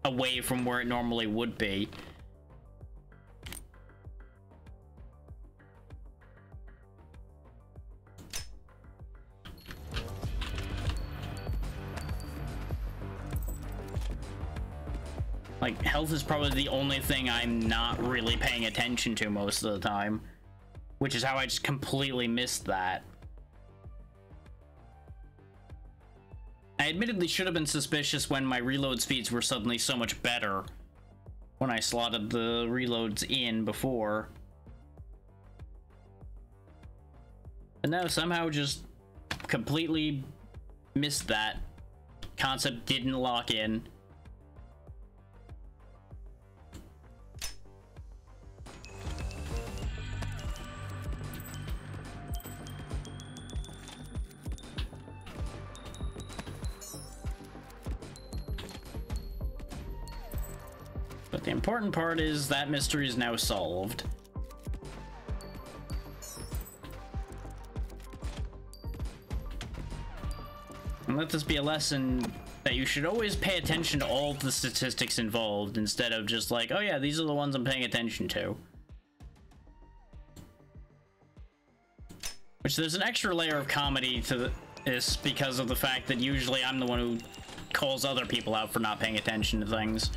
away from where it normally would be. Like, health is probably the only thing I'm not really paying attention to most of the time, which is how I just completely missed that. I admittedly should have been suspicious when my reload speeds were suddenly so much better when I slotted the reloads in before. And now somehow just completely missed that. Concept didn't lock in. But the important part is that mystery is now solved. And let this be a lesson that you should always pay attention to all the statistics involved instead of just like, oh yeah, these are the ones I'm paying attention to. Which there's an extra layer of comedy to this because of the fact that usually I'm the one who calls other people out for not paying attention to things.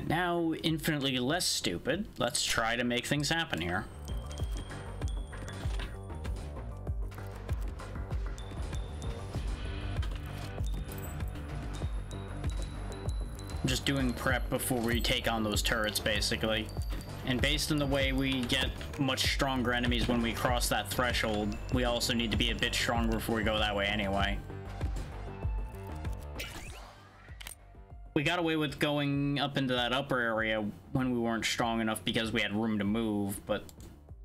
Now, infinitely less stupid, let's try to make things happen here. I'm just doing prep before we take on those turrets, basically. And based on the way we get much stronger enemies when we cross that threshold, we also need to be a bit stronger before we go that way anyway. We got away with going up into that upper area when we weren't strong enough because we had room to move, but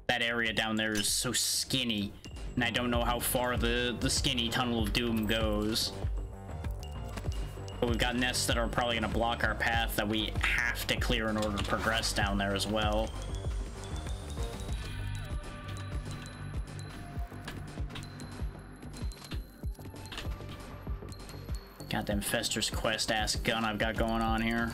that area down there is so skinny, and I don't know how far the skinny Tunnel of Doom goes. But we've got nests that are probably going to block our path that we have to clear in order to progress down there as well. Goddamn Fester's Quest-ass gun I've got going on here.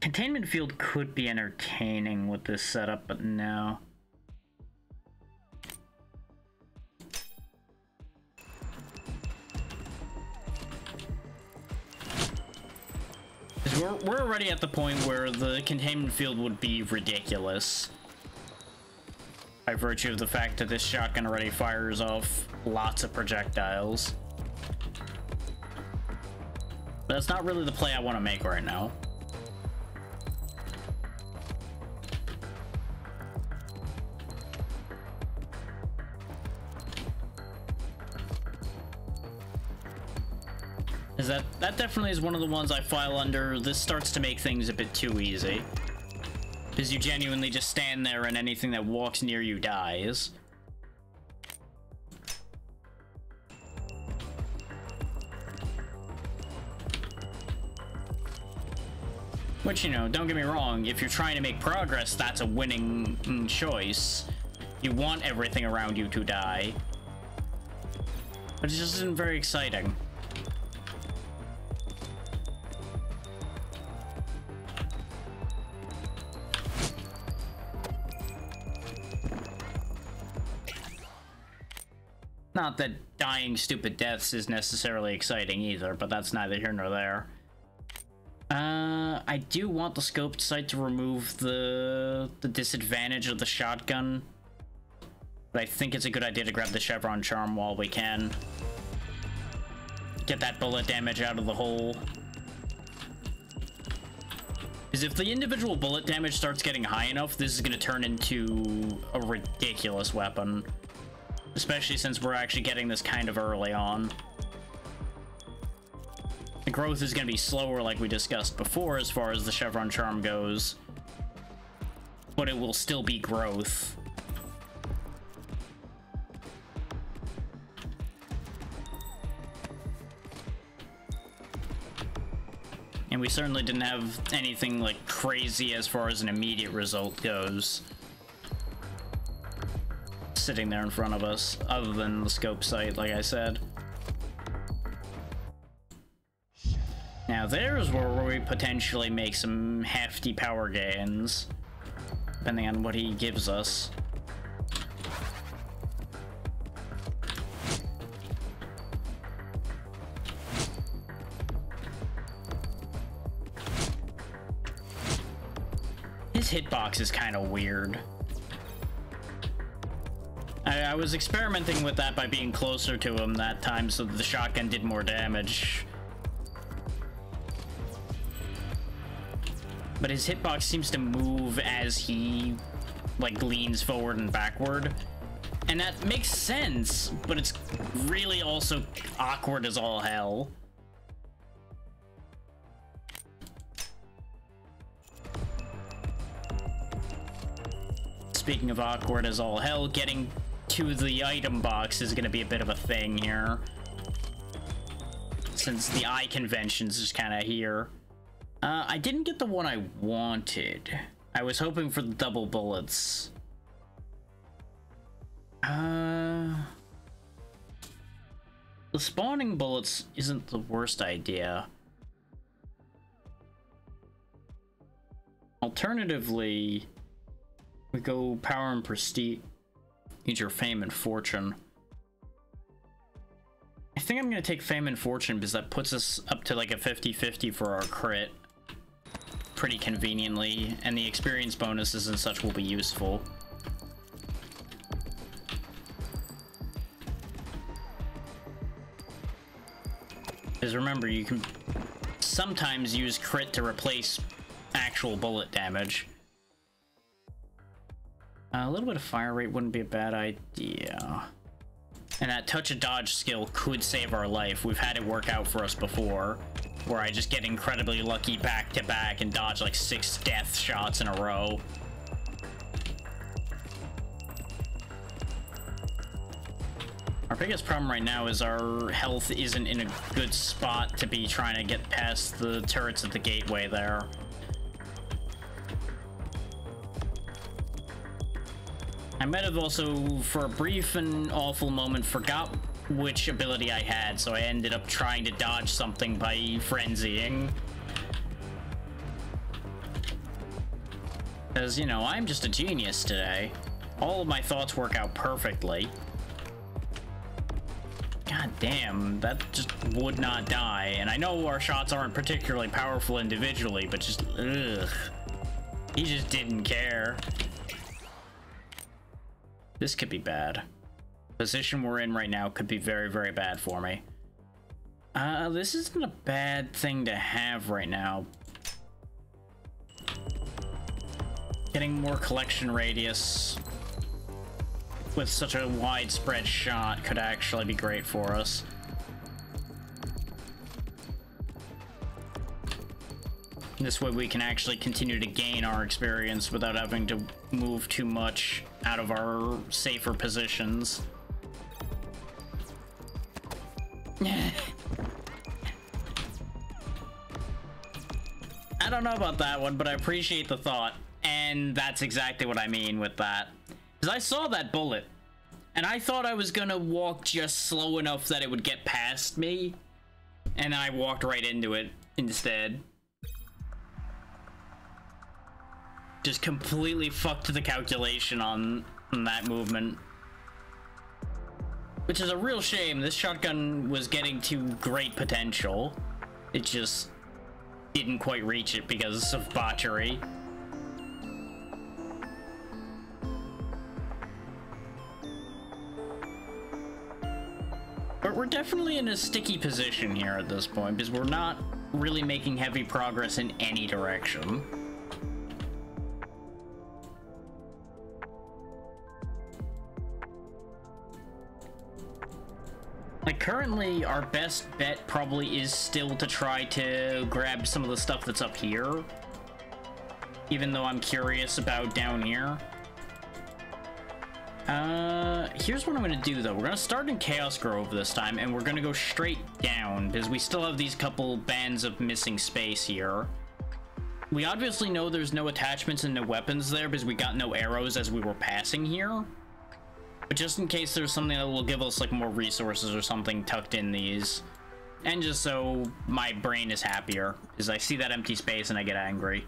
Containment field could be entertaining with this setup, but no. We're already at the point where the containment field would be ridiculous. By virtue of the fact that this shotgun already fires off lots of projectiles. But that's not really the play I want to make right now. Is that definitely is one of the ones I file under. This starts to make things a bit too easy. Because you genuinely just stand there and anything that walks near you dies. Which, you know, don't get me wrong, if you're trying to make progress, that's a winning choice. You want everything around you to die. But it just isn't very exciting. Not that dying stupid deaths is necessarily exciting either, but that's neither here nor there. I do want the scoped sight to remove the disadvantage of the shotgun. But I think it's a good idea to grab the Chevron Charm while we can. Get that bullet damage out of the hole. Because if the individual bullet damage starts getting high enough, this is going to turn into a ridiculous weapon. Especially since we're actually getting this kind of early on. The growth is going to be slower like we discussed before as far as the Chevron Charm goes. But it will still be growth. And we certainly didn't have anything like crazy as far as an immediate result goes. Sitting there in front of us, other than the scope sight, like I said. Now there's where we potentially make some hefty power gains, depending on what he gives us. His hitbox is kind of weird. I was experimenting with that by being closer to him that time so that the shotgun did more damage. But his hitbox seems to move as he, like, leans forward and backward. And that makes sense, but it's really also awkward as all hell. Speaking of awkward as all hell, getting to the item box is going to be a bit of a thing here. Since the eye convention's just kind of here. I didn't get the one I wanted. I was hoping for the double bullets. The spawning bullets isn't the worst idea. Alternatively, we go power and prestige. Your fame and fortune. I think I'm gonna take fame and fortune because that puts us up to like a 50-50 for our crit pretty conveniently, and the experience bonuses and such will be useful. Because remember, you can sometimes use crit to replace actual bullet damage. A little bit of fire rate wouldn't be a bad idea. And that touch of dodge skill could save our life. We've had it work out for us before, where I just get incredibly lucky back to back and dodge like 6 death shots in a row. biggest problem right now is our health isn't in a good spot to be trying to get past the turrets at the gateway there. I might have also, for a brief and awful moment, forgot which ability I had, so I ended up trying to dodge something by frenzying. Because, you know, I'm just a genius today. All of my thoughts work out perfectly. God damn, that just would not die. And I know our shots aren't particularly powerful individually, but just, ugh. He just didn't care. This could be bad. Position we're in right now could be very, very bad for me. This isn't a bad thing to have right now. Getting more collection radius with such a widespread shot could actually be great for us. This way we can actually continue to gain our experience without having to move too much out of our safer positions. I don't know about that one, but I appreciate the thought. And that's exactly what I mean with that. Because I saw that bullet, and I thought I was gonna walk just slow enough that it would get past me, and then I walked right into it instead. Just completely fucked the calculation on that movement. Which is a real shame. This shotgun was getting to great potential. It just didn't quite reach it because of botchery. But we're definitely in a sticky position here at this point, because we're not really making heavy progress in any direction. Like, currently, our best bet probably is still to try to grab some of the stuff that's up here. Even though I'm curious about down here. Here's what I'm gonna do, though. We're gonna start in Chaos Grove this time, and we're gonna go straight down, because we still have these couple bands of missing space here. We obviously know there's no attachments and no weapons there, because we got no arrows as we were passing here. But just in case there's something that will give us, like, more resources or something tucked in these. And just so my brain is happier, because I see that empty space and I get angry.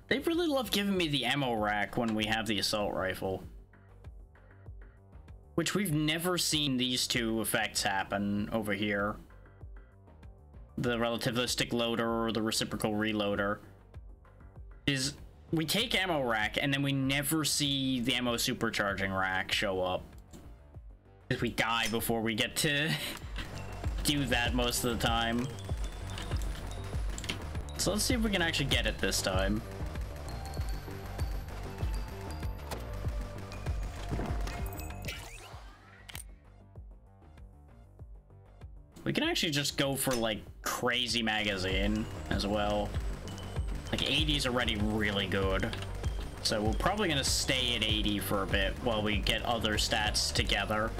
They really love giving me the ammo rack when we have the assault rifle. Which we've never seen these two effects happen over here. The relativistic loader or the reciprocal reloader. Is we take ammo rack and then we never see the ammo supercharging rack show up. Because we die before we get to do that most of the time. So let's see if we can actually get it this time. We can actually just go for, like, crazy magazine as well. Like, 80 is already really good. So we're probably gonna stay at 80 for a bit while we get other stats together.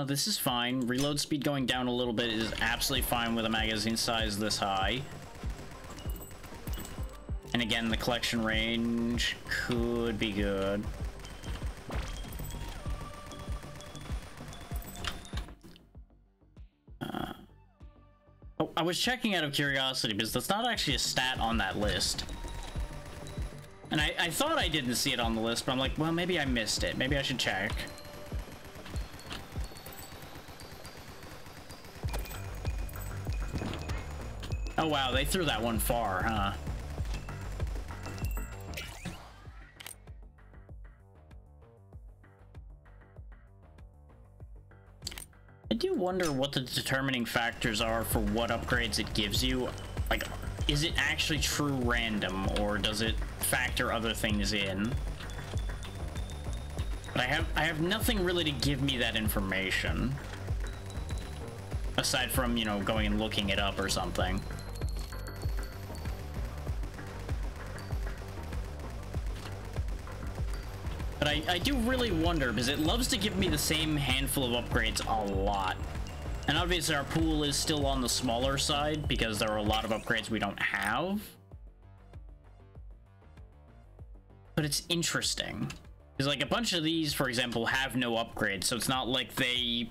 This is fine. Reload speed going down a little bit is absolutely fine with a magazine size this high. And again, the collection range could be good. Oh, I was checking out of curiosity because that's not actually a stat on that list. And I thought I didn't see it on the list, but I'm like, well, maybe I missed it. Maybe I should check. Oh wow, they threw that one far, huh? I do wonder what the determining factors are for what upgrades it gives you. Like, is it actually true random, or does it factor other things in? But I have nothing really to give me that information. Aside from, you know, going and looking it up or something. But I do really wonder, because it loves to give me the same handful of upgrades a lot. And obviously our pool is still on the smaller side, because there are a lot of upgrades we don't have. But it's interesting. Because, like, a bunch of these, for example, have no upgrades, so it's not like they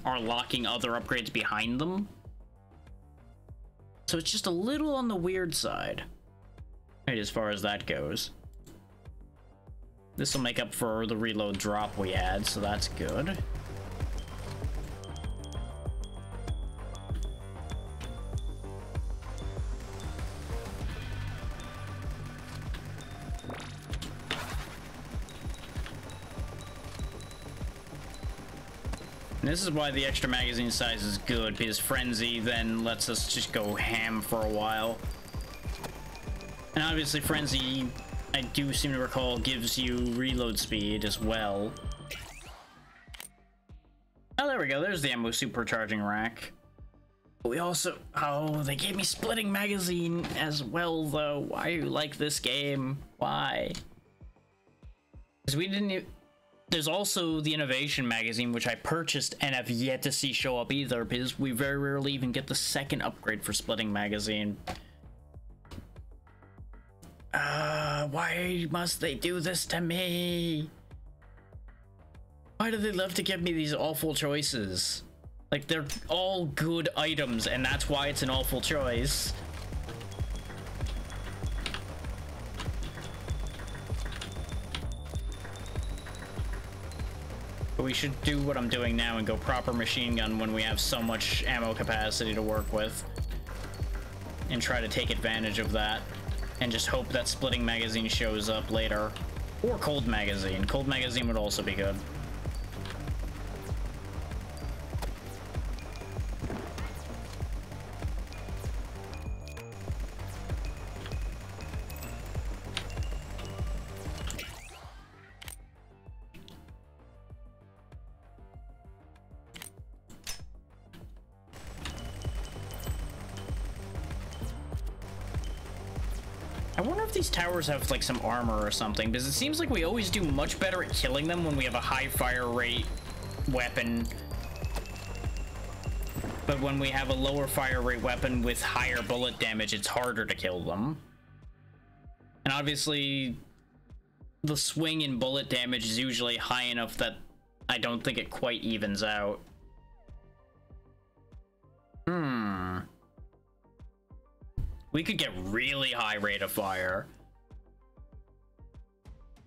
are locking other upgrades behind them. So it's just a little on the weird side. Right, as far as that goes. This will make up for the reload drop we had, so that's good. And this is why the extra magazine size is good, because Frenzy then lets us just go ham for a while. And obviously Frenzy, I do seem to recall, gives you reload speed as well. Oh, there we go. There's the ammo supercharging rack. We also... Oh, they gave me splitting magazine as well, though. Why do you like this game? Why? Because we didn't... There's also the Innovation magazine, which I purchased and have yet to see show up either, because we very rarely even get the second upgrade for splitting magazine. Why must they do this to me? Why do they love to give me these awful choices? Like, they're all good items, and that's why it's an awful choice. But we should do what I'm doing now and go proper machine gun when we have so much ammo capacity to work with. And try to take advantage of that. And just hope that splitting magazine shows up later. Or cold magazine. Cold magazine would also be good. I wonder if these towers have, like, some armor or something, because it seems like we always do much better at killing them when we have a high fire rate weapon. But when we have a lower fire rate weapon with higher bullet damage, it's harder to kill them. And obviously, the swing in bullet damage is usually high enough that I don't think it quite evens out. We could get really high rate of fire.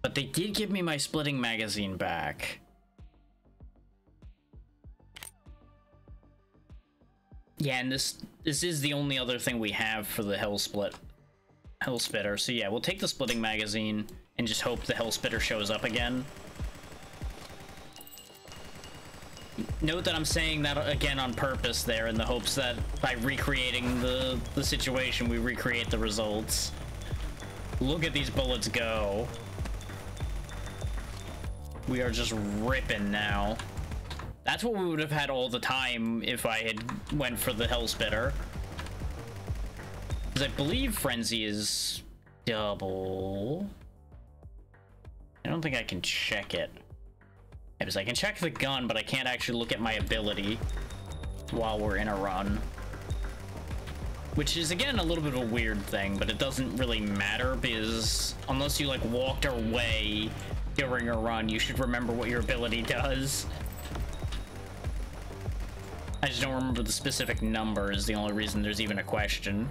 But they did give me my splitting magazine back. Yeah, and this is the only other thing we have for the Hell Spitter. So yeah, we'll take the splitting magazine and just hope the Hell Spitter shows up again. Note that I'm saying that again on purpose there, in the hopes that by recreating the situation, we recreate the results. Look at these bullets go. We are just ripping now. That's what we would have had all the time if I had went for the Hell Spitter. Because I believe Frenzy is double. I don't think I can check it. Because I can check the gun, but I can't actually look at my ability while we're in a run. Which is, again, a little bit of a weird thing, but it doesn't really matter, because unless you, like, walked away during a run, you should remember what your ability does. I just don't remember the specific numbers, the only reason there's even a question.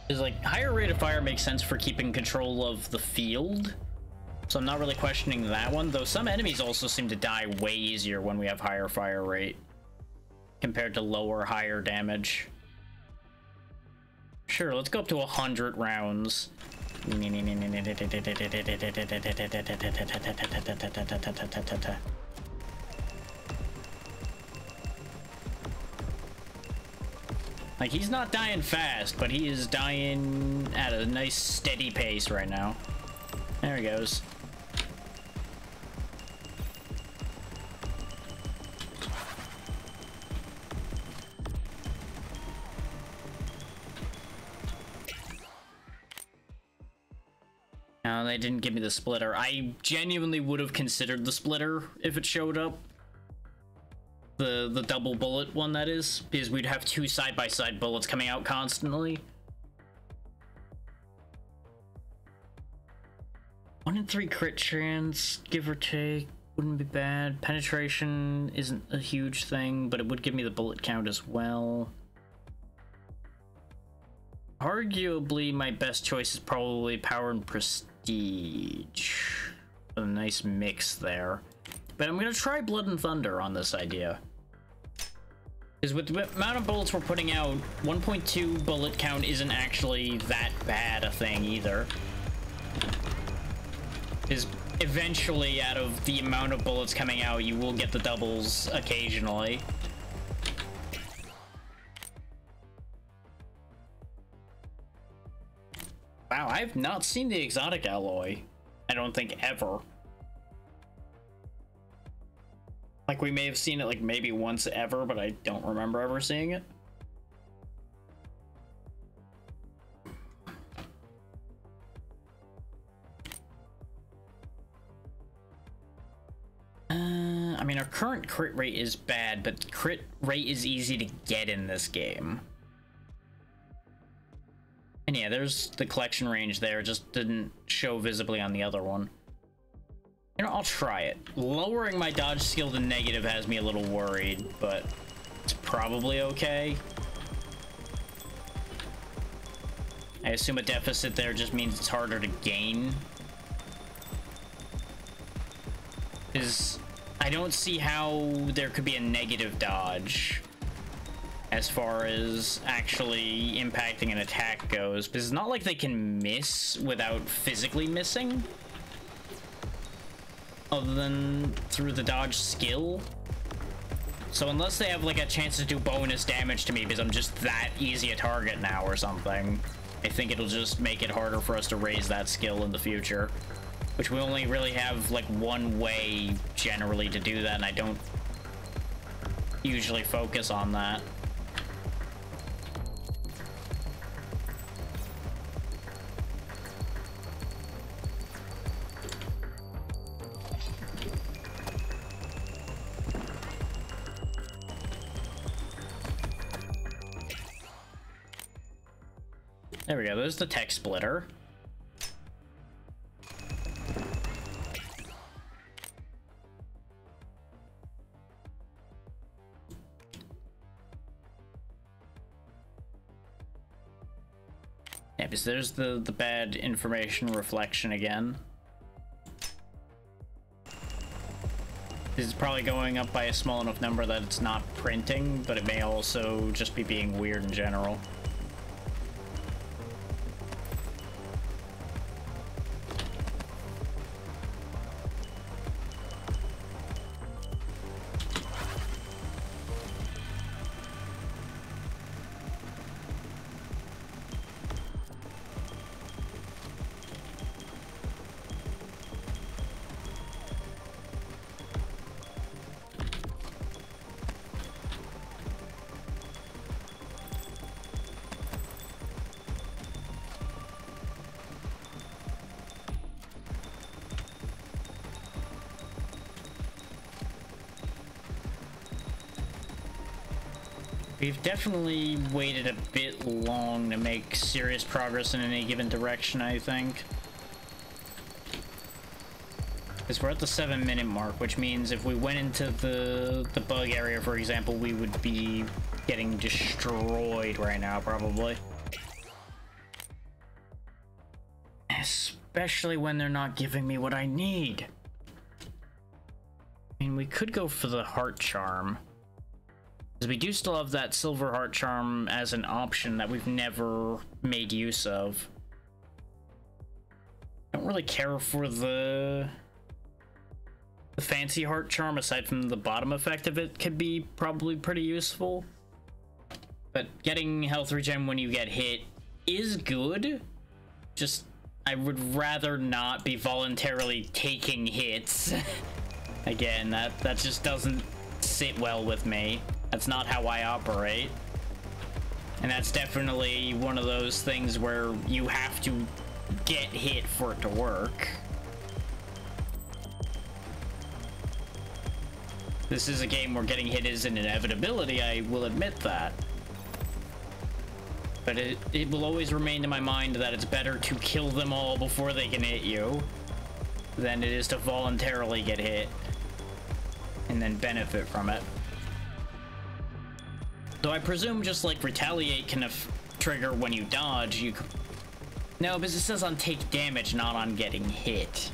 Is like higher rate of fire makes sense for keeping control of the field, so I'm not really questioning that one, though some enemies also seem to die way easier when we have higher fire rate compared to lower, higher damage. Sure, let's go up to 100 rounds. Like, he's not dying fast, but he is dying at a nice steady pace right now. There he goes. No, they didn't give me the splitter. I genuinely would have considered the splitter if it showed up. The double bullet one, that is, because we'd have two side-by-side bullets coming out constantly. 1 in 3 crit chance, give or take, wouldn't be bad. Penetration isn't a huge thing, but it would give me the bullet count as well. Arguably, my best choice is probably power and prestige. A nice mix there. But I'm gonna try Blood and Thunder on this idea. Because with the amount of bullets we're putting out, 1.2 bullet count isn't actually that bad a thing either. Because eventually, out of the amount of bullets coming out, you will get the doubles occasionally. Wow, I've not seen the exotic alloy. I don't think ever. Like, we may have seen it, like, maybe once ever, but I don't remember ever seeing it. I mean, our current crit rate is bad, but crit rate is easy to get in this game. And yeah, there's the collection range there, just didn't show visibly on the other one. You know, I'll try it. Lowering my dodge skill to negative has me a little worried, but it's probably okay. I assume a deficit there just means it's harder to gain. I don't see how there could be a negative dodge as far as actually impacting an attack goes, because it's not like they can miss without physically missing, other than through the dodge skill. So unless they have like a chance to do bonus damage to me because I'm just that easy a target now or something, I think it'll just make it harder for us to raise that skill in the future, which we only really have like one way generally to do that, and I don't usually focus on that. There we go, there's the tech splitter. Yeah, because there's the bad information reflection again. This is probably going up by a small enough number that it's not printing, but it may also just be being weird in general. We've definitely waited a bit long to make serious progress in any given direction, I think. Because we're at the 7-minute mark, which means if we went into the bug area, for example, we would be getting destroyed right now, probably. Especially when they're not giving me what I need. I mean, we could go for the heart charm. Because we do still have that silver heart charm as an option that we've never made use of. I don't really care for the fancy heart charm, aside from the bottom effect of it could be probably pretty useful. But getting health regen when you get hit is good. Just, I would rather not be voluntarily taking hits. Again, that just doesn't sit well with me. That's not how I operate. And that's definitely one of those things where you have to get hit for it to work. This is a game where getting hit is an inevitability, I will admit that. But it will always remain in my mind that it's better to kill them all before they can hit you than it is to voluntarily get hit and then benefit from it. Though I presume just like retaliate can trigger when you dodge, you could... No, because it says on take damage, not on getting hit.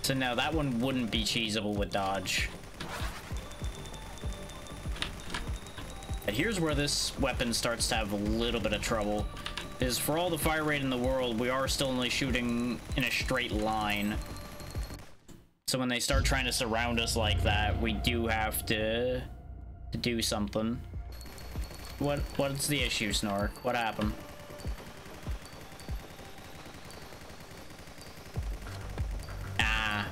So no, that one wouldn't be cheesable with dodge. But here's where this weapon starts to have a little bit of trouble. Is for all the fire rate in the world, we are still only shooting in a straight line. So when they start trying to surround us like that, we do have to do something. What's the issue, Snork? What happened? Ah.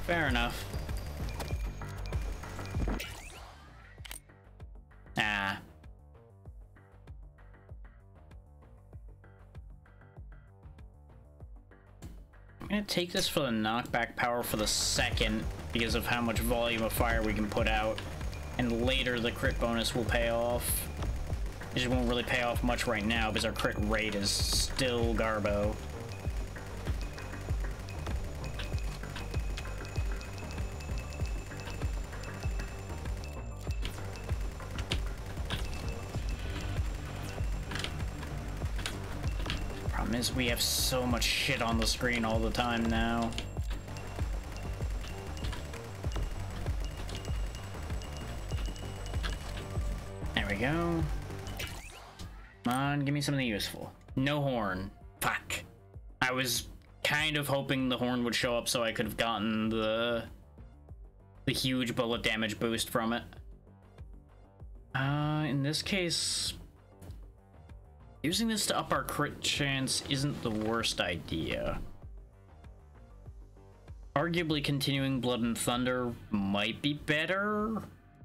Fair enough. Ah. I'm gonna take this for the knockback power for the second because of how much volume of fire we can put out. And later the crit bonus will pay off. It just won't really pay off much right now because our crit rate is still garbo. Problem is we have so much shit on the screen all the time now. Go. Come on, give me something useful. No horn. Fuck. I was kind of hoping the horn would show up so I could have gotten the huge bullet damage boost from it. In this case, using this to up our crit chance isn't the worst idea. Arguably continuing Blood and Thunder might be better.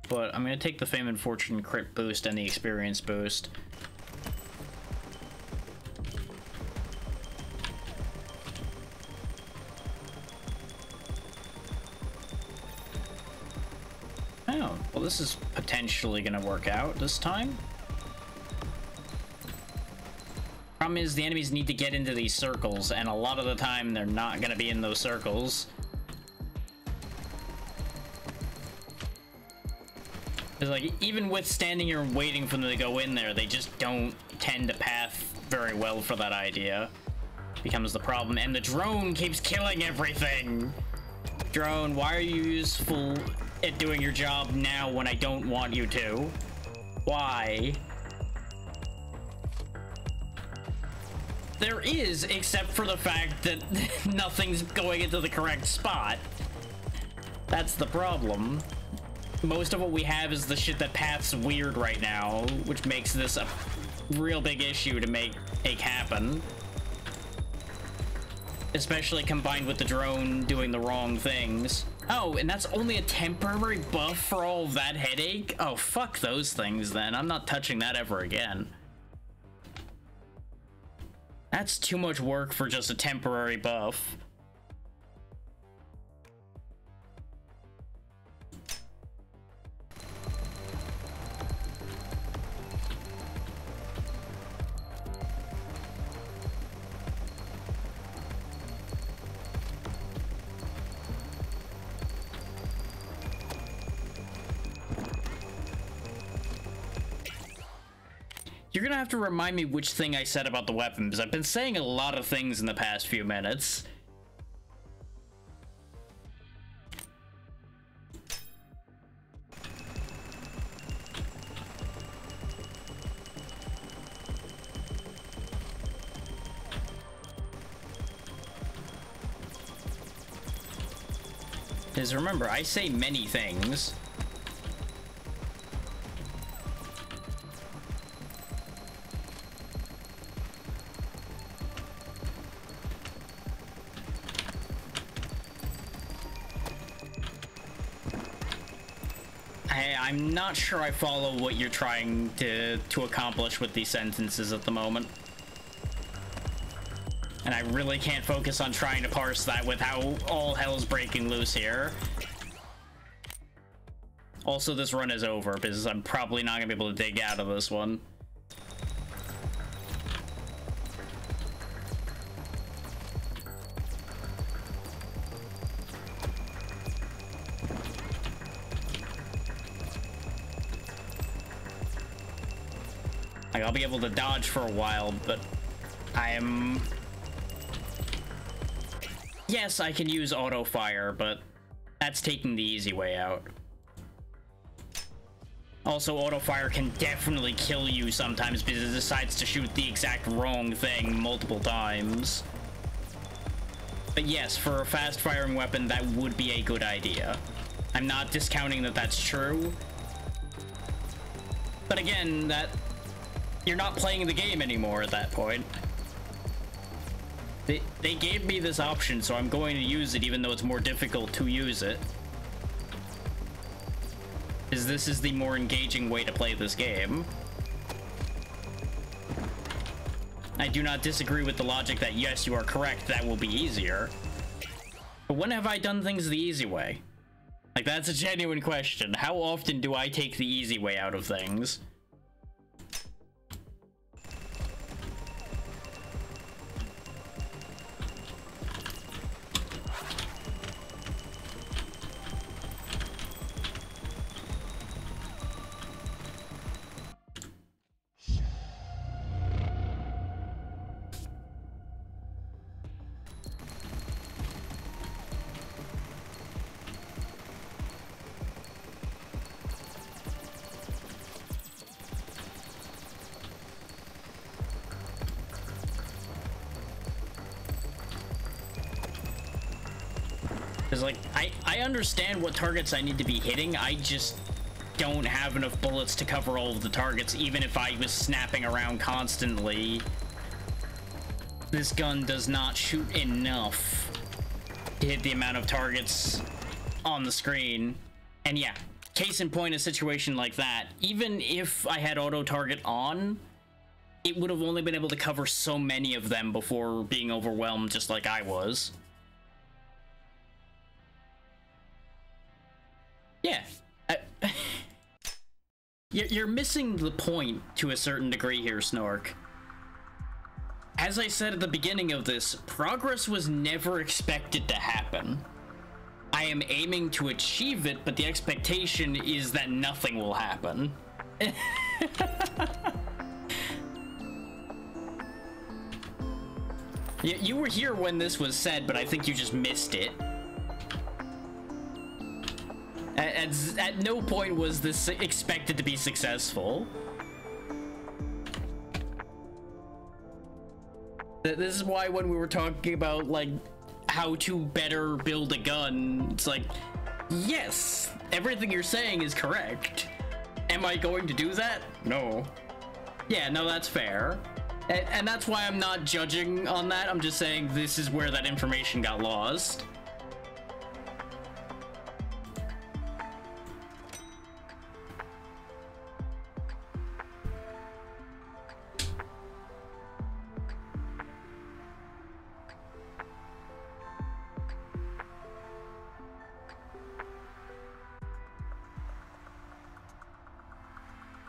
But I'm going to take the Fame and Fortune crit boost and the experience boost. Oh, well this is potentially going to work out this time. Problem is the enemies need to get into these circles, and a lot of the time they're not going to be in those circles. It's like, even with standing here and waiting for them to go in there, they just don't tend to path very well for that idea. Becomes the problem. And the drone keeps killing everything! Drone, why are you useful at doing your job now when I don't want you to? Why? There is, except for the fact that nothing's going into the correct spot. That's the problem. Most of what we have is the shit that paths weird right now, which makes this a real big issue to make happen. Especially combined with the drone doing the wrong things. Oh, and that's only a temporary buff for all of that headache? Oh, fuck those things then. I'm not touching that ever again. That's too much work for just a temporary buff. You're gonna have to remind me which thing I said about the weapon, because I've been saying a lot of things in the past few minutes. Because remember, I say many things. I'm not sure I follow what you're trying to accomplish with these sentences at the moment. And I really can't focus on trying to parse that with how all hell's breaking loose here. Also, this run is over because I'm probably not gonna be able to dig out of this one. Like, I'll be able to dodge for a while, but yes, I can use auto fire, but that's taking the easy way out. Also, auto fire can definitely kill you sometimes because it decides to shoot the exact wrong thing multiple times. But yes, for a fast firing weapon, that would be a good idea. I'm not discounting that that's true. But again, you're not playing the game anymore at that point. They gave me this option, so I'm going to use it even though it's more difficult to use it. Because this is the more engaging way to play this game. I do not disagree with the logic that yes, you are correct, that will be easier. But when have I done things the easy way? Like, that's a genuine question. How often do I take the easy way out of things? Like, I understand what targets I need to be hitting, I just don't have enough bullets to cover all of the targets, even if I was snapping around constantly. This gun does not shoot enough to hit the amount of targets on the screen. And yeah, case in point, a situation like that, even if I had auto target on, it would have only been able to cover so many of them before being overwhelmed just like I was. Yeah, you're missing the point to a certain degree here, Snork. As I said at the beginning of this, progress was never expected to happen. I am aiming to achieve it, but the expectation is that nothing will happen. You were here when this was said, but I think you just missed it. At no point was this expected to be successful. This is why when we were talking about, like, how to better build a gun, it's like, yes, everything you're saying is correct. Am I going to do that? No. Yeah, no, that's fair. And that's why I'm not judging on that. I'm just saying this is where that information got lost.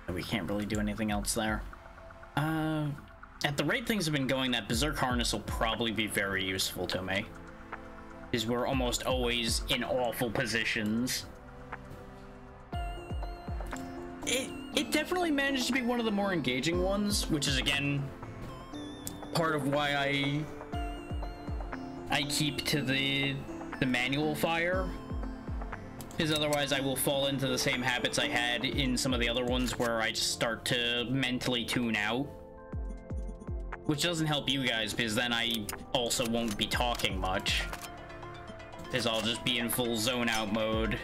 We can't really do anything else there. At the rate things have been going, that Berserk Harness will probably be very useful to me. Because we're almost always in awful positions. it definitely managed to be one of the more engaging ones, which is again part of why I keep to the manual fire, because otherwise I will fall into the same habits I had in some of the other ones where I just start to mentally tune out, which doesn't help you guys, because then I also won't be talking much, because I'll just be in full zone out mode.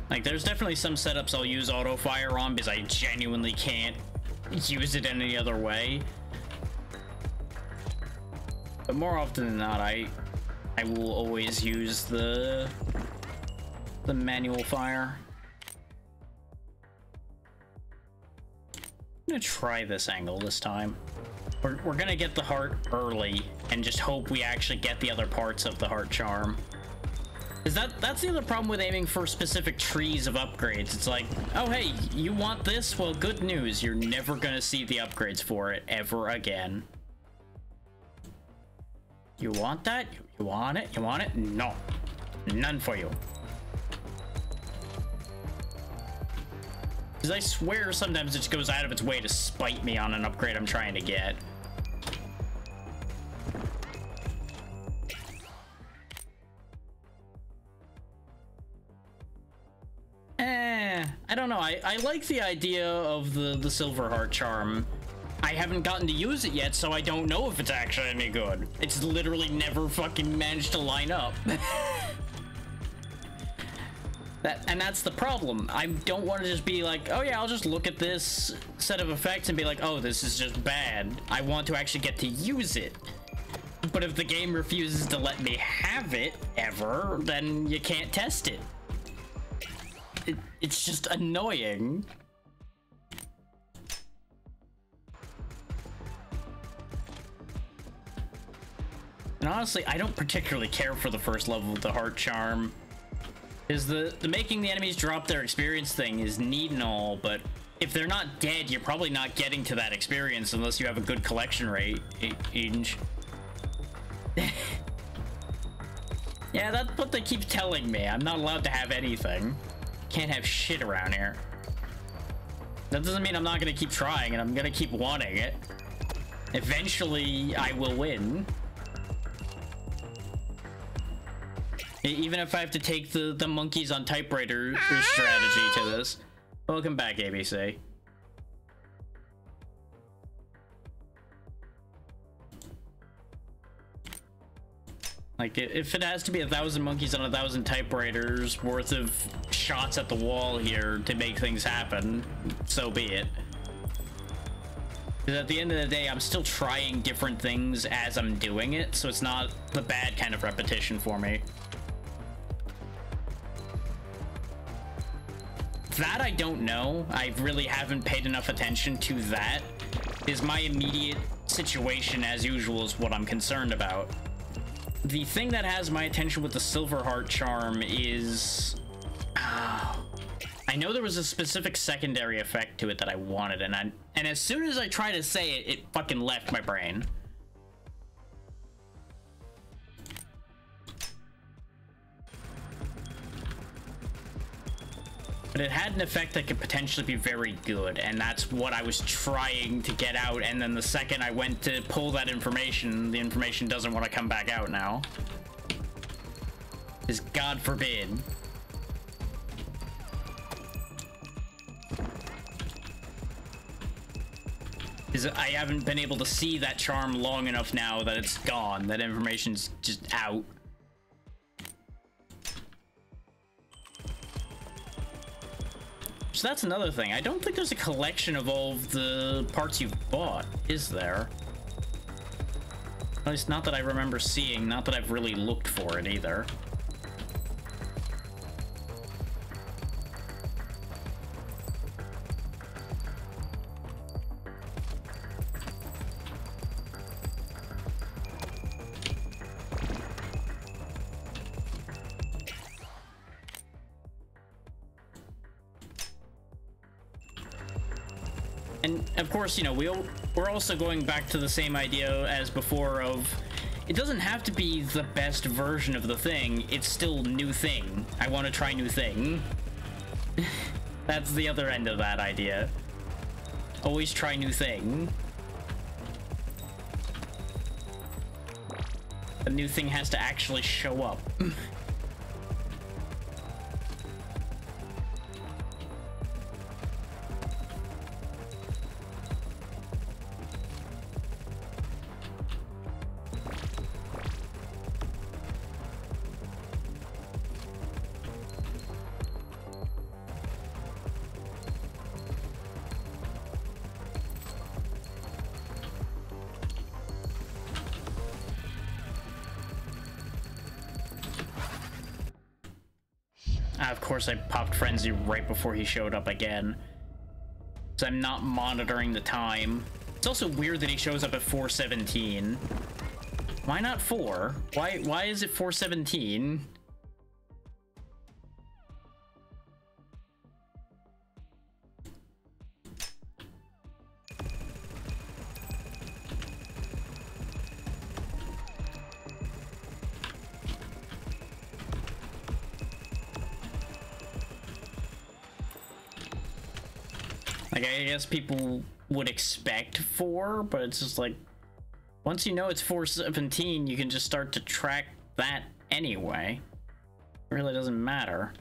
Like, there's definitely some setups I'll use auto fire on because I genuinely can't use it any other way. But more often than not, I will always use the manual fire. I'm gonna try this angle this time. We're gonna get the heart early and just hope we actually get the other parts of the heart charm. That's the other problem with aiming for specific trees of upgrades. It's like, oh hey, you want this? Well, good news, you're never gonna see the upgrades for it ever again. You want that? You want it? You want it? No. None for you. Because I swear sometimes it just goes out of its way to spite me on an upgrade I'm trying to get. I don't know. I like the idea of the silver heart charm. I haven't gotten to use it yet, so I don't know if it's actually any good. It's literally never fucking managed to line up. That's the problem. I don't want to just be like, oh yeah, I'll just look at this set of effects and be like, oh, this is just bad. I want to actually get to use it. But if the game refuses to let me have it ever, then you can't test it. It's just annoying. And honestly, I don't particularly care for the first level of the heart charm. Is the making the enemies drop their experience thing is neat and all, but if they're not dead, you're probably not getting to that experience unless you have a good collection rate. Yeah, that's what they keep telling me. I'm not allowed to have anything. Can't have shit around here. That doesn't mean I'm not gonna keep trying, and I'm gonna keep wanting it. Eventually, I will win. Even if I have to take the monkeys on typewriter strategy to this. Welcome back, ABC. Like, if it has to be 1,000 monkeys on 1,000 typewriters worth of shots at the wall here to make things happen, so be it. Because at the end of the day, I'm still trying different things as I'm doing it, so it's not the bad kind of repetition for me. That I don't know. I really haven't paid enough attention to that. Is my immediate situation as usual is what I'm concerned about. The thing that has my attention with the silver heart charm is... I know there was a specific secondary effect to it that I wanted, and as soon as I try to say it, it fucking left my brain. But it had an effect that could potentially be very good, and that's what I was trying to get out, and then the second I went to pull that information, the information doesn't want to come back out now. Because God forbid. Because I haven't been able to see that charm long enough now that it's gone, that information's just out. So that's another thing. I don't think there's a collection of all of the parts you've bought, is there? At least not that I remember seeing, not that I've really looked for it either. And of course, you know, we're also going back to the same idea as before of it doesn't have to be the best version of the thing, it's still new thing. I want to try new thing. That's the other end of that idea. Always try new thing. The new thing has to actually show up. Of course, I popped Frenzy right before he showed up again. So I'm not monitoring the time. It's also weird that he shows up at 4:17. Why not 4? Why is it 4:17? Like, I guess people would expect 4, but it's just like, once you know it's 4:17, you can just start to track that anyway. It really doesn't matter.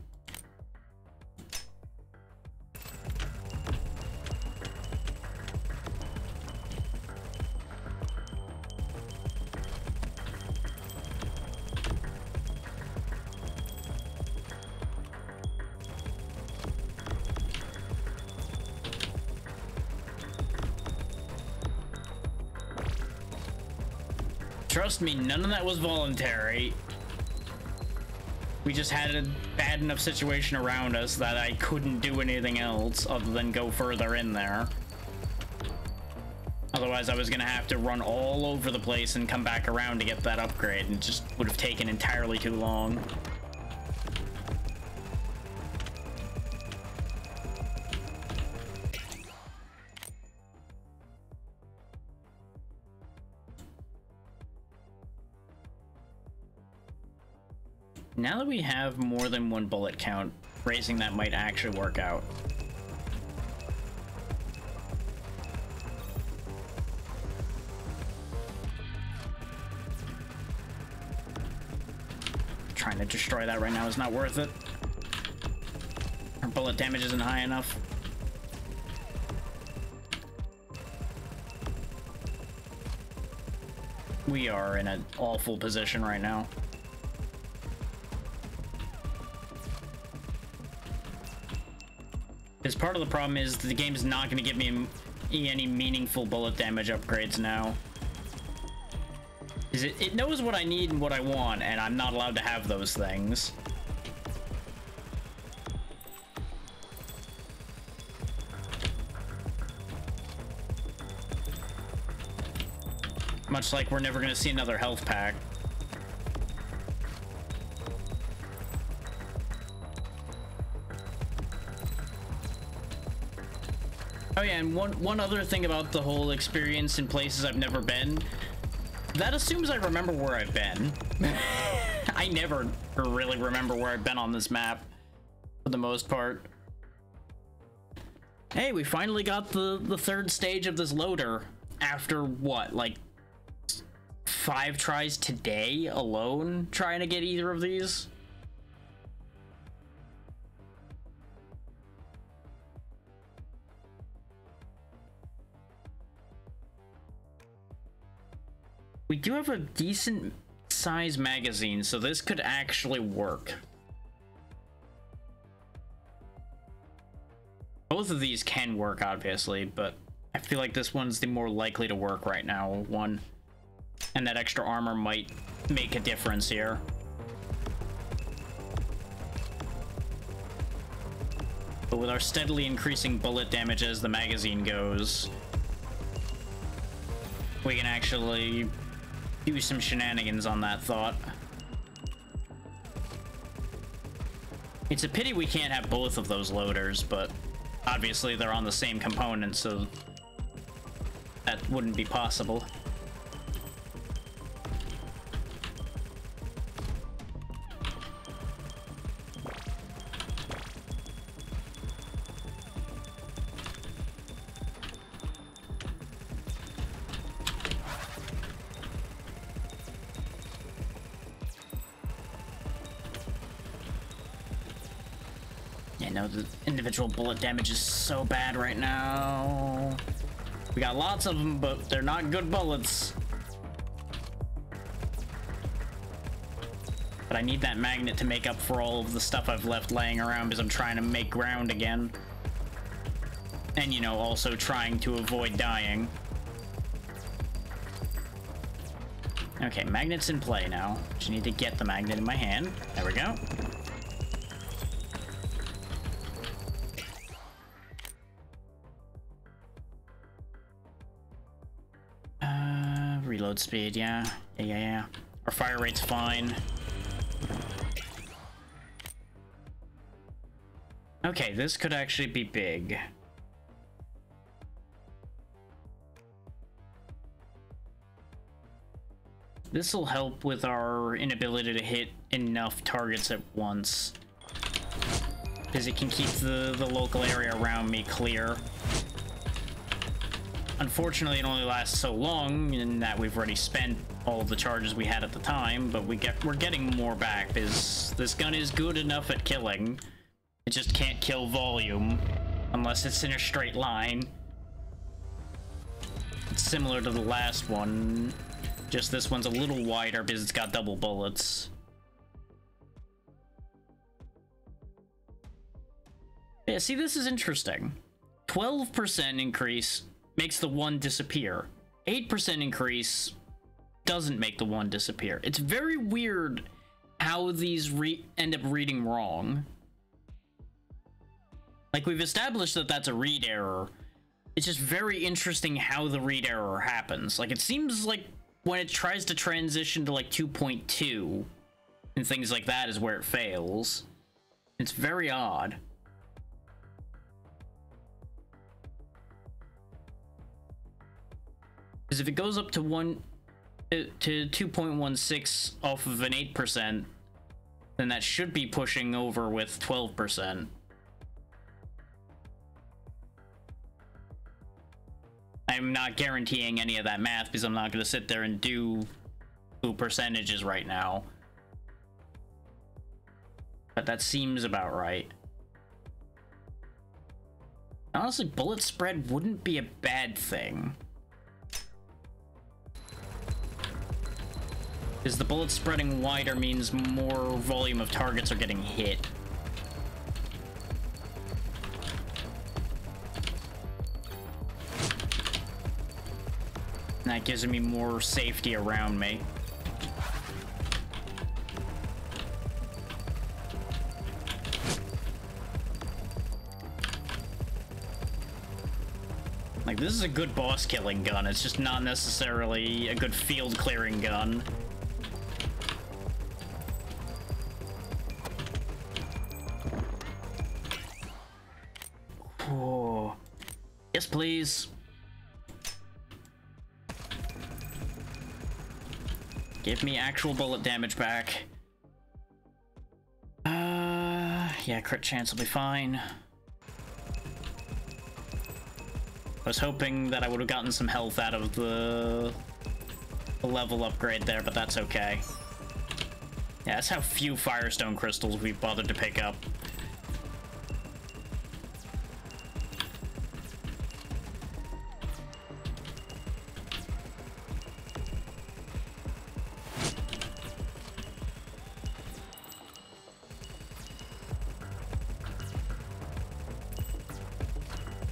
Trust me, none of that was voluntary. We just had a bad enough situation around us that I couldn't do anything else other than go further in there. Otherwise, I was gonna have to run all over the place and come back around to get that upgrade, and it just would have taken entirely too long. Now that we have more than one bullet count, raising that might actually work out. Trying to destroy that right now is not worth it. Our bullet damage isn't high enough. We are in an awful position right now. Because part of the problem is the game's not going to give me any meaningful bullet damage upgrades now. It knows what I need and what I want, and I'm not allowed to have those things. Much like we're never going to see another health pack. Oh yeah, and one other thing about the whole experience in places I've never been, that assumes I remember where I've been. I never really remember where I've been on this map, for the most part. Hey, we finally got the third stage of this loader after what, like 5 tries today alone trying to get either of these? We do have a decent size magazine, so this could actually work. Both of these can work, obviously, but I feel like this one's the more likely to work right now, one. And that extra armor might make a difference here. But with our steadily increasing bullet damage as the magazine goes, we can actually do some shenanigans on that thought. It's a pity we can't have both of those loaders, but obviously they're on the same component, so that wouldn't be possible. No, the individual bullet damage is so bad right now. We got lots of them, but they're not good bullets. But I need that magnet to make up for all of the stuff I've left laying around because I'm trying to make ground again. And, you know, also trying to avoid dying. Okay, magnet's in play now. Just need to get the magnet in my hand. There we go. Reload speed, yeah. Yeah. Our fire rate's fine. Okay, this could actually be big. This will help with our inability to hit enough targets at once. Because it can keep the local area around me clear. Unfortunately, it only lasts so long in that we've already spent all the charges we had at the time, but we're getting more back because this gun is good enough at killing. It just can't kill volume unless it's in a straight line. It's similar to the last one, just this one's a little wider because it's got double bullets. Yeah, see, this is interesting. 12% increase makes the one disappear. 8% increase doesn't make the one disappear. It's very weird how these end up reading wrong. Like, we've established that that's a read error. It's just very interesting how the read error happens. Like, it seems like when it tries to transition to, like, 2.2 and things like that is where it fails. It's very odd. Because if it goes up to 2.16 off of an 8%, then that should be pushing over with 12%. I'm not guaranteeing any of that math because I'm not going to sit there and do percentages right now. But that seems about right. Honestly, bullet spread wouldn't be a bad thing. Because the bullets spreading wider means more volume of targets are getting hit. And that gives me more safety around me. Like, this is a good boss killing gun, it's just not necessarily a good field clearing gun. Oh. Yes, please. Give me actual bullet damage back. Yeah, crit chance will be fine. I was hoping that I would have gotten some health out of the level upgrade there, but that's okay. Yeah, that's how few Firestone crystals we bothered to pick up.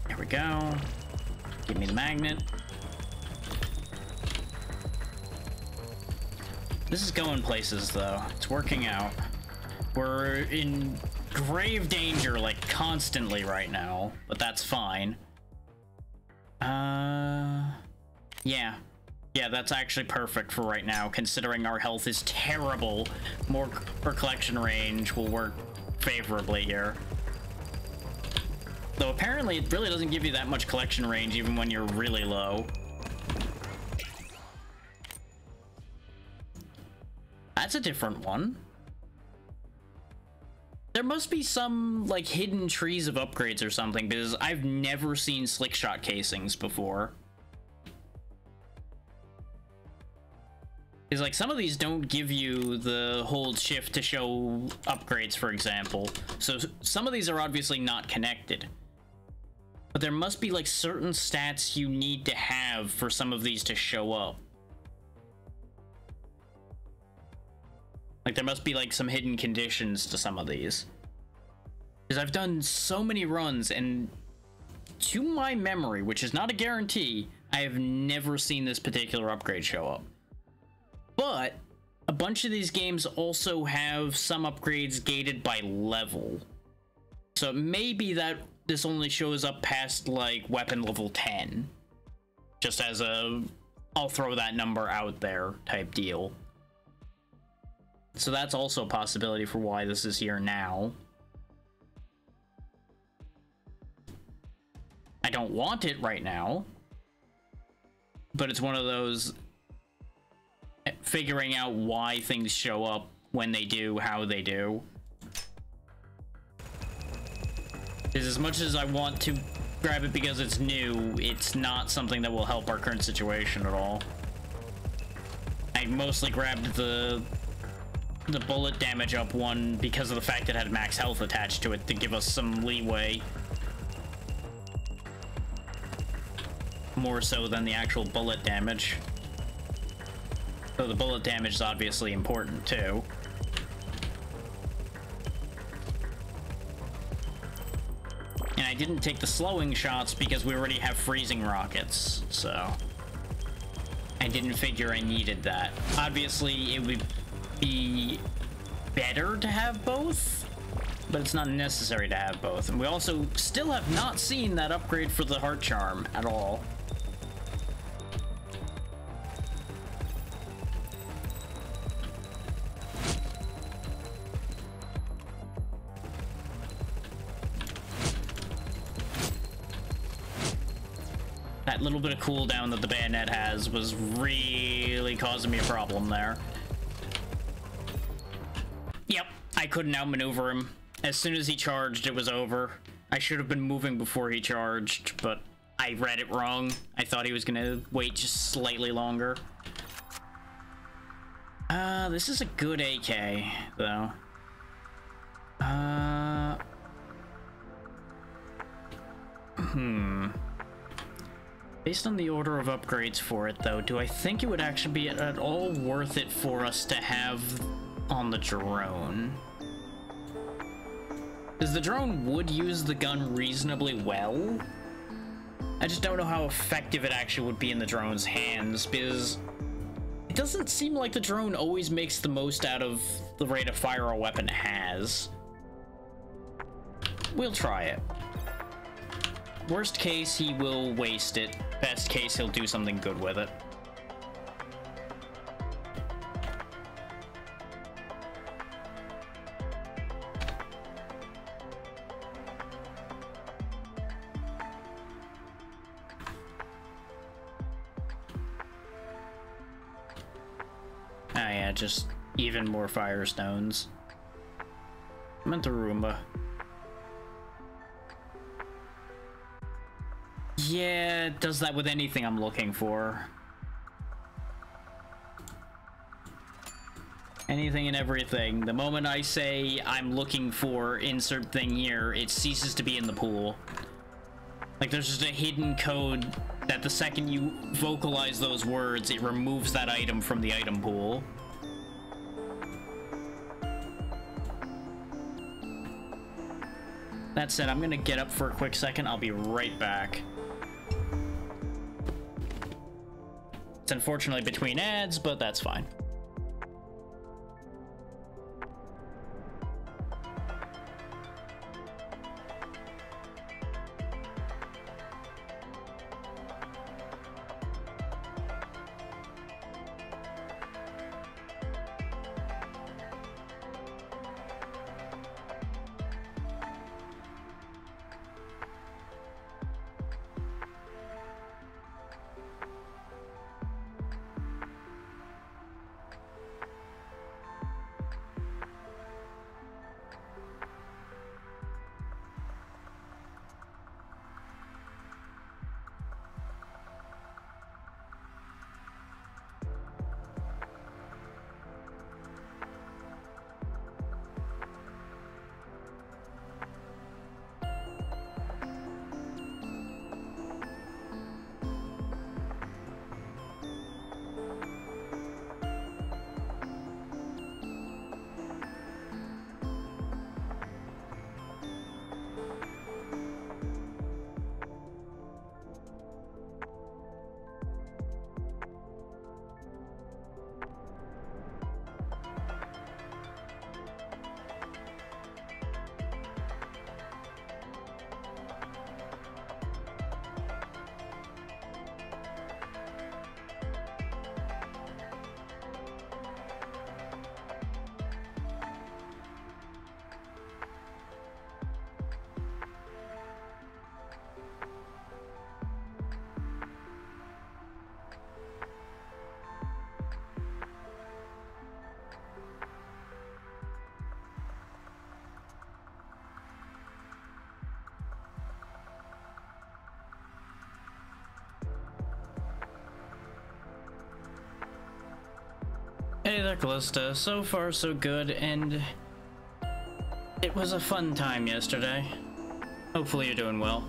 There we go. Give me the magnet. This is going places, though. It's working out. We're in grave danger, like, constantly right now, but that's fine. Yeah. Yeah, that's actually perfect for right now, considering our health is terrible. More per collection range will work favorably here. Though apparently it really doesn't give you that much collection range even when you're really low. that's a different one. There must be some, like, hidden trees of upgrades or something, because I've never seen slickshot casings before. Because, like, some of these don't give you the hold shift to show upgrades, for example. So some of these are obviously not connected. But there must be, like, certain stats you need to have for some of these to show up. Like, there must be, like, some hidden conditions to some of these. Because I've done so many runs, and to my memory, which is not a guarantee, I have never seen this particular upgrade show up. But a bunch of these games also have some upgrades gated by level. So it may be that this only shows up past, like, weapon level 10. Just as a, I'll throw that number out there type deal. So that's also a possibility for why this is here now. I don't want it right now, but it's one of those figuring out why things show up when they do, how they do. Because as much as I want to grab it because it's new, it's not something that will help our current situation at all. I mostly grabbed the bullet damage up one because of the fact it had max health attached to it to give us some leeway. More so than the actual bullet damage. So the bullet damage is obviously important too. And I didn't take the slowing shots because we already have freezing rockets, so I didn't figure I needed that. Obviously, it would be better to have both, but it's not necessary to have both. And we also still have not seen that upgrade for the heart charm at all. That little bit of cooldown that the bayonet has was really causing me a problem there. Yep, I couldn't outmaneuver him. As soon as he charged, it was over. I should have been moving before he charged, but I read it wrong. I thought he was gonna wait just slightly longer. This is a good AK, though. Based on the order of upgrades for it, though, do I think it would actually be at all worth it for us to have on the drone? Because the drone would use the gun reasonably well. I just don't know how effective it actually would be in the drone's hands, because it doesn't seem like the drone always makes the most out of the rate of fire a weapon has. We'll try it. Worst case, he will waste it. Best case, he'll do something good with it. Ah, yeah, just even more firestones. I meant the Roomba. Yeah, it does that with anything I'm looking for. Anything and everything. The moment I say I'm looking for insert thing here, it ceases to be in the pool. Like, there's just a hidden code that the second you vocalize those words, it removes that item from the item pool. That said, I'm gonna get up for a quick second. I'll be right back. It's unfortunately between ads, but that's fine. Hey there, Callista. So far, so good, and it was a fun time yesterday. Hopefully you're doing well.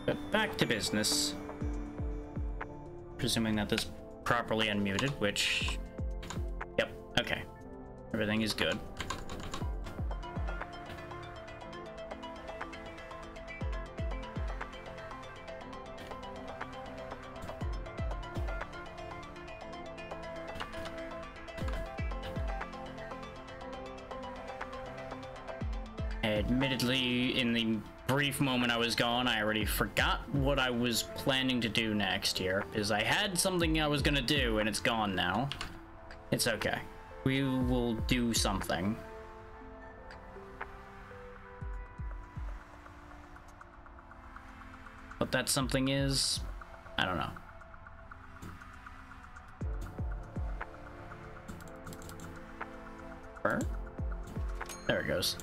But back to business. Presuming that this properly unmuted, which... Yep, okay. Everything is good. Admittedly, in the brief moment I was gone, I already forgot what I was planning to do next here, because I had something I was gonna do, and it's gone now. It's okay. We will do something. What that something is, I don't know. There it goes.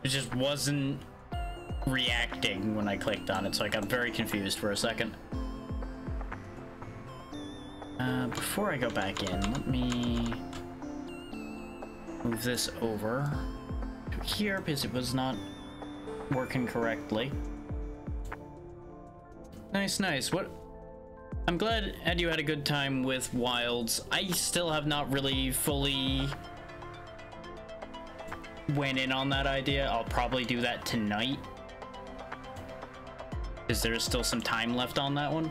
It just wasn't reacting when I clicked on it, so I got very confused for a second. Before I go back in, let me move this over to here because it was not working correctly. Nice, nice. What? I'm glad Ed, you had a good time with Wilds. I still have not really fully went in on that idea. I'll probably do that tonight, because there's still some time left on that one.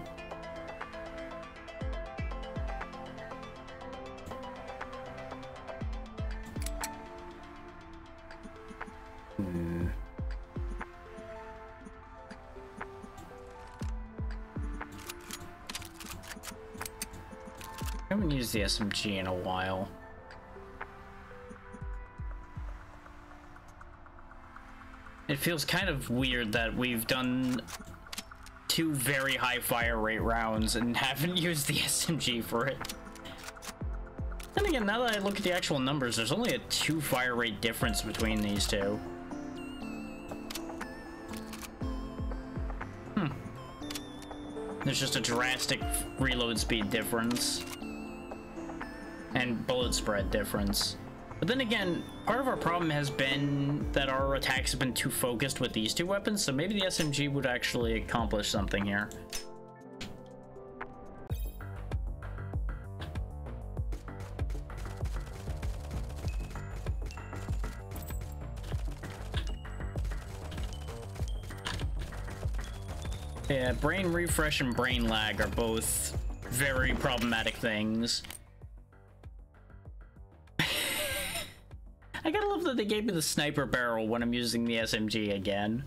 I haven't used the SMG in a while. It feels kind of weird that we've done 2 very high fire rate rounds and haven't used the SMG for it. Then again, now that I look at the actual numbers, there's only a 2 fire rate difference between these two. There's just a drastic reload speed difference and bullet spread difference. But then again, part of our problem has been that our attacks have been too focused with these 2 weapons, so maybe the SMG would actually accomplish something here. Yeah, brain refresh and brain lag are both very problematic things. I gotta love that they gave me the sniper barrel when I'm using the SMG again.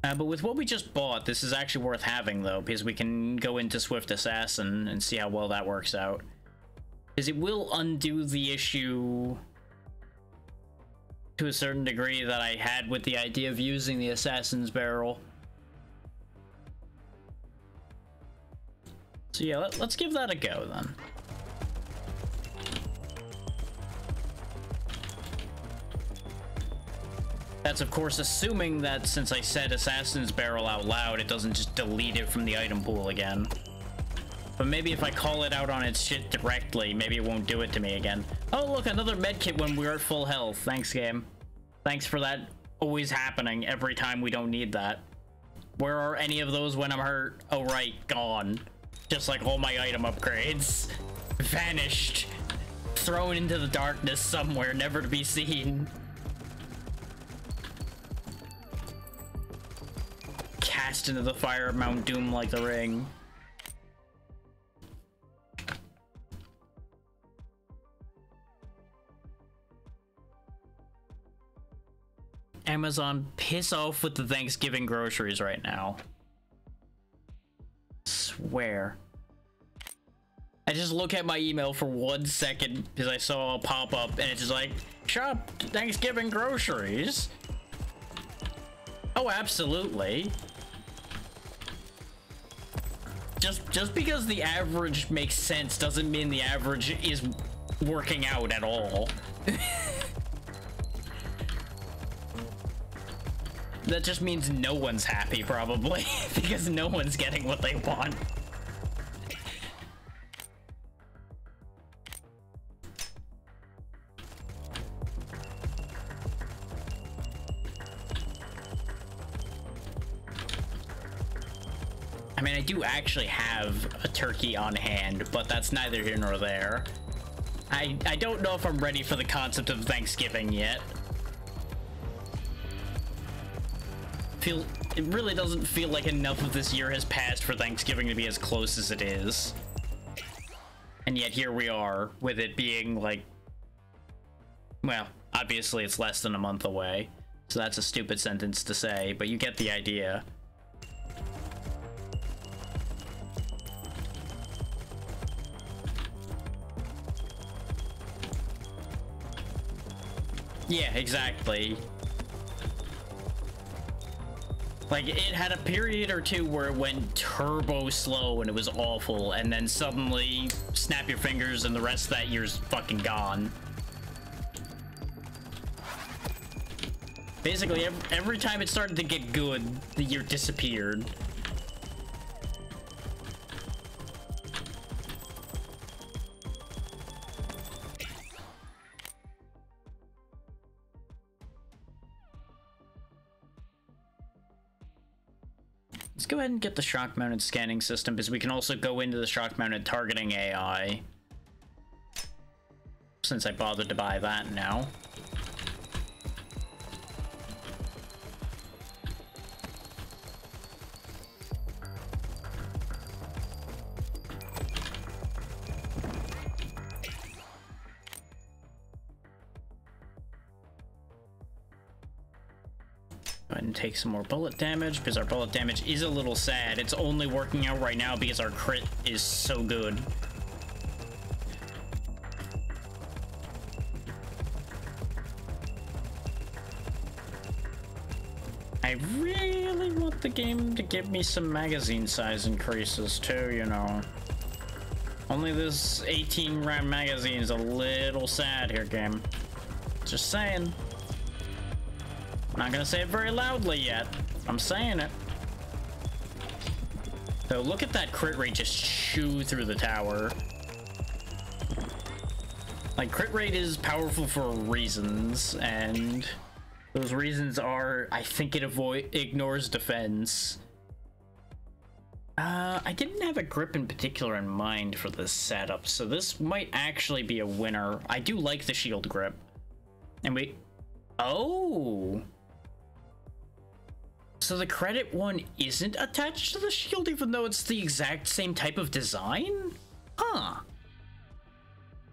But with what we just bought, this is actually worth having, though, because we can go into Swift Assassin and see how well that works out. Because it will undo the issue to a certain degree that I had with the idea of using the Assassin's barrel. So yeah, let's give that a go, then. That's of course assuming that since I said Assassin's Barrel out loud, it doesn't just delete it from the item pool again. But maybe if I call it out on its shit directly, maybe it won't do it to me again. Oh look, another medkit when we're at full health. Thanks, game. Thanks for that always happening every time we don't need that. Where are any of those when I'm hurt? Oh right, gone. Just like all my item upgrades. Vanished. Thrown into the darkness somewhere, never to be seen. Cast into the fire of Mount Doom like the ring. Amazon, piss off with the Thanksgiving groceries right now. Swear. I just look at my email for 1 second because I saw a pop-up and it's just like, shop Thanksgiving groceries. Oh, absolutely. Just because the average makes sense doesn't mean the average is working out at all. that just means no one's happy, probably, because no one's getting what they want. I mean, I do actually have a turkey on hand, but that's neither here nor there. I don't know if I'm ready for the concept of Thanksgiving yet. It really doesn't feel like enough of this year has passed for Thanksgiving to be as close as it is. And yet here we are, with it being like... Well, obviously it's less than a month away, so that's a stupid sentence to say, but you get the idea. Yeah, exactly. Like, it had a period or two where it went turbo slow and it was awful, and then suddenly snap your fingers and the rest of that year's fucking gone. Basically, every time it started to get good, the year disappeared. Let's go ahead and get the shock-mounted scanning system, because we can also go into the shock-mounted targeting AI. Since I bothered to buy that now. Go ahead and take some more bullet damage, because our bullet damage is a little sad. It's only working out right now because our crit is so good. I really want the game to give me some magazine size increases too, you know. Only this 18 round magazine is a little sad here, game. Just saying. I'm not gonna say it very loudly yet. I'm saying it. So look at that crit rate just chew through the tower. Like, crit rate is powerful for reasons, and those reasons are, I think it ignores defense. I didn't have a grip in particular in mind for this setup, so this might actually be a winner. I do like the shield grip. And we... Oh! So the credit one isn't attached to the shield, even though it's the exact same type of design? Huh.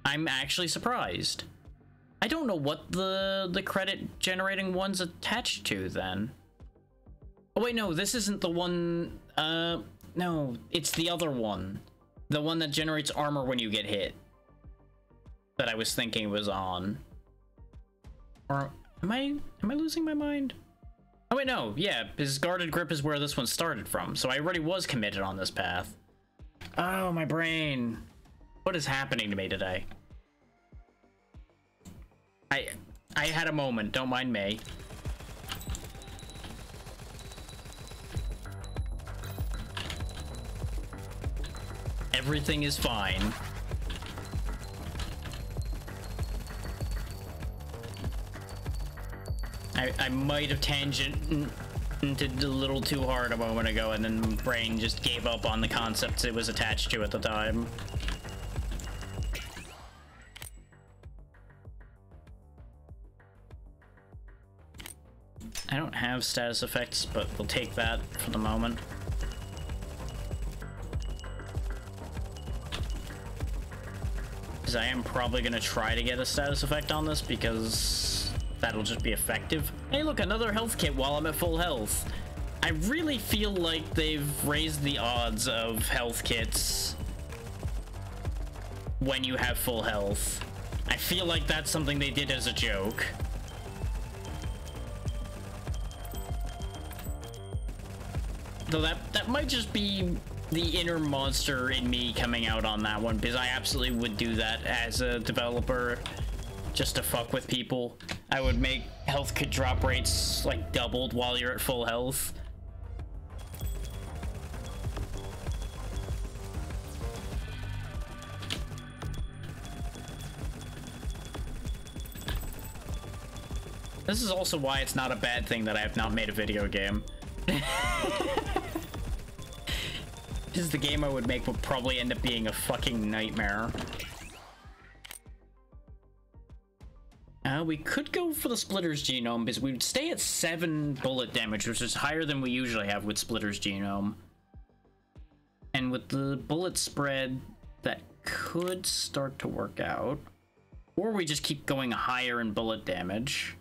I'm actually surprised. I don't know what the credit generating one's attached to then. Oh wait, no, this isn't the one, no, it's the other one. The one that generates armor when you get hit. That I was thinking was on. Or am I losing my mind? Oh wait, no, yeah, his guarded grip is where this one started from, so I already was committed on this path. Oh, my brain. What is happening to me today? I had a moment, don't mind me. Everything is fine. I might have tangented a little too hard a moment ago, and then my brain just gave up on the concepts it was attached to at the time. I don't have status effects, but we'll take that for the moment. Because I am probably going to try to get a status effect on this, because that'll just be effective. Hey look, another health kit while I'm at full health. I really feel like they've raised the odds of health kits when you have full health. I feel like that's something they did as a joke. Though that might just be the inner monster in me coming out on that one, because I absolutely would do that as a developer. just to fuck with people. I would make health kit drop rates like doubled while you're at full health. This is also why it's not a bad thing that I have not made a video game. Because the game I would make would probably end up being a fucking nightmare. We could go for the Splitter's Genome, because we'd stay at 7 bullet damage, which is higher than we usually have with Splitter's Genome. And with the bullet spread, that could start to work out. Or we just keep going higher in bullet damage.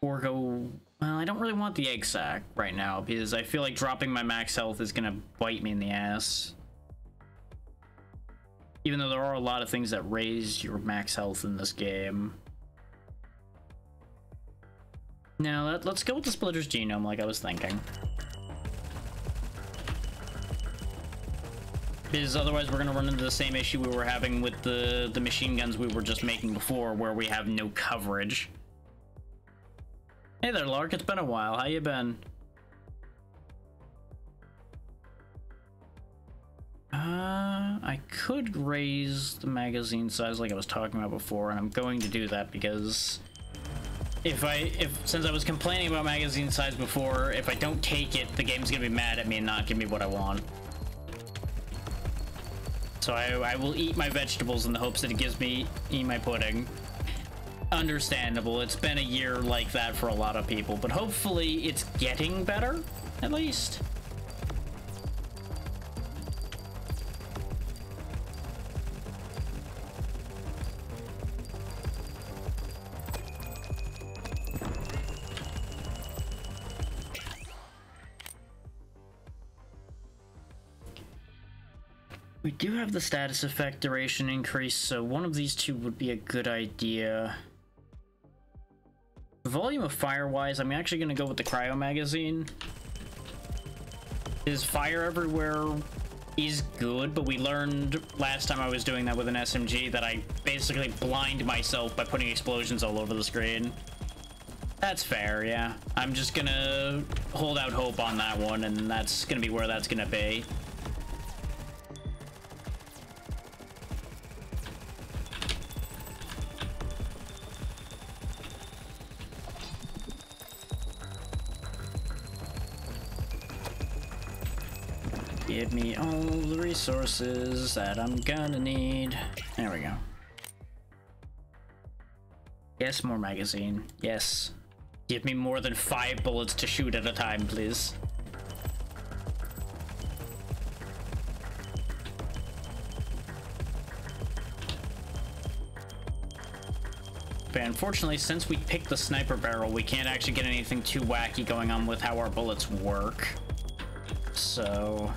Or go... Well, I don't really want the egg sac right now, because I feel like dropping my max health is gonna bite me in the ass. Even though there are a lot of things that raise your max health in this game. Now, let's go with the Splitter's Genome like I was thinking. Because otherwise we're gonna run into the same issue we were having with the machine guns we were just making before, where we have no coverage. Hey there, Lark, it's been a while. How you been? I could raise the magazine size like I was talking about before, and I'm going to do that because since I was complaining about magazine size before, if I don't take it, the game's gonna be mad at me and not give me what I want. So I will eat my vegetables in the hopes that it gives me my pudding. Understandable. It's been a year like that for a lot of people, but hopefully it's getting better, at least. We do have the status effect duration increase, so one of these two would be a good idea. Volume of fire-wise, I'm actually going to go with the cryo magazine. His fire everywhere is good, but we learned last time I was doing that with an SMG that I basically blind myself by putting explosions all over the screen. That's fair, yeah. I'm just gonna hold out hope on that one, and that's gonna be where that's gonna be. Give me all the resources that I'm gonna need. There we go. Yes, more magazine. Yes. Give me more than 5 bullets to shoot at a time, please. But unfortunately, since we picked the sniper barrel, we can't actually get anything too wacky going on with how our bullets work. So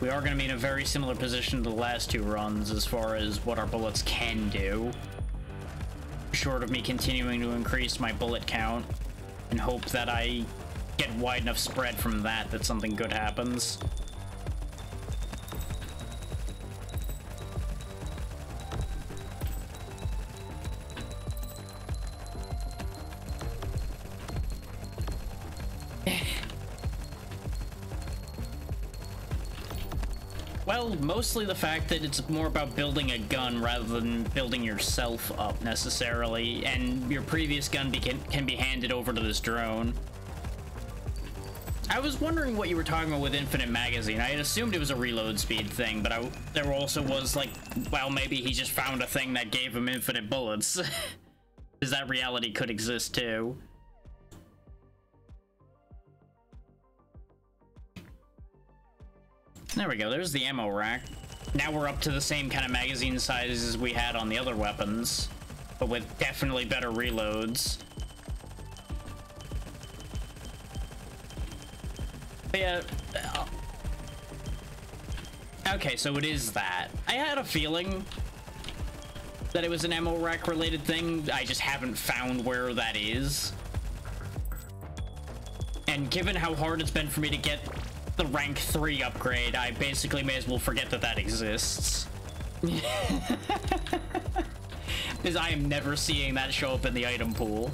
we are going to be in a very similar position to the last 2 runs as far as what our bullets can do. Short of me continuing to increase my bullet count and hope that I get wide enough spread from that something good happens. Well, mostly the fact that it's more about building a gun rather than building yourself up necessarily, and your previous gun can be handed over to this drone. I was wondering what you were talking about with infinite magazine. I had assumed it was a reload speed thing, but there also was like, well, maybe he just found a thing that gave him infinite bullets. Because that reality could exist too. There we go, there's the ammo rack. Now we're up to the same kind of magazine sizes we had on the other weapons, but with definitely better reloads. But yeah, okay, so it is that. I had a feeling that it was an ammo rack related thing. I just haven't found where that is. And given how hard it's been for me to get the rank 3 upgrade, I basically may as well forget that that exists. Because I am never seeing that show up in the item pool.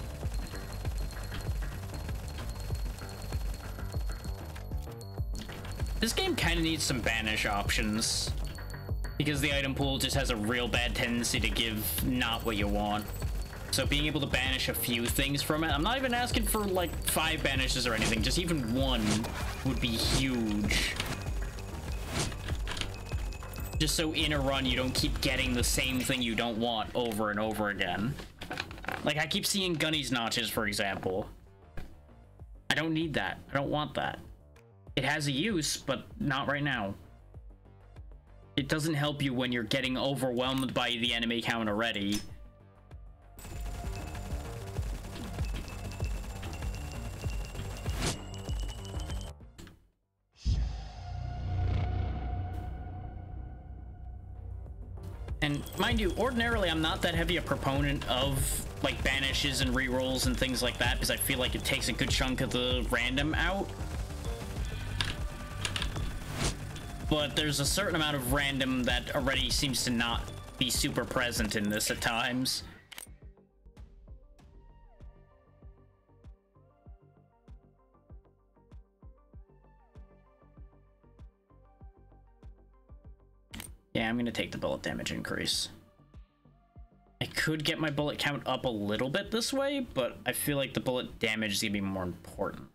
This game kind of needs some banish options. Because the item pool just has a real bad tendency to give not what you want. So being able to banish a few things from it, I'm not even asking for like 5 banishes or anything, just even 1 would be huge. Just so in a run you don't keep getting the same thing you don't want over and over again. Like I keep seeing Gunny's notches, for example. I don't need that. I don't want that. It has a use, but not right now. It doesn't help you when you're getting overwhelmed by the enemy count already. And mind you, ordinarily I'm not that heavy a proponent of like banishes and rerolls and things like that because I feel like it takes a good chunk of the random out. But there's a certain amount of random that already seems to not be super present in this at times. Yeah, I'm gonna take the bullet damage increase. I could get my bullet count up a little bit this way, but I feel like the bullet damage is gonna be more important.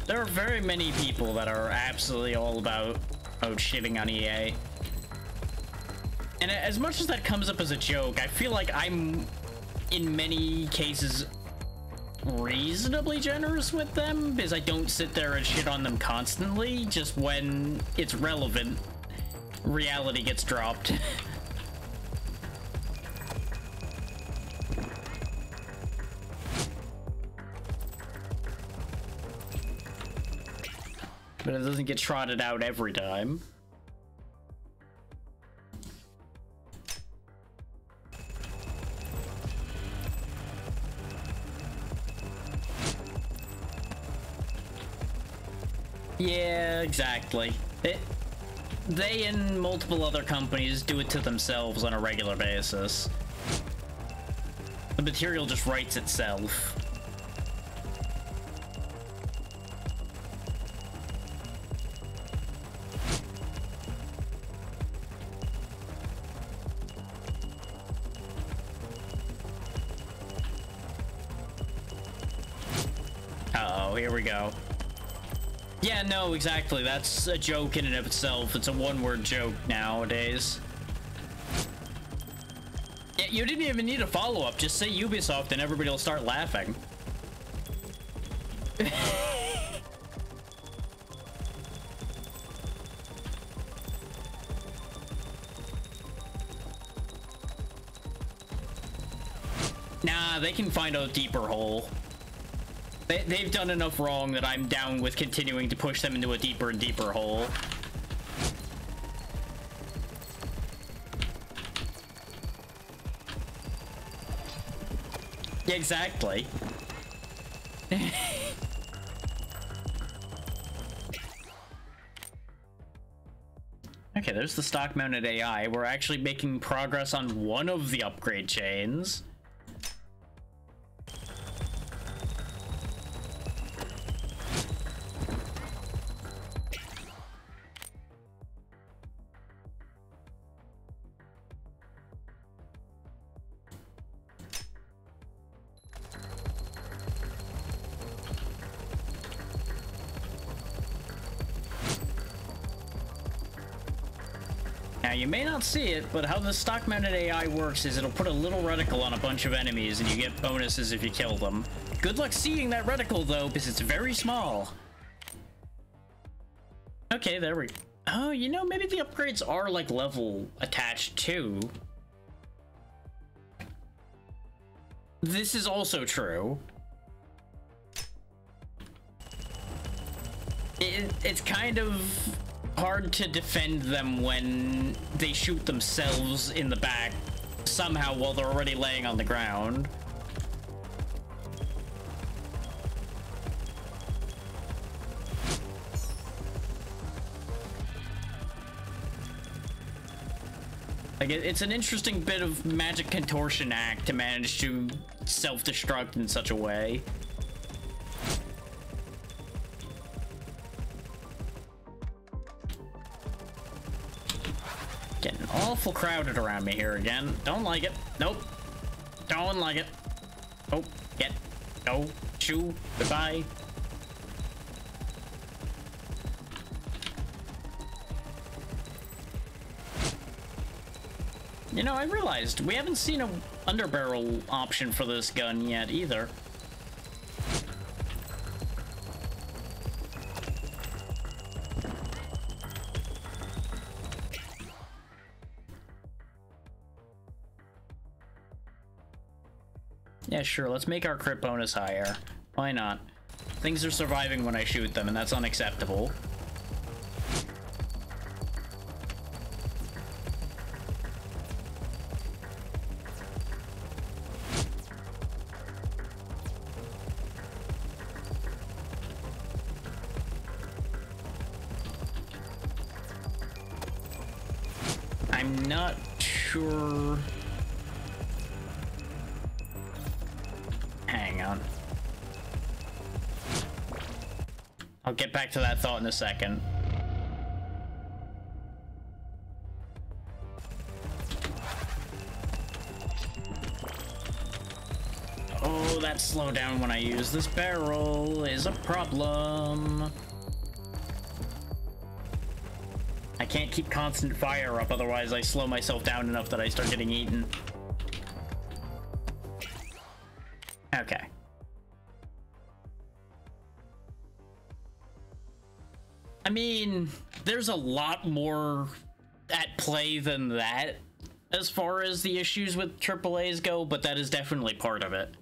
There are very many people that are absolutely all about shitting on EA. And as much as that comes up as a joke, I feel like I'm, in many cases, reasonably generous with them, because I don't sit there and shit on them constantly, just when it's relevant, reality gets dropped. But it doesn't get trotted out every time. Yeah, exactly. They and multiple other companies do it to themselves on a regular basis. The material just writes itself. Here we go. Yeah, no, exactly. That's a joke in and of itself. It's a one-word joke nowadays. Yeah, you didn't even need a follow-up. Just say Ubisoft and everybody will start laughing. Nah, they can find a deeper hole. They've done enough wrong that I'm down with continuing to push them into a deeper and deeper hole. Yeah, exactly. Okay, there's the stock-mounted AI. We're actually making progress on one of the upgrade chains. Now, you may not see it, but how the stock-mounted AI works is it'll put a little reticle on a bunch of enemies and you get bonuses if you kill them. Good luck seeing that reticle, though, because it's very small. Okay, there we go. Oh, you know, maybe the upgrades are, like, level attached, too. This is also true. It's kind of hard to defend them when they shoot themselves in the back somehow while they're already laying on the ground. Like, it's an interesting bit of magic contortion act to manage to self-destruct in such a way. Getting awful crowded around me here again. Don't like it. Nope. Don't like it. Oh, get. Go. Shoo. Goodbye. You know, I realized we haven't seen a underbarrel option for this gun yet either. Yeah, sure, let's make our crit bonus higher. Why not? Things are surviving when I shoot them, and that's unacceptable. I'm not sure. Hang on. I'll get back to that thought in a second. Oh, that slowdown when I use this barrel is a problem. I can't keep constant fire up, otherwise I slow myself down enough that I start getting eaten. Okay. I mean, there's a lot more at play than that as far as the issues with AAAs go, but that is definitely part of it.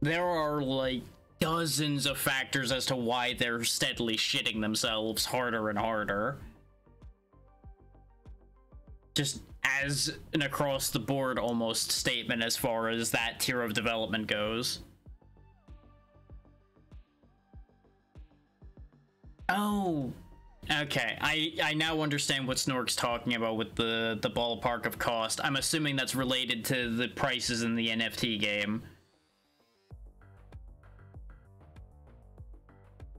There are, like, dozens of factors as to why they're steadily shitting themselves harder and harder. Just as an across-the-board almost statement as far as that tier of development goes. Oh, okay. I now understand what Snork's talking about with the ballpark of cost. I'm assuming that's related to the prices in the NFT game.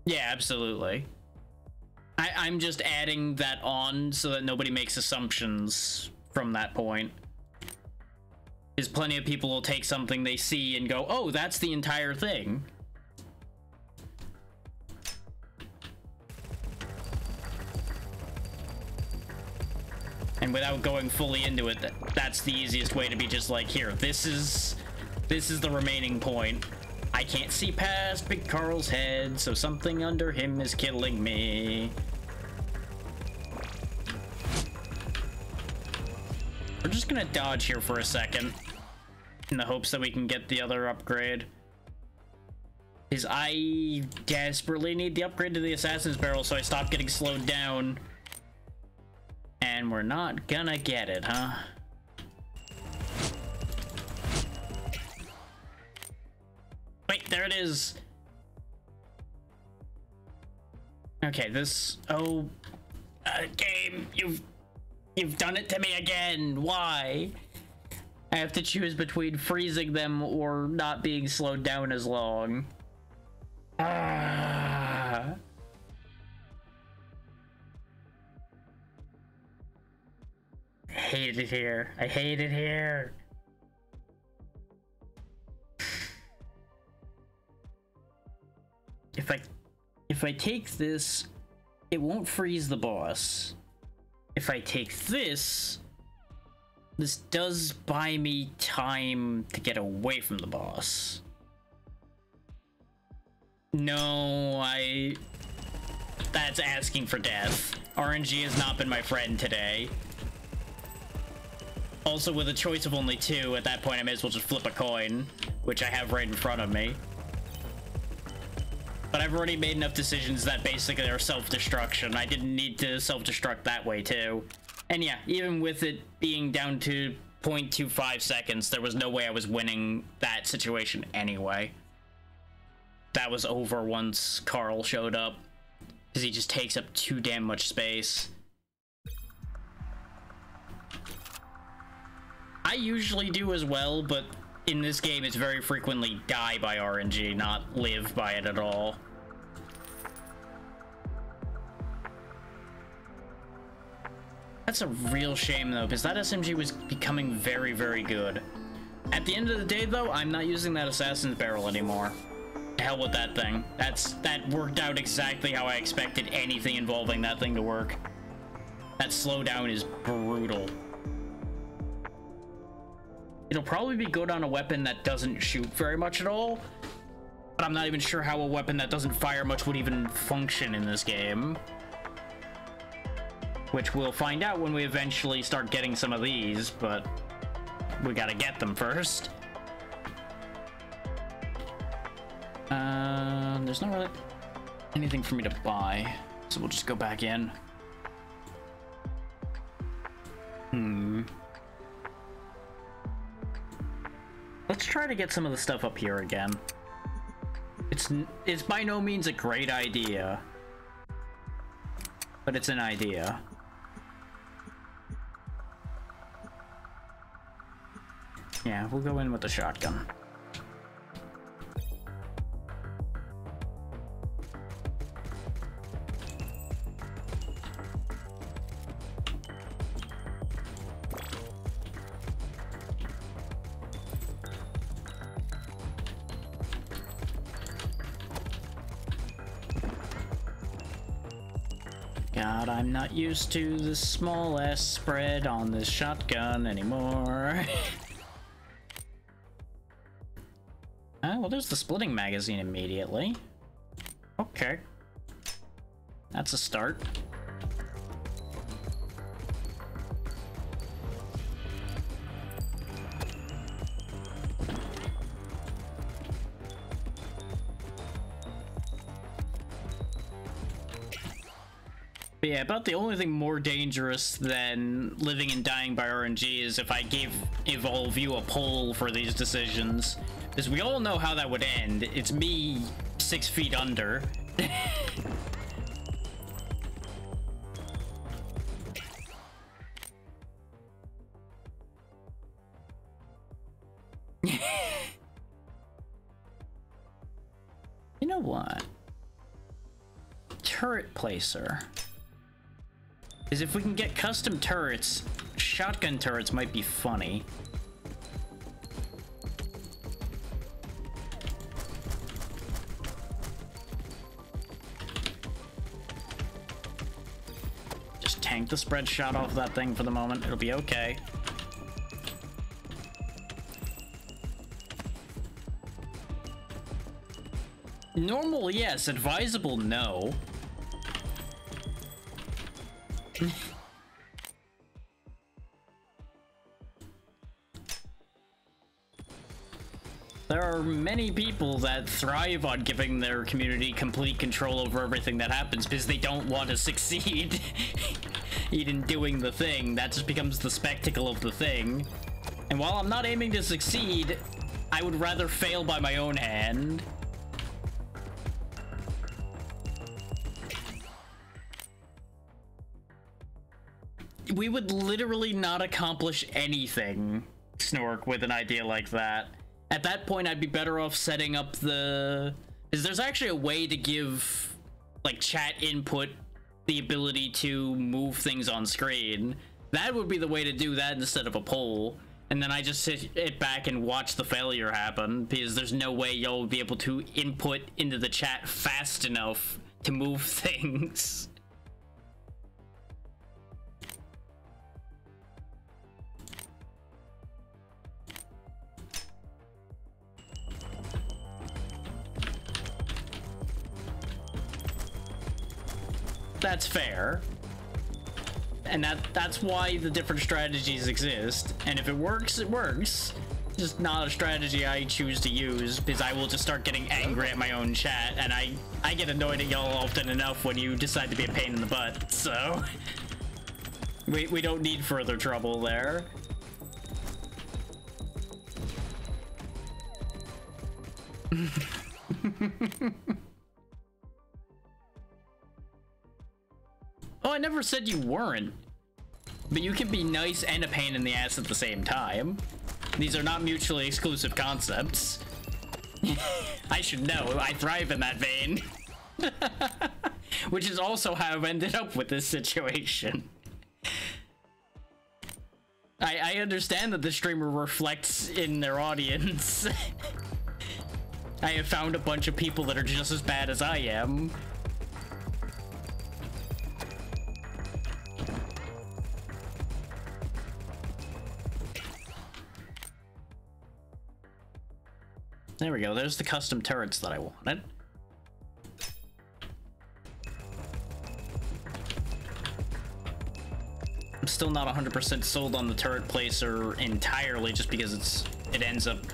Yeah, absolutely. I'm just adding that on so that nobody makes assumptions from that point. Because plenty of people will take something they see and go, oh, that's the entire thing. And without going fully into it, that's the easiest way to be just like, here, this is the remaining point. I can't see past Big Carl's head, so something under him is killing me. We're just gonna dodge here for a second in the hopes that we can get the other upgrade. Because I desperately need the upgrade to the Assassin's Barrel so I stop getting slowed down. And we're not gonna get it, huh? Wait, there it is. Okay, this... Oh... game, you've done it to me again. Why? I have to choose between freezing them or not being slowed down as long. Ah. I hate it here. I hate it here. If I take this, it won't freeze the boss. If I take this, this does buy me time to get away from the boss. No, that's asking for death. RNG has not been my friend today. Also, with a choice of only two, at that point I may as well just flip a coin, which I have right in front of me. But I've already made enough decisions that basically are self-destruction. I didn't need to self-destruct that way too. And yeah, even with it being down to 0.25 seconds, there was no way I was winning that situation anyway. That was over once Carl showed up, because he just takes up too damn much space. I usually do as well, but in this game it's very frequently die by RNG, not live by it at all. That's a real shame though, because that SMG was becoming very, very good. At the end of the day though, I'm not using that Assassin's Barrel anymore. To hell with that thing. That worked out exactly how I expected anything involving that thing to work. That slowdown is brutal. It'll probably be good on a weapon that doesn't shoot very much at all, but I'm not even sure how a weapon that doesn't fire much would even function in this game. Which we'll find out when we eventually start getting some of these, but we gotta get them first. There's not really anything for me to buy, so we'll just go back in. Let's try to get some of the stuff up here again. It's by no means a great idea, but it's an idea. Yeah, we'll go in with the shotgun. God, I'm not used to the small S spread on this shotgun anymore. Well, there's the splitting magazine immediately. Okay. That's a start. But yeah, about the only thing more dangerous than living and dying by RNG is if I gave Evolve you a poll for these decisions. Because we all know how that would end. It's me 6 feet under. You know what? Turret placer. Because if we can get custom turrets, shotgun turrets might be funny. Just tank the spread shot off that thing for the moment. It'll be okay. Normal, yes. Advisable, no. There are many people that thrive on giving their community complete control over everything that happens because they don't want to succeed in doing the thing. That just becomes the spectacle of the thing. And while I'm not aiming to succeed, I would rather fail by my own hand. We would literally not accomplish anything, Snork, with an idea like that. At that point, I'd be better off setting up the... Because there's actually a way to give, like, chat input the ability to move things on screen. That would be the way to do that instead of a poll. And then I just sit it back and watch the failure happen, because there's no way y'all would be able to input into the chat fast enough to move things. That's fair. And that's why the different strategies exist. And if it works, it works. Just not a strategy I choose to use, because I will just start getting angry at my own chat, and I get annoyed at y'all often enough when you decide to be a pain in the butt, so... We don't need further trouble there. Oh, I never said you weren't. but you can be nice and a pain in the ass at the same time. These are not mutually exclusive concepts. I should know, I thrive in that vein. Which is also how I've ended up with this situation. I understand that the streamer reflects in their audience. I have found a bunch of people that are just as bad as I am. There we go, there's the custom turrets that I wanted. I'm still not 100% sold on the turret placer entirely just because it ends up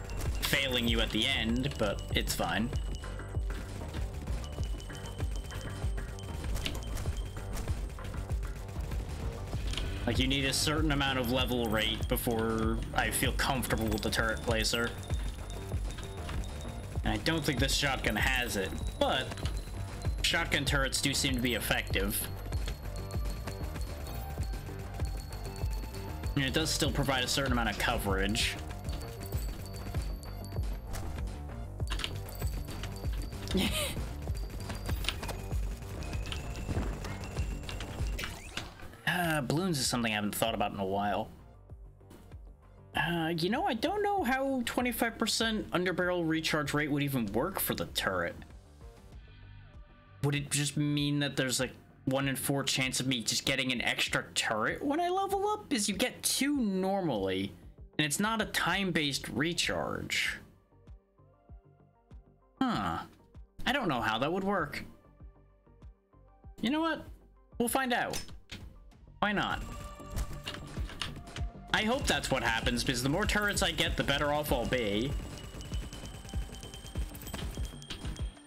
failing you at the end, but it's fine. Like, you need a certain amount of level rate before I feel comfortable with the turret placer. And I don't think this shotgun has it, but shotgun turrets do seem to be effective. And it does still provide a certain amount of coverage. Balloons is something I haven't thought about in a while. You know, I don't know how 25% underbarrel recharge rate would even work for the turret. Would it just mean that there's like 1 in 4 chance of me just getting an extra turret when I level up? Because you get 2 normally, and it's not a time-based recharge. Huh. I don't know how that would work. You know what? We'll find out. Why not? I hope that's what happens, because the more turrets I get, the better off I'll be.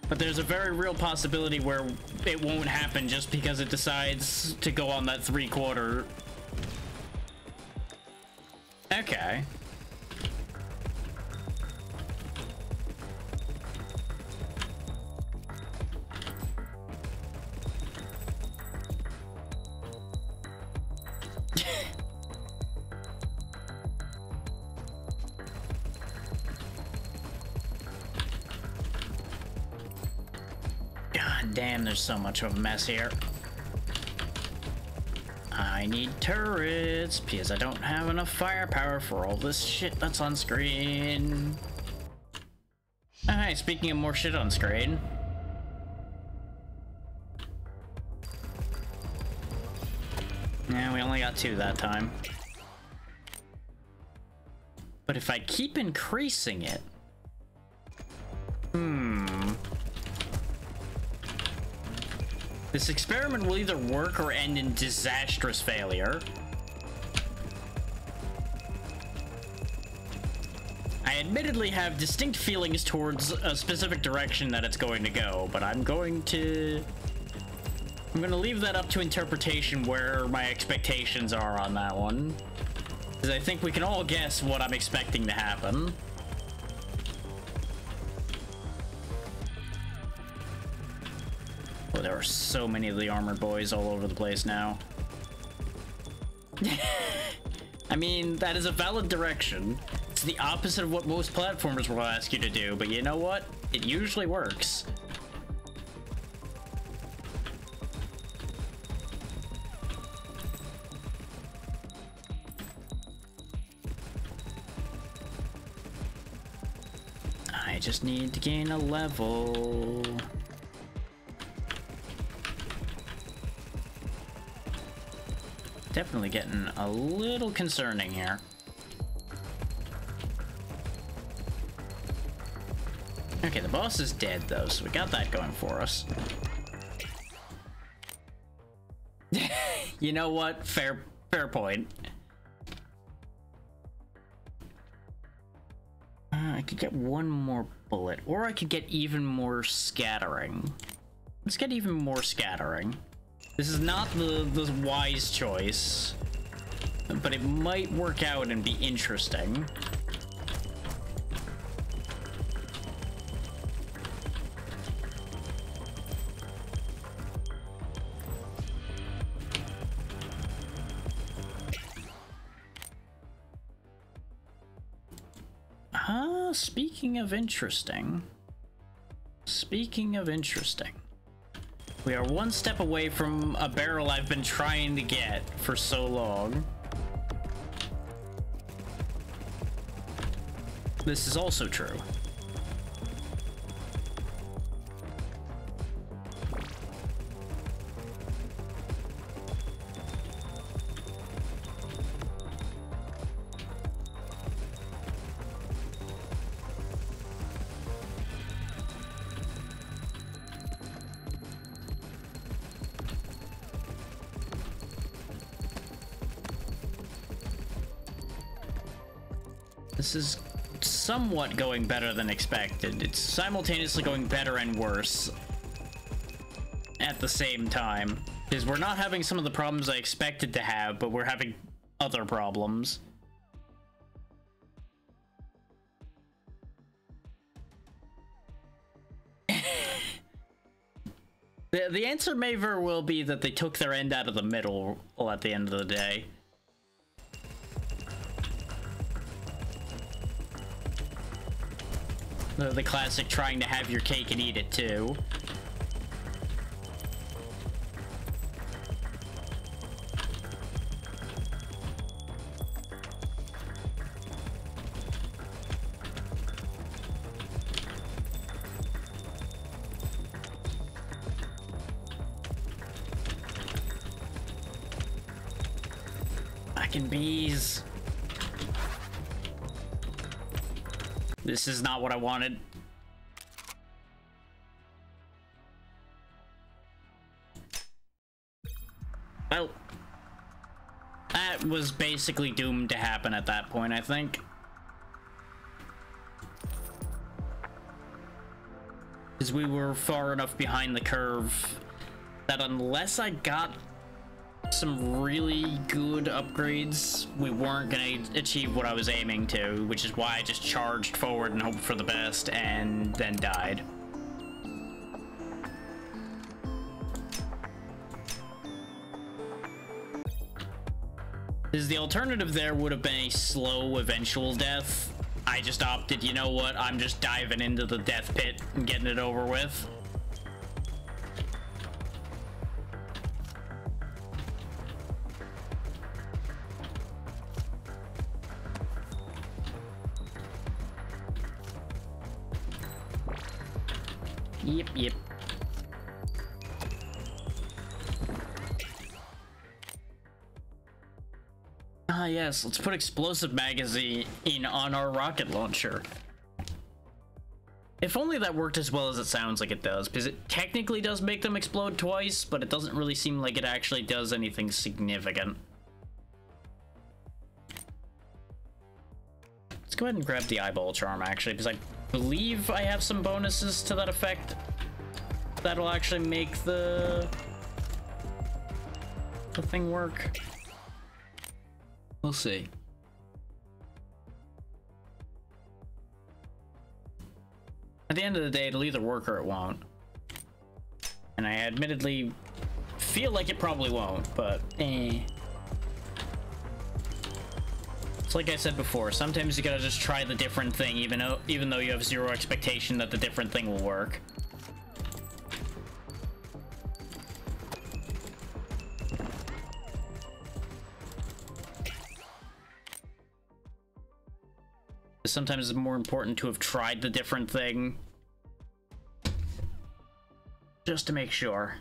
But there's a very real possibility where it won't happen just because it decides to go on that 3/4. Okay. God damn, there's so much of a mess here. I need turrets because I don't have enough firepower for all this shit that's on screen. Alright, speaking of more shit on screen. Yeah, we only got 2 that time. But if I keep increasing it... This experiment will either work or end in disastrous failure. I admittedly have distinct feelings towards a specific direction that it's going to go, but I'm going to leave that up to interpretation where my expectations are on that one. Because I think we can all guess what I'm expecting to happen. Oh, there are so many of the armored boys all over the place now. I mean, that is a valid direction. It's the opposite of what most platformers will ask you to do, but you know what? It usually works. I just need to gain a level. Definitely getting a little concerning here. Okay, the boss is dead though, so we got that going for us. You know what? Fair point. I could get 1 more bullet, or I could get even more scattering. Let's get even more scattering. This is not the wise choice, but it might work out and be interesting. Speaking of interesting. Speaking of interesting. We are one step away from a barrel I've been trying to get for so long. This is also true. This is somewhat going better than expected. It's simultaneously going better and worse at the same time. Because we're not having some of the problems I expected to have, but we're having other problems. The answer may very well be that they took their end out of the middle at the end of the day. The classic trying to have your cake and eat it too. Fucking bees. This is not what I wanted. Well, that was basically doomed to happen at that point, I think. Because we were far enough behind the curve that unless I got some really good upgrades, we weren't gonna achieve what I was aiming to, which is why I just charged forward and hoped for the best and then died. Because the alternative there would have been a slow eventual death. I just opted, you know what, I'm just diving into the death pit and getting it over with. Yep. Ah, yes, let's put explosive magazine on our rocket launcher. If only that worked as well as it sounds like it does, because it technically does make them explode twice, but it doesn't really seem like it actually does anything significant. Let's go ahead and grab the eyeball charm, actually, because I believe I have some bonuses to that effect that'll actually make the thing work. We'll see. At the end of the day, it'll either work or it won't. And I admittedly feel like it probably won't, but It's like I said before, sometimes you gotta just try the different thing, even though you have zero expectation that the different thing will work. Sometimes it's more important to have tried the different thing just to make sure.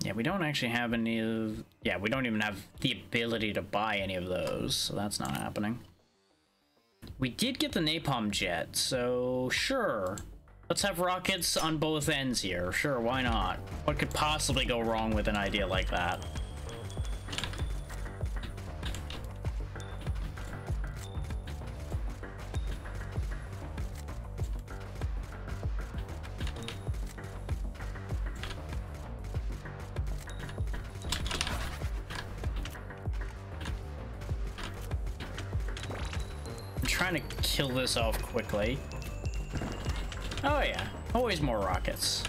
Yeah, we don't actually have any of... Yeah, we don't even have the ability to buy any of those, so that's not happening. We did get the napalm jet, so sure. Let's have rockets on both ends here. Sure, why not? What could possibly go wrong with an idea like that? I'm trying to kill this off quickly. Oh yeah, always more rockets.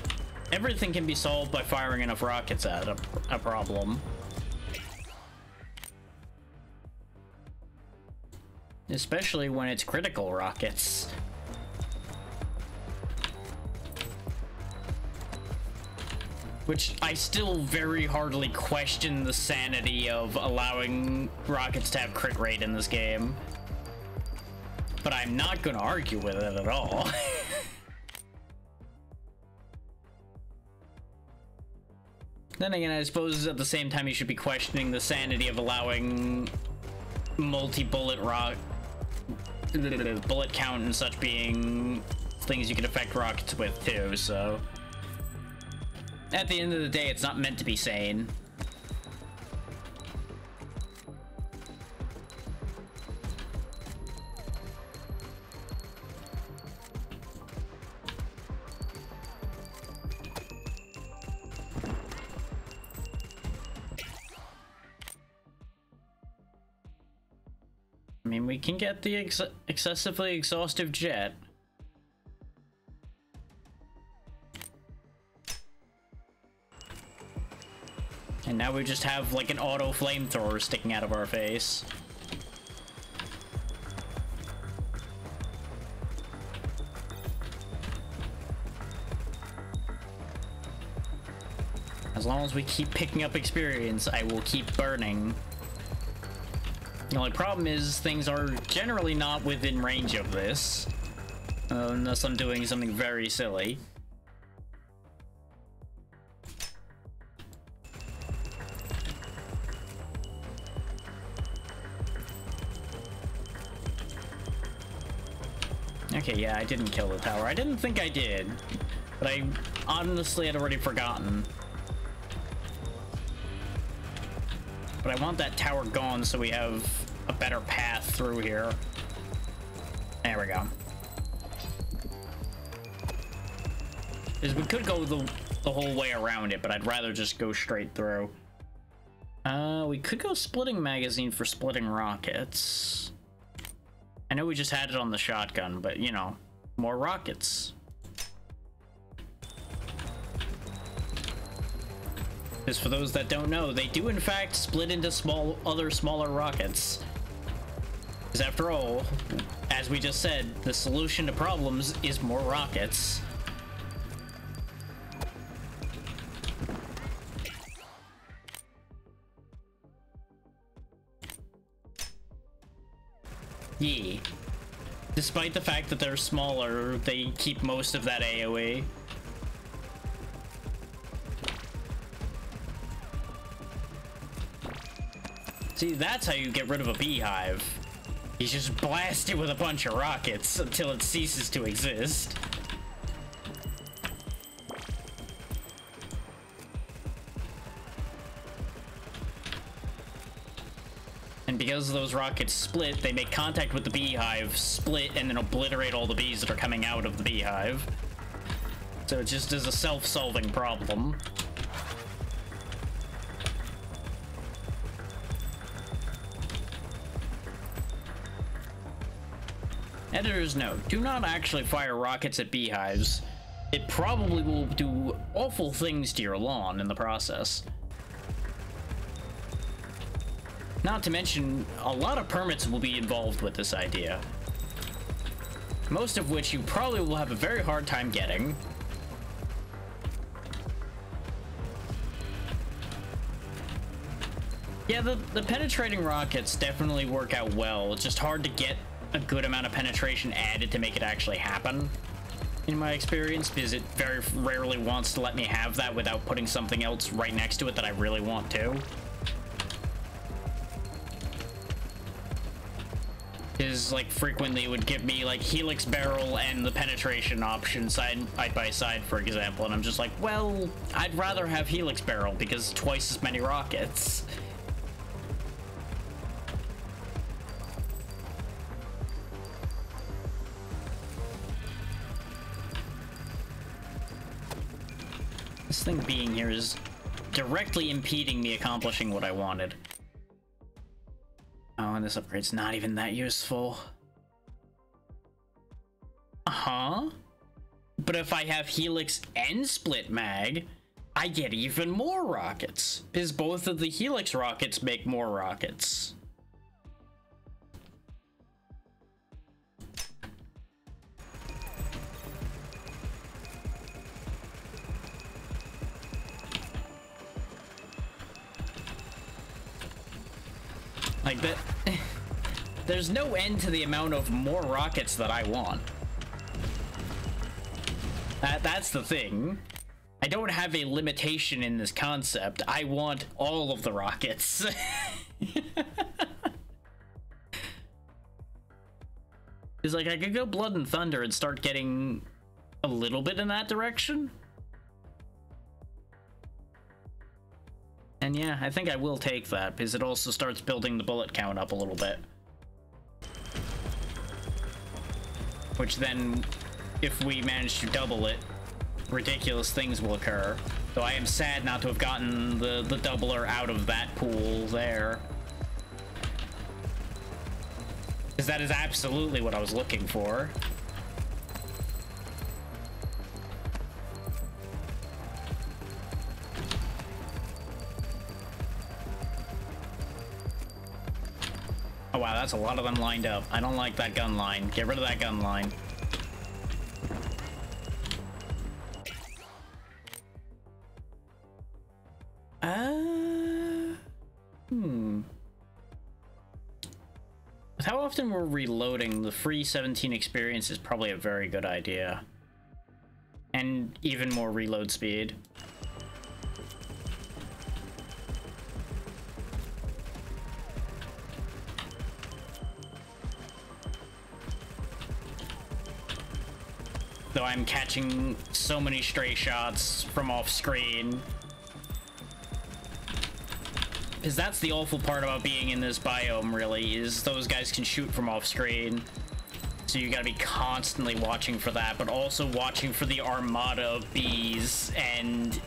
everything can be solved by firing enough rockets at a problem. Especially when it's critical rockets. Which I still very hardly question the sanity of allowing rockets to have crit rate in this game. But I'm not gonna argue with it at all. Then again, I suppose at the same time you should be questioning the sanity of allowing multi-bullet bullet count and such being things you can affect rockets with too, so... At the end of the day, it's not meant to be sane. I mean, we can get the excessively exhaustive jet. And now we just have like an auto flamethrower sticking out of our face. As long as we keep picking up experience, I will keep burning. The only problem is things are generally not within range of this. Unless I'm doing something very silly. Okay, yeah, I didn't kill the tower. I didn't think I did, but I honestly had already forgotten. But I want that tower gone so we have a better path through here. There we go. Because we could go the whole way around it, but I'd rather just go straight through. We could go splitting magazine for splitting rockets. I know we just had it on the shotgun, but, you know, more rockets. Because for those that don't know, they do in fact split into other smaller rockets. Because after all, as we just said, the solution to problems is more rockets. Yeah. Despite the fact that they're smaller, they keep most of that AoE. See, that's how you get rid of a beehive. You just blast it with a bunch of rockets until it ceases to exist. And because those rockets split, they make contact with the beehive, split, and then obliterate all the bees that are coming out of the beehive. So it just is a self-solving problem. Editor's note, do not actually fire rockets at beehives. It probably will do awful things to your lawn in the process. Not to mention, a lot of permits will be involved with this idea. Most of which you probably will have a very hard time getting. Yeah, the penetrating rockets definitely work out well. It's just hard to get a good amount of penetration added to make it actually happen, in my experience, because it very rarely wants to let me have that without putting something else right next to it that I really want to. Is like frequently it would give me like helix barrel and the penetration option side by side, for example, and I'm just like, well, I'd rather have helix barrel because twice as many rockets. This thing being here is directly impeding me accomplishing what I wanted. Oh, and this upgrade's not even that useful. Uh-huh. But if I have Helix and Split Mag, I get even more rockets, because both of the Helix rockets make more rockets. Like that, there's no end to the amount of more rockets that I want. That's the thing. I don't have a limitation in this concept. I want all of the rockets. It's like I could go Blood and Thunder and start getting a little bit in that direction. And yeah, I think I will take that, because it also starts building the bullet count up a little bit. Which then, if we manage to double it, ridiculous things will occur. So I am sad not to have gotten the doubler out of that pool there. Because that is absolutely what I was looking for. Oh wow, that's a lot of them lined up. I don't like that gun line. Get rid of that gun line. With how often we're reloading, the free 17 experience is probably a very good idea. And even more reload speed. Though I'm catching so many stray shots from off screen. Because that's the awful part about being in this biome, really, is those guys can shoot from off screen. So you gotta be constantly watching for that, but also watching for the armada of bees, and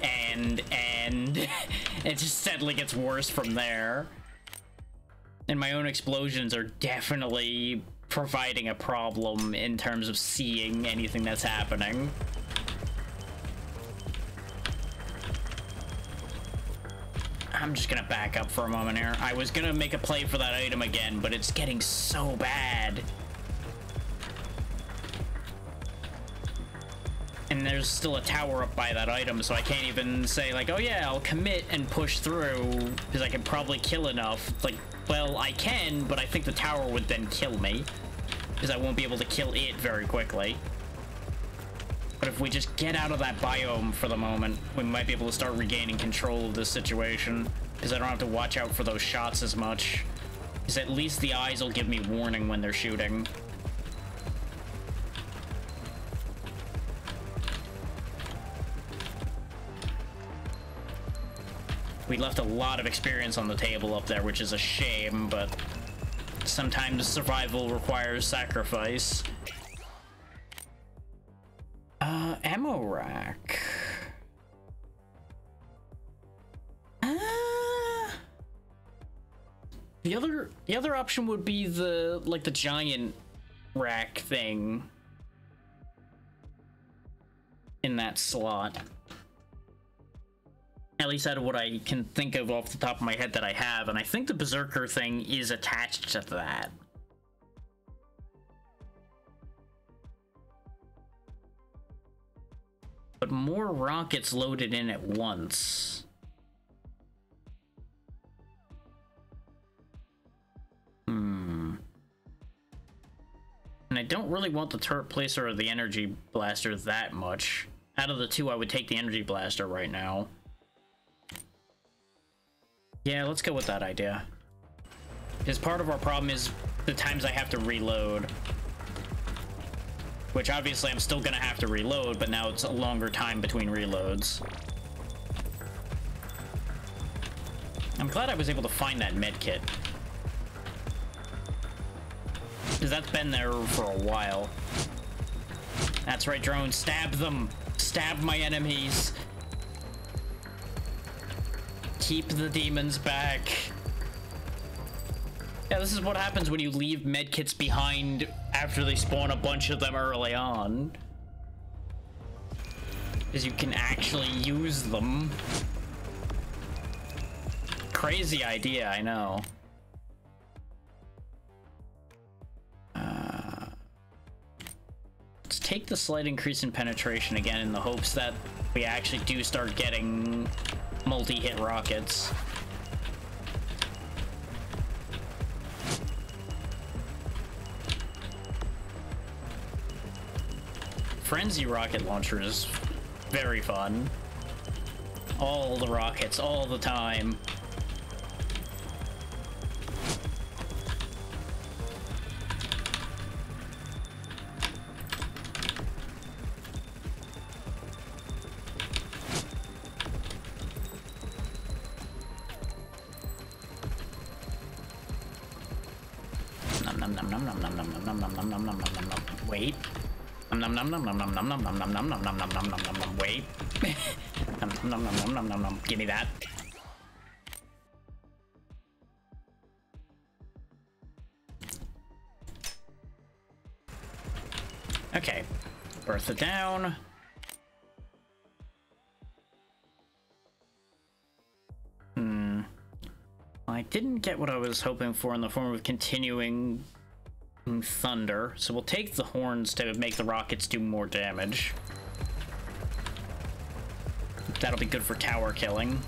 it just steadily gets worse from there. And my own explosions are definitely providing a problem in terms of seeing anything that's happening. I'm just gonna back up for a moment here. I was gonna make a play for that item again, but it's getting so bad. And there's still a tower up by that item, so I can't even say, like, oh yeah, I'll commit and push through, because I can probably kill enough. Like, well, I can, but I think the tower would then kill me, because I won't be able to kill it very quickly. But if we just get out of that biome for the moment, we might be able to start regaining control of this situation, because I don't have to watch out for those shots as much. Because at least the eyes will give me warning when they're shooting. We left a lot of experience on the table up there, which is a shame, but sometimes survival requires sacrifice. Ammo rack. The other option would be the giant rack thing in that slot. At least out of what I can think of off the top of my head that I have, and I think the Berserker thing is attached to that. But more rockets loaded in at once. And I don't really want the turret placer or the energy blaster that much. Out of the two, I would take the energy blaster right now. Yeah, let's go with that idea. Because part of our problem is the times I have to reload. Which obviously I'm still gonna have to reload, but now it's a longer time between reloads. I'm glad I was able to find that med kit. Because that's been there for a while. That's right, drone. Stab them. Stab my enemies. Keep the demons back. Yeah, this is what happens when you leave medkits behind after they spawn a bunch of them early on. is you can actually use them. Crazy idea, I know. Let's take the slight increase in penetration again in the hopes that we actually do start getting multi-hit rockets. Frenzy rocket launcher is very fun. All the rockets, all the time. Wait. Wait. Give me that. Okay. Bertha down. I didn't get what I was hoping for in the form of continuing thunder, so we'll take the horns to make the rockets do more damage. That'll be good for tower killing.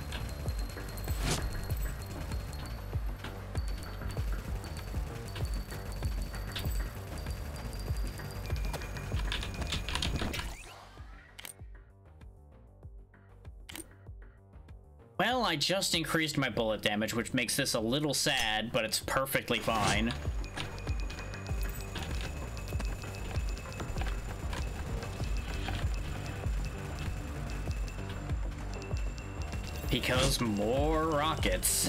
Well, I just increased my bullet damage, which makes this a little sad, but it's perfectly fine. Because more rockets.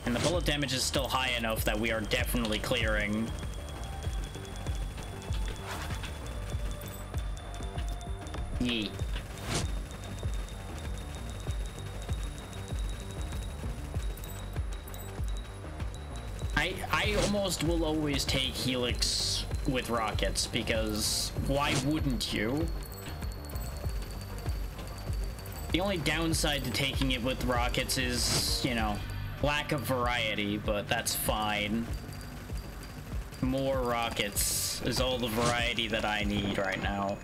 And the bullet damage is still high enough that we are definitely clearing. Yeet. I almost will always take Helix with rockets, because why wouldn't you? The only downside to taking it with rockets is, you know, lack of variety, but that's fine. More rockets is all the variety that I need right now.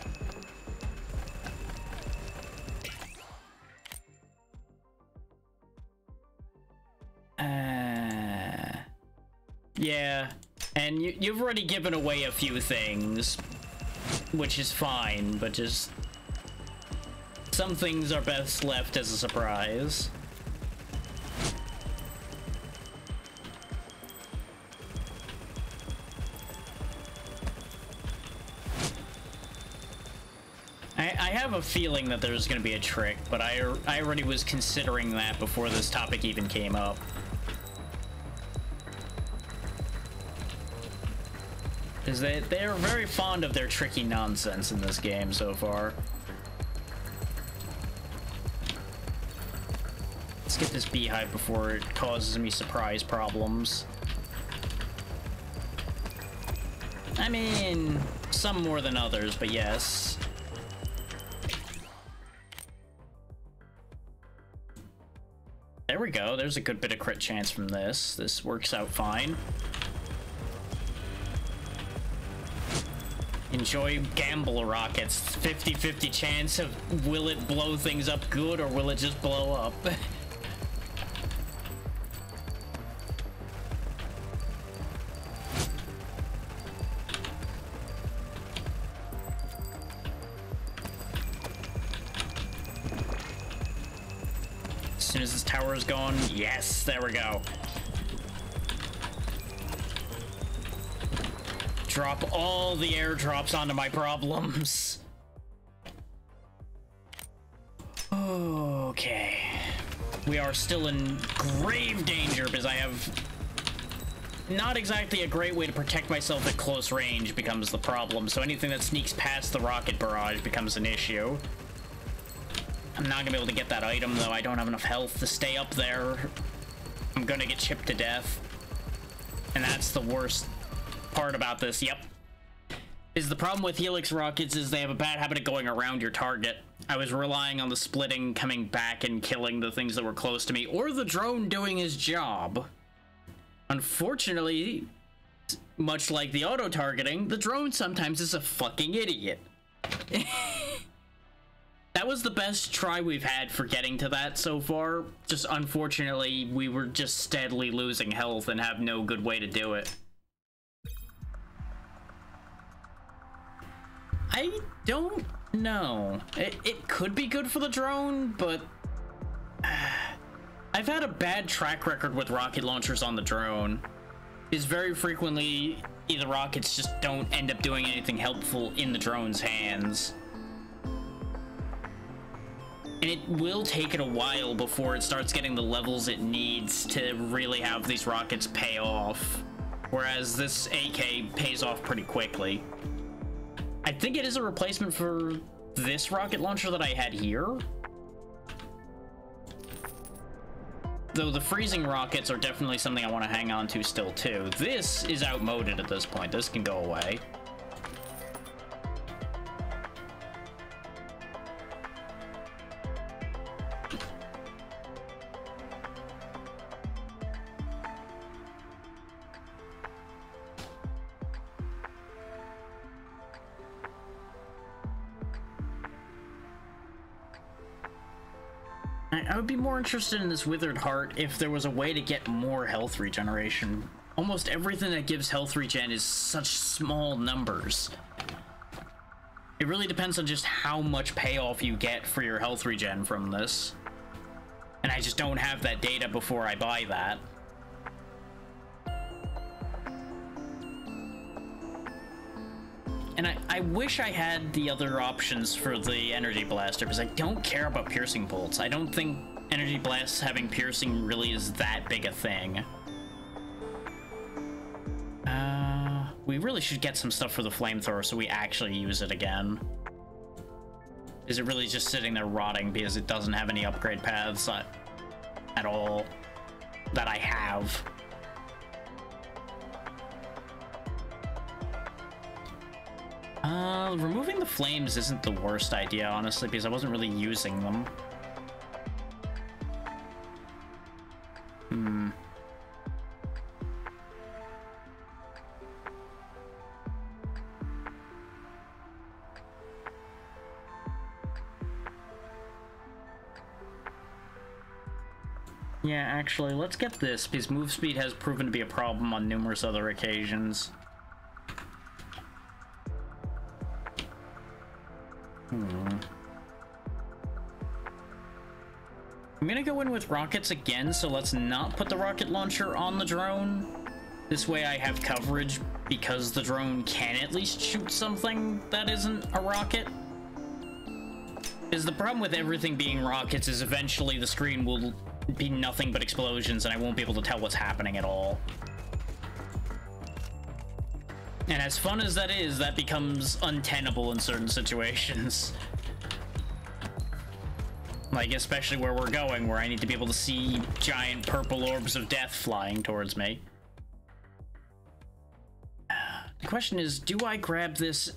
Yeah, and you've already given away a few things, which is fine, but just some things are best left as a surprise. I have a feeling that there's going to be a trick, but I already was considering that before this topic even came up. Because they're very fond of their tricky nonsense in this game so far. Let's get this beehive before it causes me surprise problems. I mean, some more than others, but yes. There we go. There's a good bit of crit chance from this. This works out fine. Enjoy gamble rockets. 50-50 chance of will it blow things up good or will it just blow up? As soon as this tower is gone, yes, there we go. Drop all the airdrops onto my problems. Okay. We are still in grave danger because I have not exactly a great way to protect myself at close range becomes the problem. So anything that sneaks past the rocket barrage becomes an issue. I'm not gonna be able to get that item though. I don't have enough health to stay up there. I'm gonna get chipped to death. And that's the worst part about this. Yep. is the problem with Helix rockets is they have a bad habit of going around your target. I was relying on the splitting coming back and killing the things that were close to me, or the drone doing his job. Unfortunately, much like the auto-targeting, the drone sometimes is a fucking idiot. That was the best try we've had for getting to that so far. Just unfortunately, we were just steadily losing health and have no good way to do it. I don't know. It could be good for the drone, but I've had a bad track record with rocket launchers on the drone. Is very frequently the rockets just don't end up doing anything helpful in the drone's hands. And it will take it a while before it starts getting the levels it needs to really have these rockets pay off. Whereas this AK pays off pretty quickly. I think it is a replacement for this rocket launcher that I had here. Though the freezing rockets are definitely something I want to hang on to still too. This is outmoded at this point. This can go away. I would be more interested in this Withered Heart if there was a way to get more health regeneration. Almost everything that gives health regen is such small numbers. It really depends on just how much payoff you get for your health regen from this. And I just don't have that data before I buy that. And I wish I had the other options for the Energy Blaster, because I don't care about piercing bolts. I don't think Energy Blasts having piercing really is that big a thing. We really should get some stuff for the flamethrower so we actually use it again. Is it really just sitting there rotting because it doesn't have any upgrade paths at all that I have? Removing the flames isn't the worst idea, honestly, because I wasn't really using them. Yeah, actually, let's get this, because move speed has proven to be a problem on numerous other occasions. I'm gonna go in with rockets again, so let's not put the rocket launcher on the drone. This way I have coverage, because the drone can at least shoot something that isn't a rocket. Because the problem with everything being rockets is eventually the screen will be nothing but explosions and I won't be able to tell what's happening at all. And as fun as that is, that becomes untenable in certain situations. Like, especially where we're going, where I need to be able to see giant purple orbs of death flying towards me. The question is, do I grab this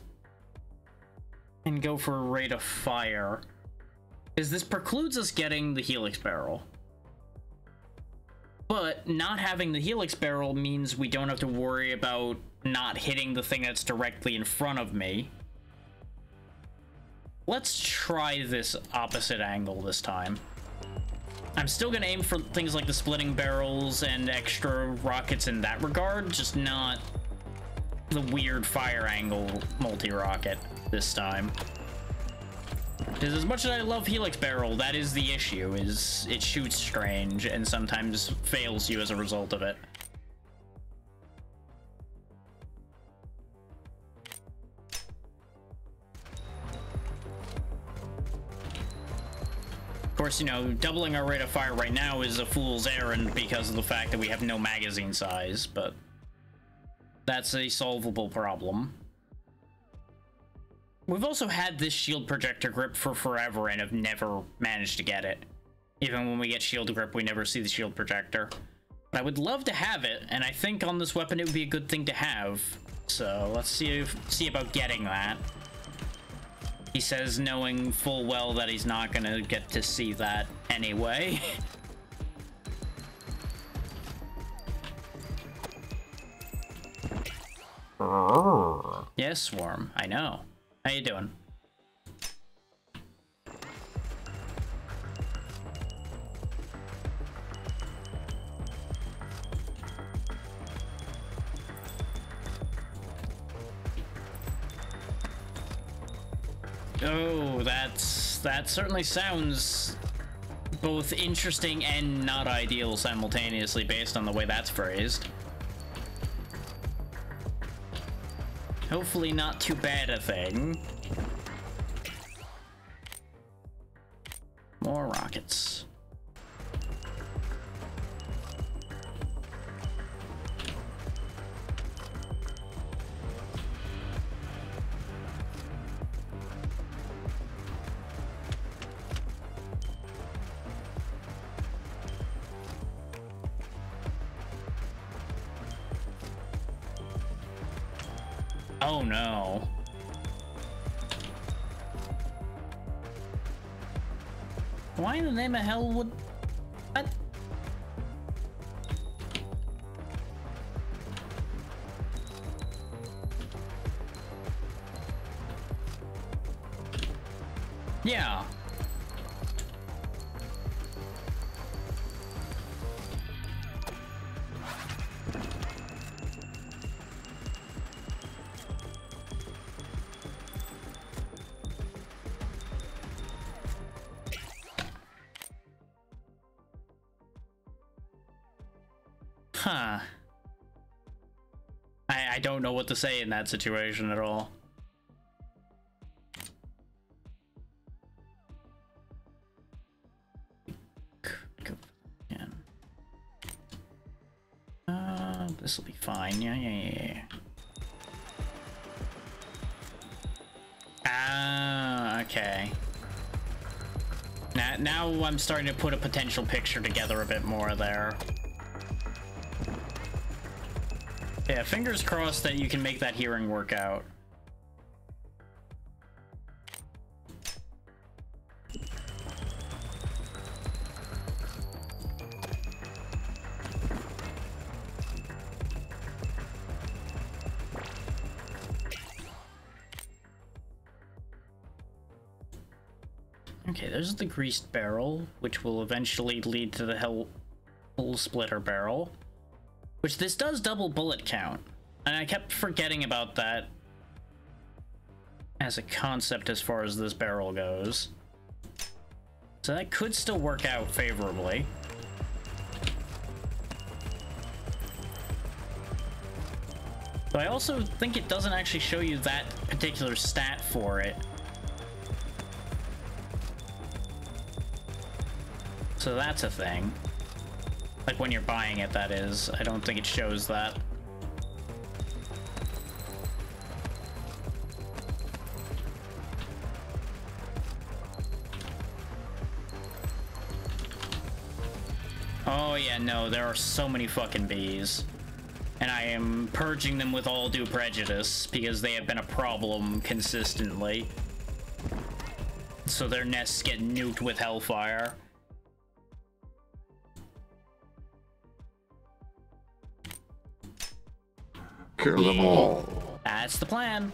and go for a rate of fire? Because this precludes us getting the Helix Barrel. But not having the Helix Barrel means we don't have to worry about not hitting the thing that's directly in front of me. Let's try this opposite angle this time. I'm still gonna aim for things like the splitting barrels and extra rockets in that regard, just not the weird fire angle multi-rocket this time. Because as much as I love Helix Barrel, that is the issue, is it shoots strange and sometimes fails you as a result of it. Of course, you know, doubling our rate of fire right now is a fool's errand because of the fact that we have no magazine size, but that's a solvable problem. We've also had this shield projector grip for forever and have never managed to get it. Even when we get shield grip, we never see the shield projector. But I would love to have it, and I think on this weapon it would be a good thing to have. So let's see about getting that. He says knowing full well that he's not gonna get to see that anyway. Yes, Swarm, I know. How you doing? Oh, that certainly sounds both interesting and not ideal simultaneously based on the way that's phrased. Hopefully not too bad a thing. More rockets. Oh no. Why in the name of hell would... What? Yeah. Huh. I don't know what to say in that situation at all. This will be fine. Yeah. Ah, okay. Now I'm starting to put a potential picture together a bit more there. Yeah, fingers crossed that you can make that hearing work out. Okay, there's the greased barrel, which will eventually lead to the hell splitter barrel. Which this does double bullet count, and I kept forgetting about that as a concept as far as this barrel goes. So that could still work out favorably. But I also think it doesn't actually show you that particular stat for it. So that's a thing. Like when you're buying it, that is. I don't think it shows that. Oh yeah, no, there are so many fucking bees. And I am purging them with all due prejudice, because they have been a problem consistently. So their nests get nuked with hellfire. Kill them all. That's the plan.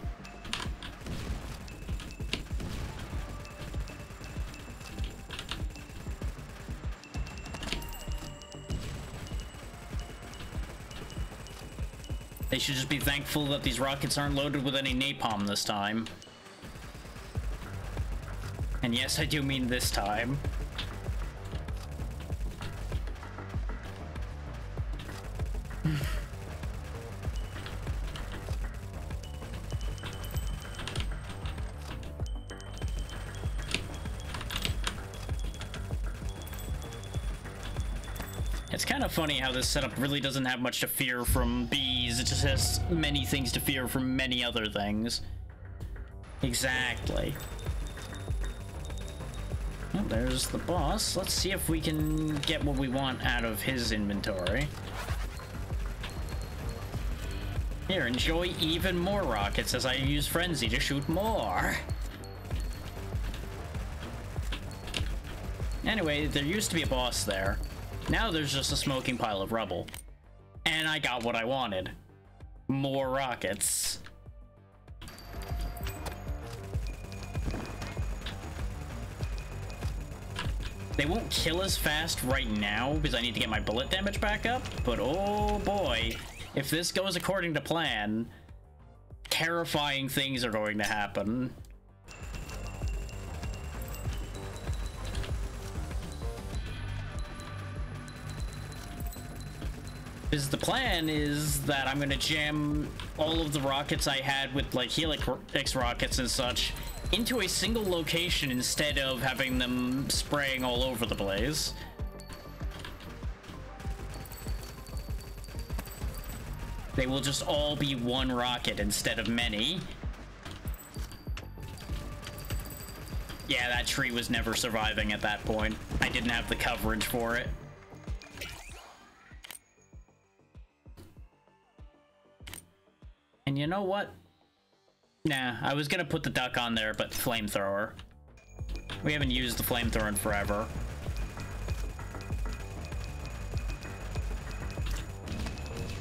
They should just be thankful that these rockets aren't loaded with any napalm this time. And yes, I do mean this time. It's kind of funny how this setup really doesn't have much to fear from bees. It just has many things to fear from many other things. Exactly. Well, there's the boss. Let's see if we can get what we want out of his inventory. Here, enjoy even more rockets as I use Frenzy to shoot more. Anyway, there used to be a boss there. Now there's just a smoking pile of rubble. And I got what I wanted. More rockets. They won't kill as fast right now because I need to get my bullet damage back up, but oh boy, if this goes according to plan, terrifying things are going to happen. Because the plan is that I'm going to jam all of the rockets I had with like Helix rockets and such into a single location instead of having them spraying all over the place. They will just all be one rocket instead of many. Yeah, that tree was never surviving at that point. I didn't have the coverage for it. And you know what? Nah, I was gonna put the duck on there, but flamethrower. We haven't used the flamethrower in forever.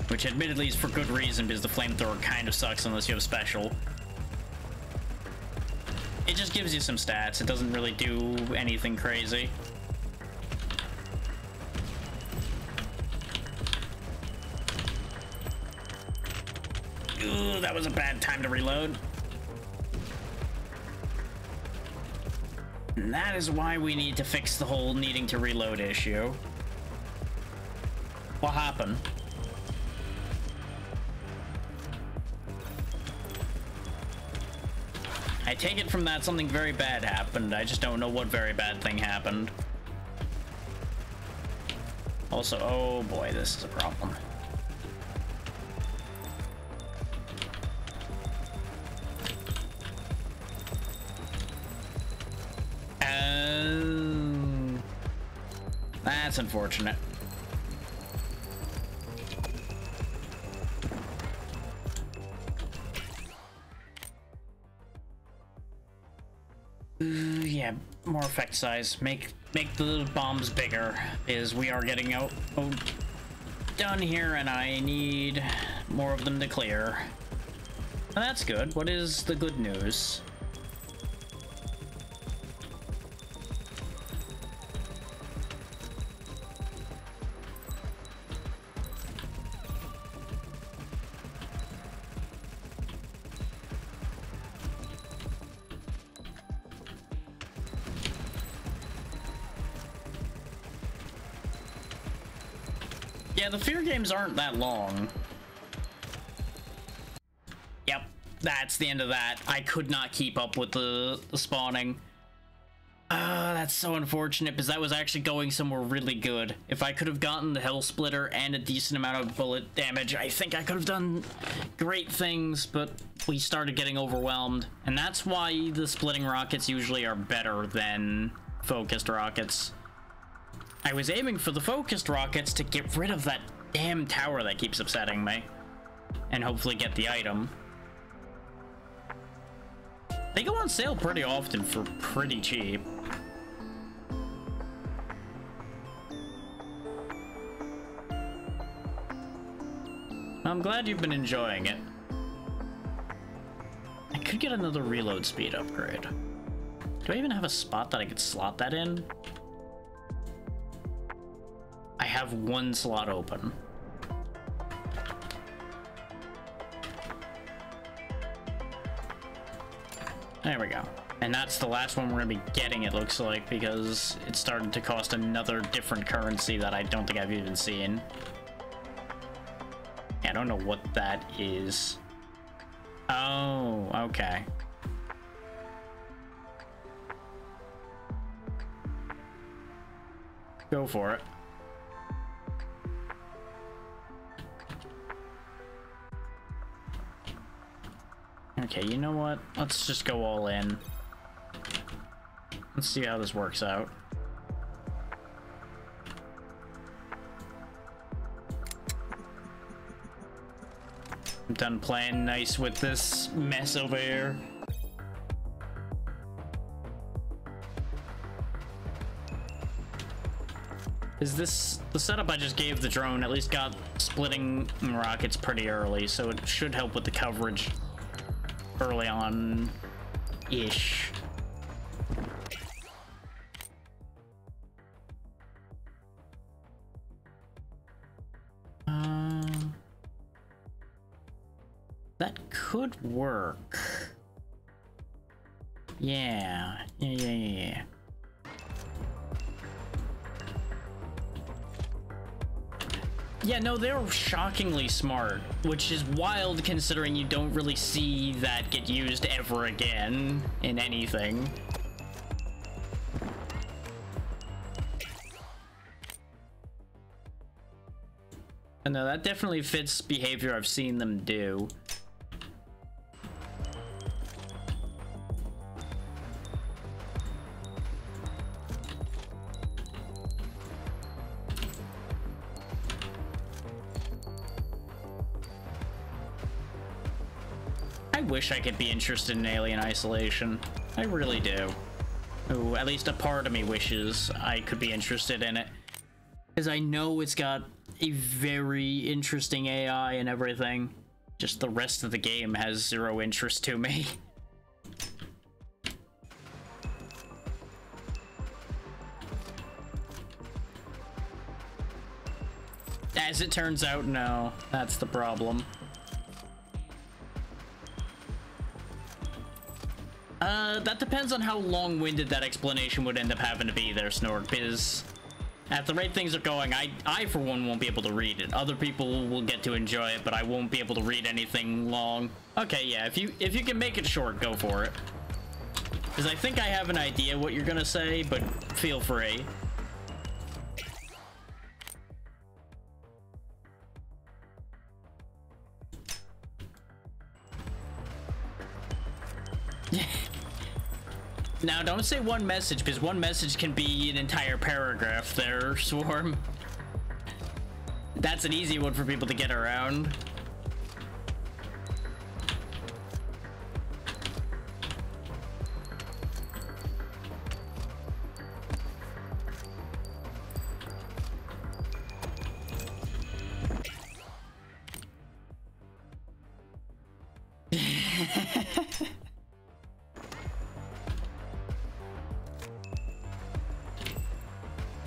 Which admittedly is for good reason, because the flamethrower kind of sucks unless you have special. It just gives you some stats. It doesn't really do anything crazy. Ooh, that was a bad time to reload. And that is why we need to fix the whole needing to reload issue. What happened? I take it from that something very bad happened. I just don't know what very bad thing happened. Also, oh boy, this is a problem. That's unfortunate. Yeah, more effect size. Make the bombs bigger, because we are getting done here, and I need more of them to clear. Well, that's good. What is the good news? Yeah, the fear games aren't that long. Yep, that's the end of that. I could not keep up with the spawning. That's so unfortunate, because that was actually going somewhere really good. If I could have gotten the Hell Splitter and a decent amount of bullet damage, I think I could have done great things, but we started getting overwhelmed. And that's why the splitting rockets usually are better than focused rockets. I was aiming for the focused rockets to get rid of that damn tower that keeps upsetting me. And hopefully get the item. They go on sale pretty often for pretty cheap. I'm glad you've been enjoying it. I could get another reload speed upgrade. Do I even have a spot that I could slot that in? I have one slot open. There we go. And that's the last one we're gonna be getting, it looks like, because it started to cost another different currency that I don't think I've even seen. I don't know what that is. Oh, okay. Go for it. Okay, you know what? Let's just go all in. Let's see how this works out. I'm done playing nice with this mess over here. Is this the setup I just gave the drone? At least got splitting rockets pretty early, so it should help with the coverage early on ish. That could work. Yeah. Yeah, no, they're shockingly smart, which is wild considering you don't really see that get used ever again in anything. And no, that definitely fits behavior I've seen them do. I wish I could be interested in Alien Isolation. I really do. Ooh, at least a part of me wishes I could be interested in it. Because I know it's got a very interesting AI and everything. Just the rest of the game has zero interest to me. As it turns out, no. That's the problem. That depends on how long-winded that explanation would end up having to be there, Snork, because at the rate things are going, I for one won't be able to read it. Other people will get to enjoy it, but I won't be able to read anything long. Okay, yeah, if you can make it short, go for it. Because I think I have an idea what you're gonna say, but feel free. Now, don't say one message, because one message can be an entire paragraph there, Swarm. That's an easy one for people to get around.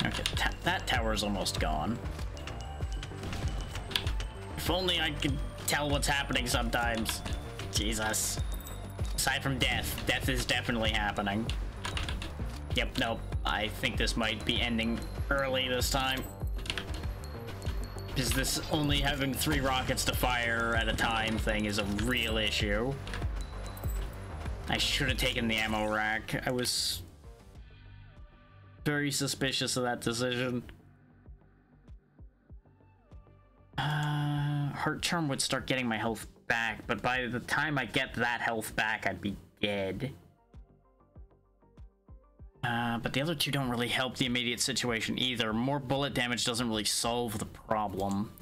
Okay, that tower's almost gone. If only I could tell what's happening sometimes. Jesus. Aside from death, death is definitely happening. Yep, nope. I think this might be ending early this time. Because this only having 3 rockets to fire at a time thing is a real issue. I should have taken the ammo rack. I was very suspicious of that decision. Heart Charm would start getting my health back, but by the time I get that health back, I'd be dead. But the other 2 don't really help the immediate situation either. More bullet damage doesn't really solve the problem.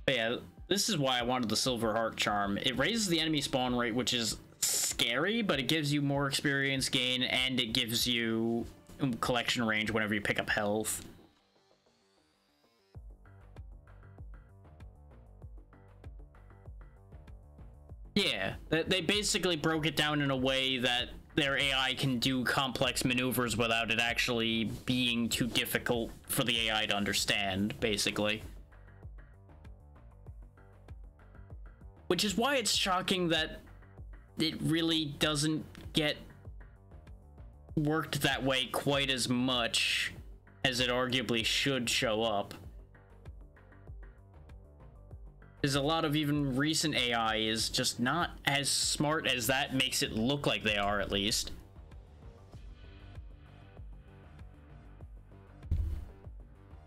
But yeah, this is why I wanted the Silver Heart Charm. It raises the enemy spawn rate, which is scary, but it gives you more experience gain, and it gives you collection range whenever you pick up health. Yeah, they basically broke it down in a way that their AI can do complex maneuvers without it actually being too difficult for the AI to understand, basically. Which is why it's shocking that it really doesn't get worked that way quite as much as it arguably should show up. Because a lot of even recent AI is just not as smart as that makes it look like they are, at least.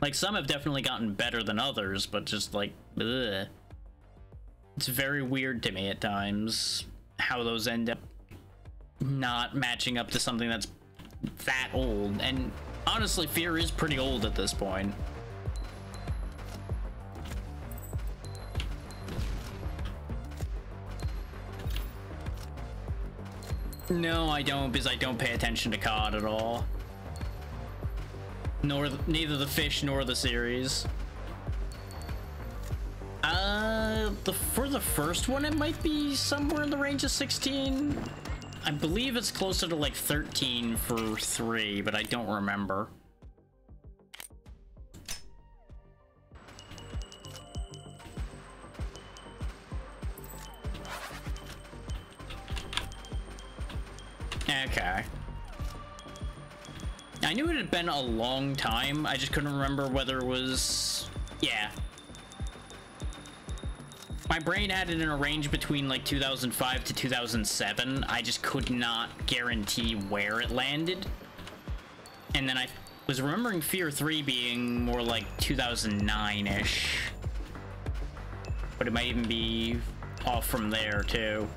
Like, some have definitely gotten better than others, but just like, ugh. It's very weird to me at times how those end up not matching up to something that's that old. And honestly, Fear is pretty old at this point. No, I don't, because I don't pay attention to COD at all. Neither the fish nor the series. For the first one, it might be somewhere in the range of 16. I believe it's closer to like 13 for 3, but I don't remember. Okay. I knew it had been a long time. I just couldn't remember whether it was... Yeah. My brain had it in a range between like 2005 to 2007. I just could not guarantee where it landed. And then I was remembering Fear 3 being more like 2009-ish. But it might even be off from there too.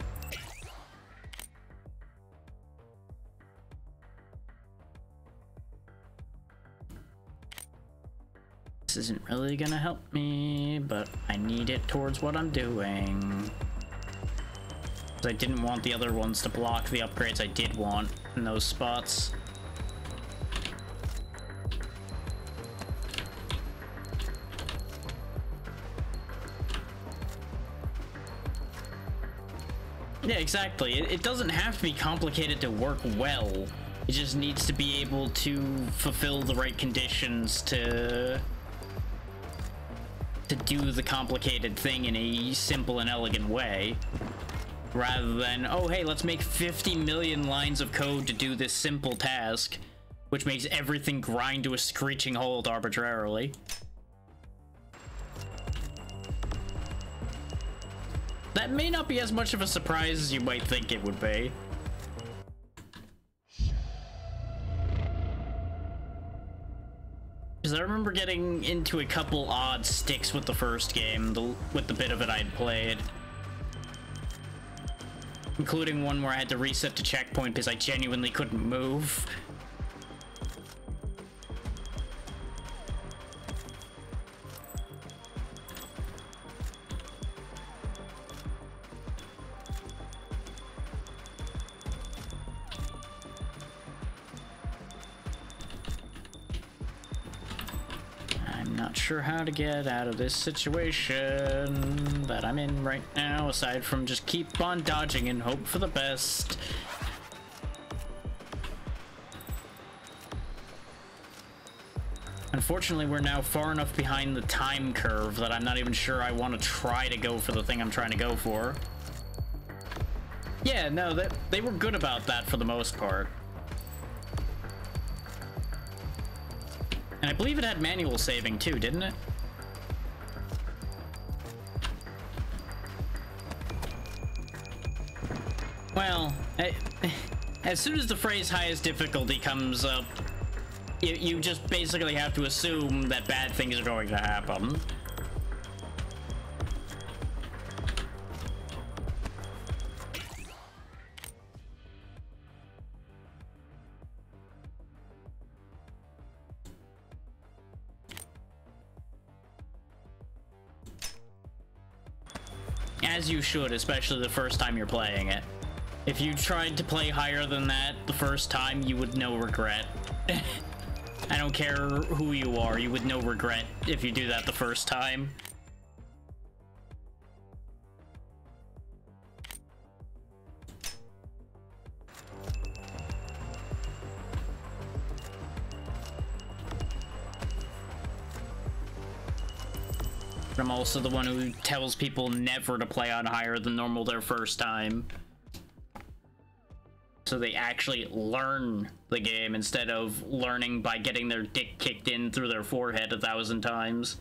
This isn't really gonna help me, but I need it towards what I'm doing. I didn't want the other ones to block the upgrades I did want in those spots. Yeah, exactly. It doesn't have to be complicated to work well. It just needs to be able to fulfill the right conditions to do the complicated thing in a simple and elegant way, rather than, oh hey, let's make 50 million lines of code to do this simple task, which makes everything grind to a screeching halt arbitrarily. That may not be as much of a surprise as you might think it would be. Because I remember getting into a couple odd sticks with the first game, with the bit of it I'd played. Including one where I had to reset to checkpoint because I genuinely couldn't move. Not sure how to get out of this situation that I'm in right now, aside from just keep on dodging and hope for the best. Unfortunately, we're now far enough behind the time curve that I'm not even sure I want to try to go for the thing I'm trying to go for. Yeah, no, they were good about that for the most part. And I believe it had manual saving too, didn't it? Well, as soon as the phrase highest difficulty comes up, you just basically have to assume that bad things are going to happen. As you should, especially the first time you're playing it. If you tried to play higher than that the first time, you would know regret. I don't care who you are, you would know regret if you do that the first time. I'm also the one who tells people never to play on higher than normal their first time. So they actually learn the game instead of learning by getting their dick kicked in through their forehead 1,000 times.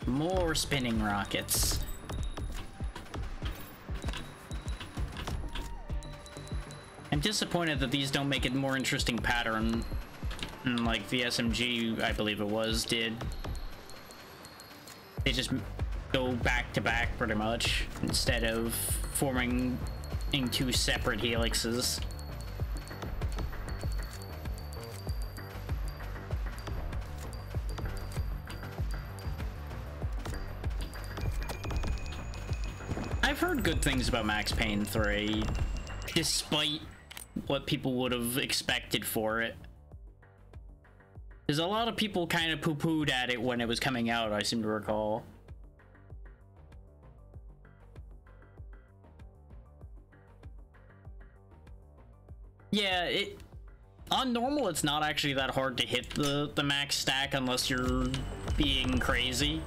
More spinning rockets. I'm disappointed that these don't make it more interesting pattern, like the SMG, I believe it was, did. They just go back to back pretty much, instead of forming in two separate helixes. I've heard good things about Max Payne 3, despite what people would have expected for it. There's a lot of people kind of poo-pooed at it when it was coming out, I seem to recall. Yeah, on normal, it's not actually that hard to hit the max stack unless you're being crazy.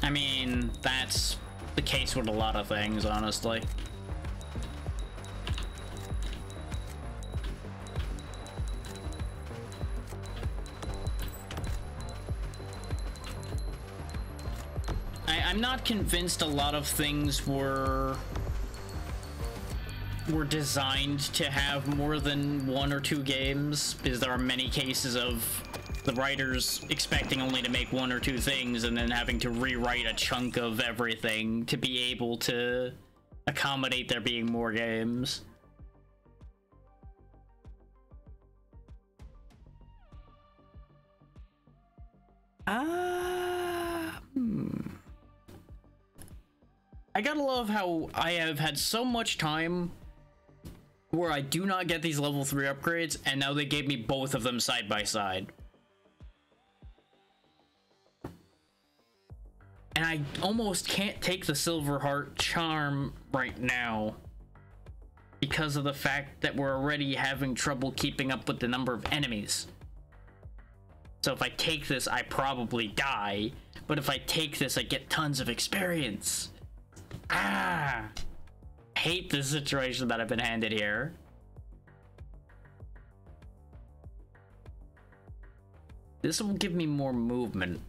I mean, that's the case with a lot of things, honestly. I'm not convinced a lot of things were designed to have more than 1 or 2 games, because there are many cases of the writers expecting only to make 1 or 2 things and then having to rewrite a chunk of everything to be able to accommodate there being more games. I gotta love how I have had so much time where I do not get these level 3 upgrades, and now they gave me both of them side by side. And I almost can't take the Silver Heart Charm right now because of the fact that we're already having trouble keeping up with the number of enemies. So if I take this, I probably die, but if I take this, I get tons of experience. I hate the situation that I've been handed here. This will give me more movement.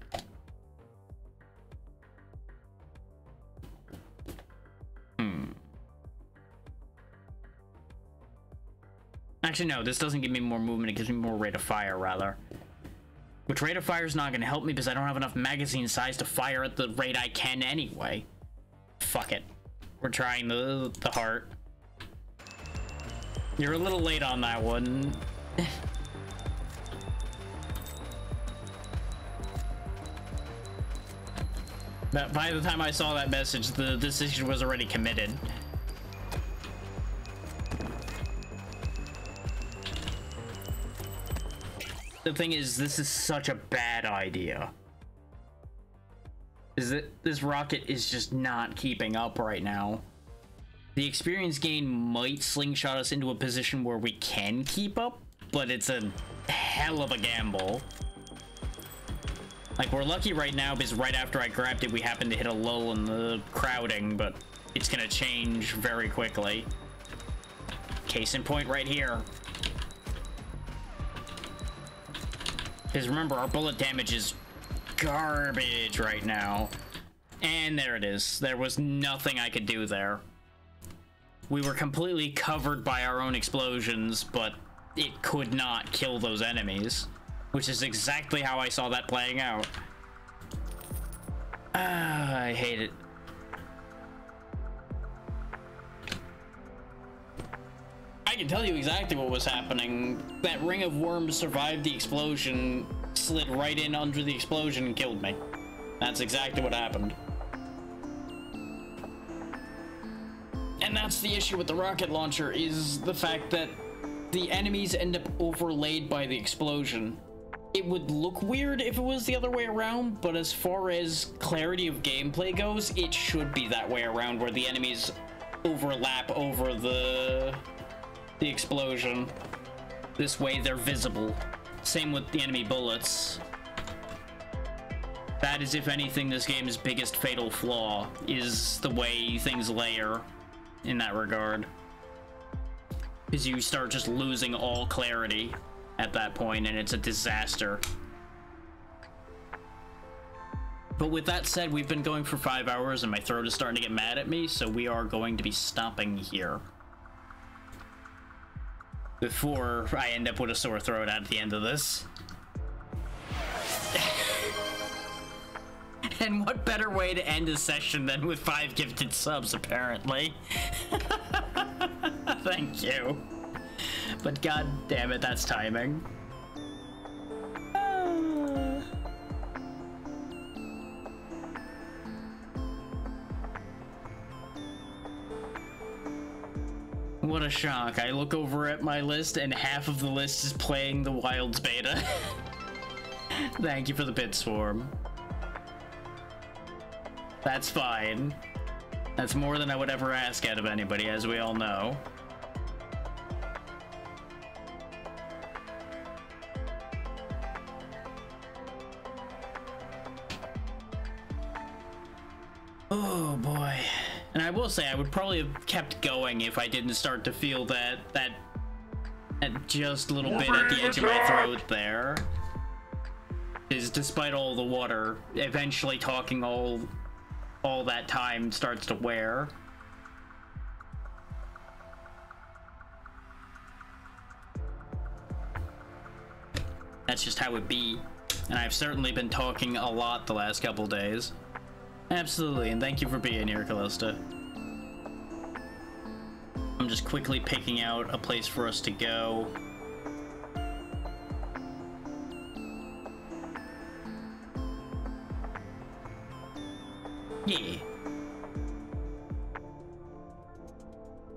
Actually, no, this doesn't give me more movement, it gives me more rate of fire, rather. Which rate of fire is not going to help me because I don't have enough magazine size to fire at the rate I can anyway. Fuck it. We're trying the heart. You're a little late on that one. But by the time I saw that message, the decision was already committed. The thing is, this is such a bad idea. Is that this rocket is just not keeping up right now. The experience gain might slingshot us into a position where we can keep up, but it's a hell of a gamble. Like, we're lucky right now because right after I grabbed it, we happened to hit a lull in the crowding, but it's gonna change very quickly. Case in point right here. Because remember, our bullet damage is garbage right now. And there it is. There was nothing I could do there. We were completely covered by our own explosions, but it could not kill those enemies. Which is exactly how I saw that playing out. I hate it. I can tell you exactly what was happening. That ring of worms survived the explosion, slid right in under the explosion, and killed me. That's exactly what happened. And that's the issue with the rocket launcher, is the fact that the enemies end up overlaid by the explosion. It would look weird if it was the other way around, but as far as clarity of gameplay goes, it should be that way around, where the enemies overlap over the explosion. This way they're visible. Same with the enemy bullets. That is, if anything, this game's biggest fatal flaw, is the way things layer in that regard. Because you start just losing all clarity at that point, and it's a disaster. But with that said, we've been going for 5 hours and my throat is starting to get mad at me, so we are going to be stopping here. Before I end up with a sore throat at the end of this. And what better way to end a session than with 5 gifted subs, apparently. Thank you. But god damn it, that's timing. What a shock. I look over at my list and half of the list is playing the Wilds beta. Thank you for the bit swarm. That's fine. That's more than I would ever ask out of anybody, as we all know. Oh boy. And I will say, I would probably have kept going if I didn't start to feel that just little bit at the edge of my throat there. Is despite all the water, eventually talking all that time starts to wear. That's just how it be. And I've certainly been talking a lot the last couple days. Absolutely, and thank you for being here, Callista. I'm just quickly picking out a place for us to go. Yeah.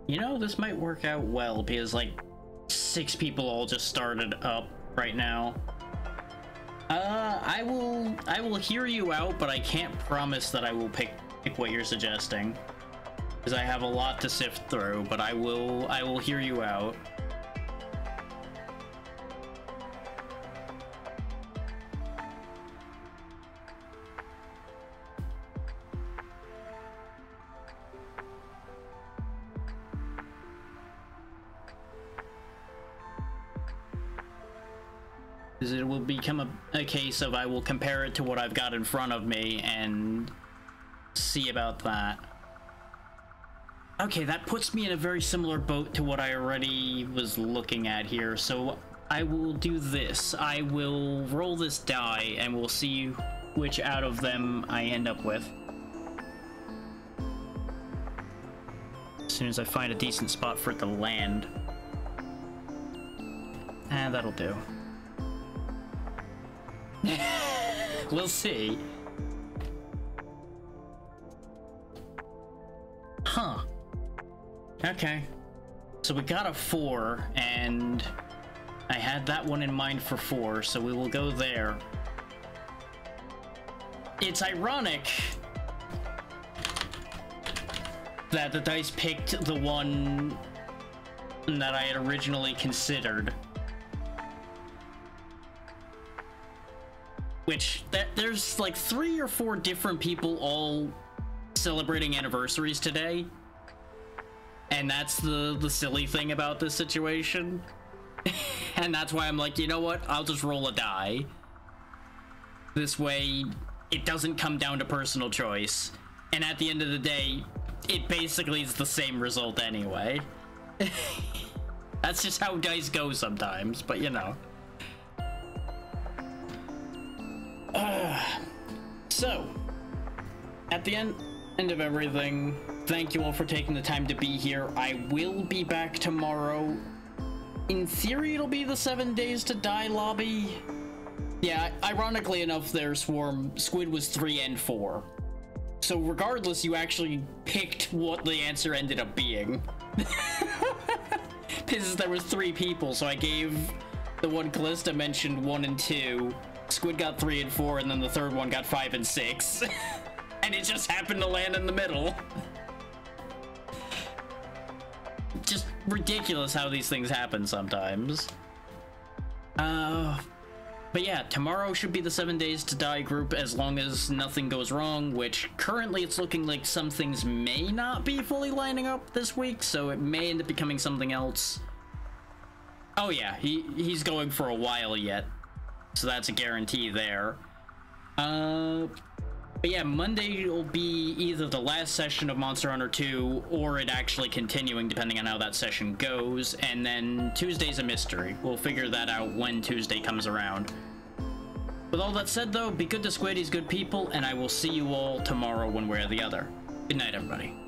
You know, this might work out well because like 6 people all just started up right now. I will hear you out, but I can't promise that I will pick what you're suggesting. Because I have a lot to sift through, but I will hear you out. It will become a case of I will compare it to what I've got in front of me and see about that. Okay, that puts me in a very similar boat to what I already was looking at here, so I will do this. I will roll this die and we'll see which out of them I end up with. As soon as I find a decent spot for it to land. And that'll do. We'll see. Huh. Okay. So we got a 4, and I had that one in mind for 4, so we will go there. It's ironic that the dice picked the one that I had originally considered. Which, there's like 3 or 4 different people all celebrating anniversaries today. And that's the silly thing about this situation. And that's why I'm like, you know what? I'll just roll a die. This way, it doesn't come down to personal choice. And at the end of the day, it basically is the same result anyway. That's just how dice go sometimes, but you know. So, at the end of everything, thank you all for taking the time to be here. I will be back tomorrow. In theory, it'll be the 7 days to die lobby. Yeah, ironically enough, their swarm squid was 3 and 4. So regardless, you actually picked what the answer ended up being. Because there was 3 people, so I gave the one Callista mentioned 1 and 2. Squid got 3 and 4, and then the third one got 5 and 6. And it just happened to land in the middle. Just ridiculous how these things happen sometimes. But yeah, tomorrow should be the 7 days to die group as long as nothing goes wrong, which currently it's looking like some things may not be fully lining up this week, so it may end up becoming something else. Oh yeah, he's going for a while yet, so that's a guarantee there. But yeah, Monday will be either the last session of Monster Hunter 2 or it actually continuing depending on how that session goes, and then Tuesday's a mystery. We'll figure that out when Tuesday comes around. With all that said, though, be good to Squiddy's good people, and I will see you all tomorrow one way or the other. Good night, everybody.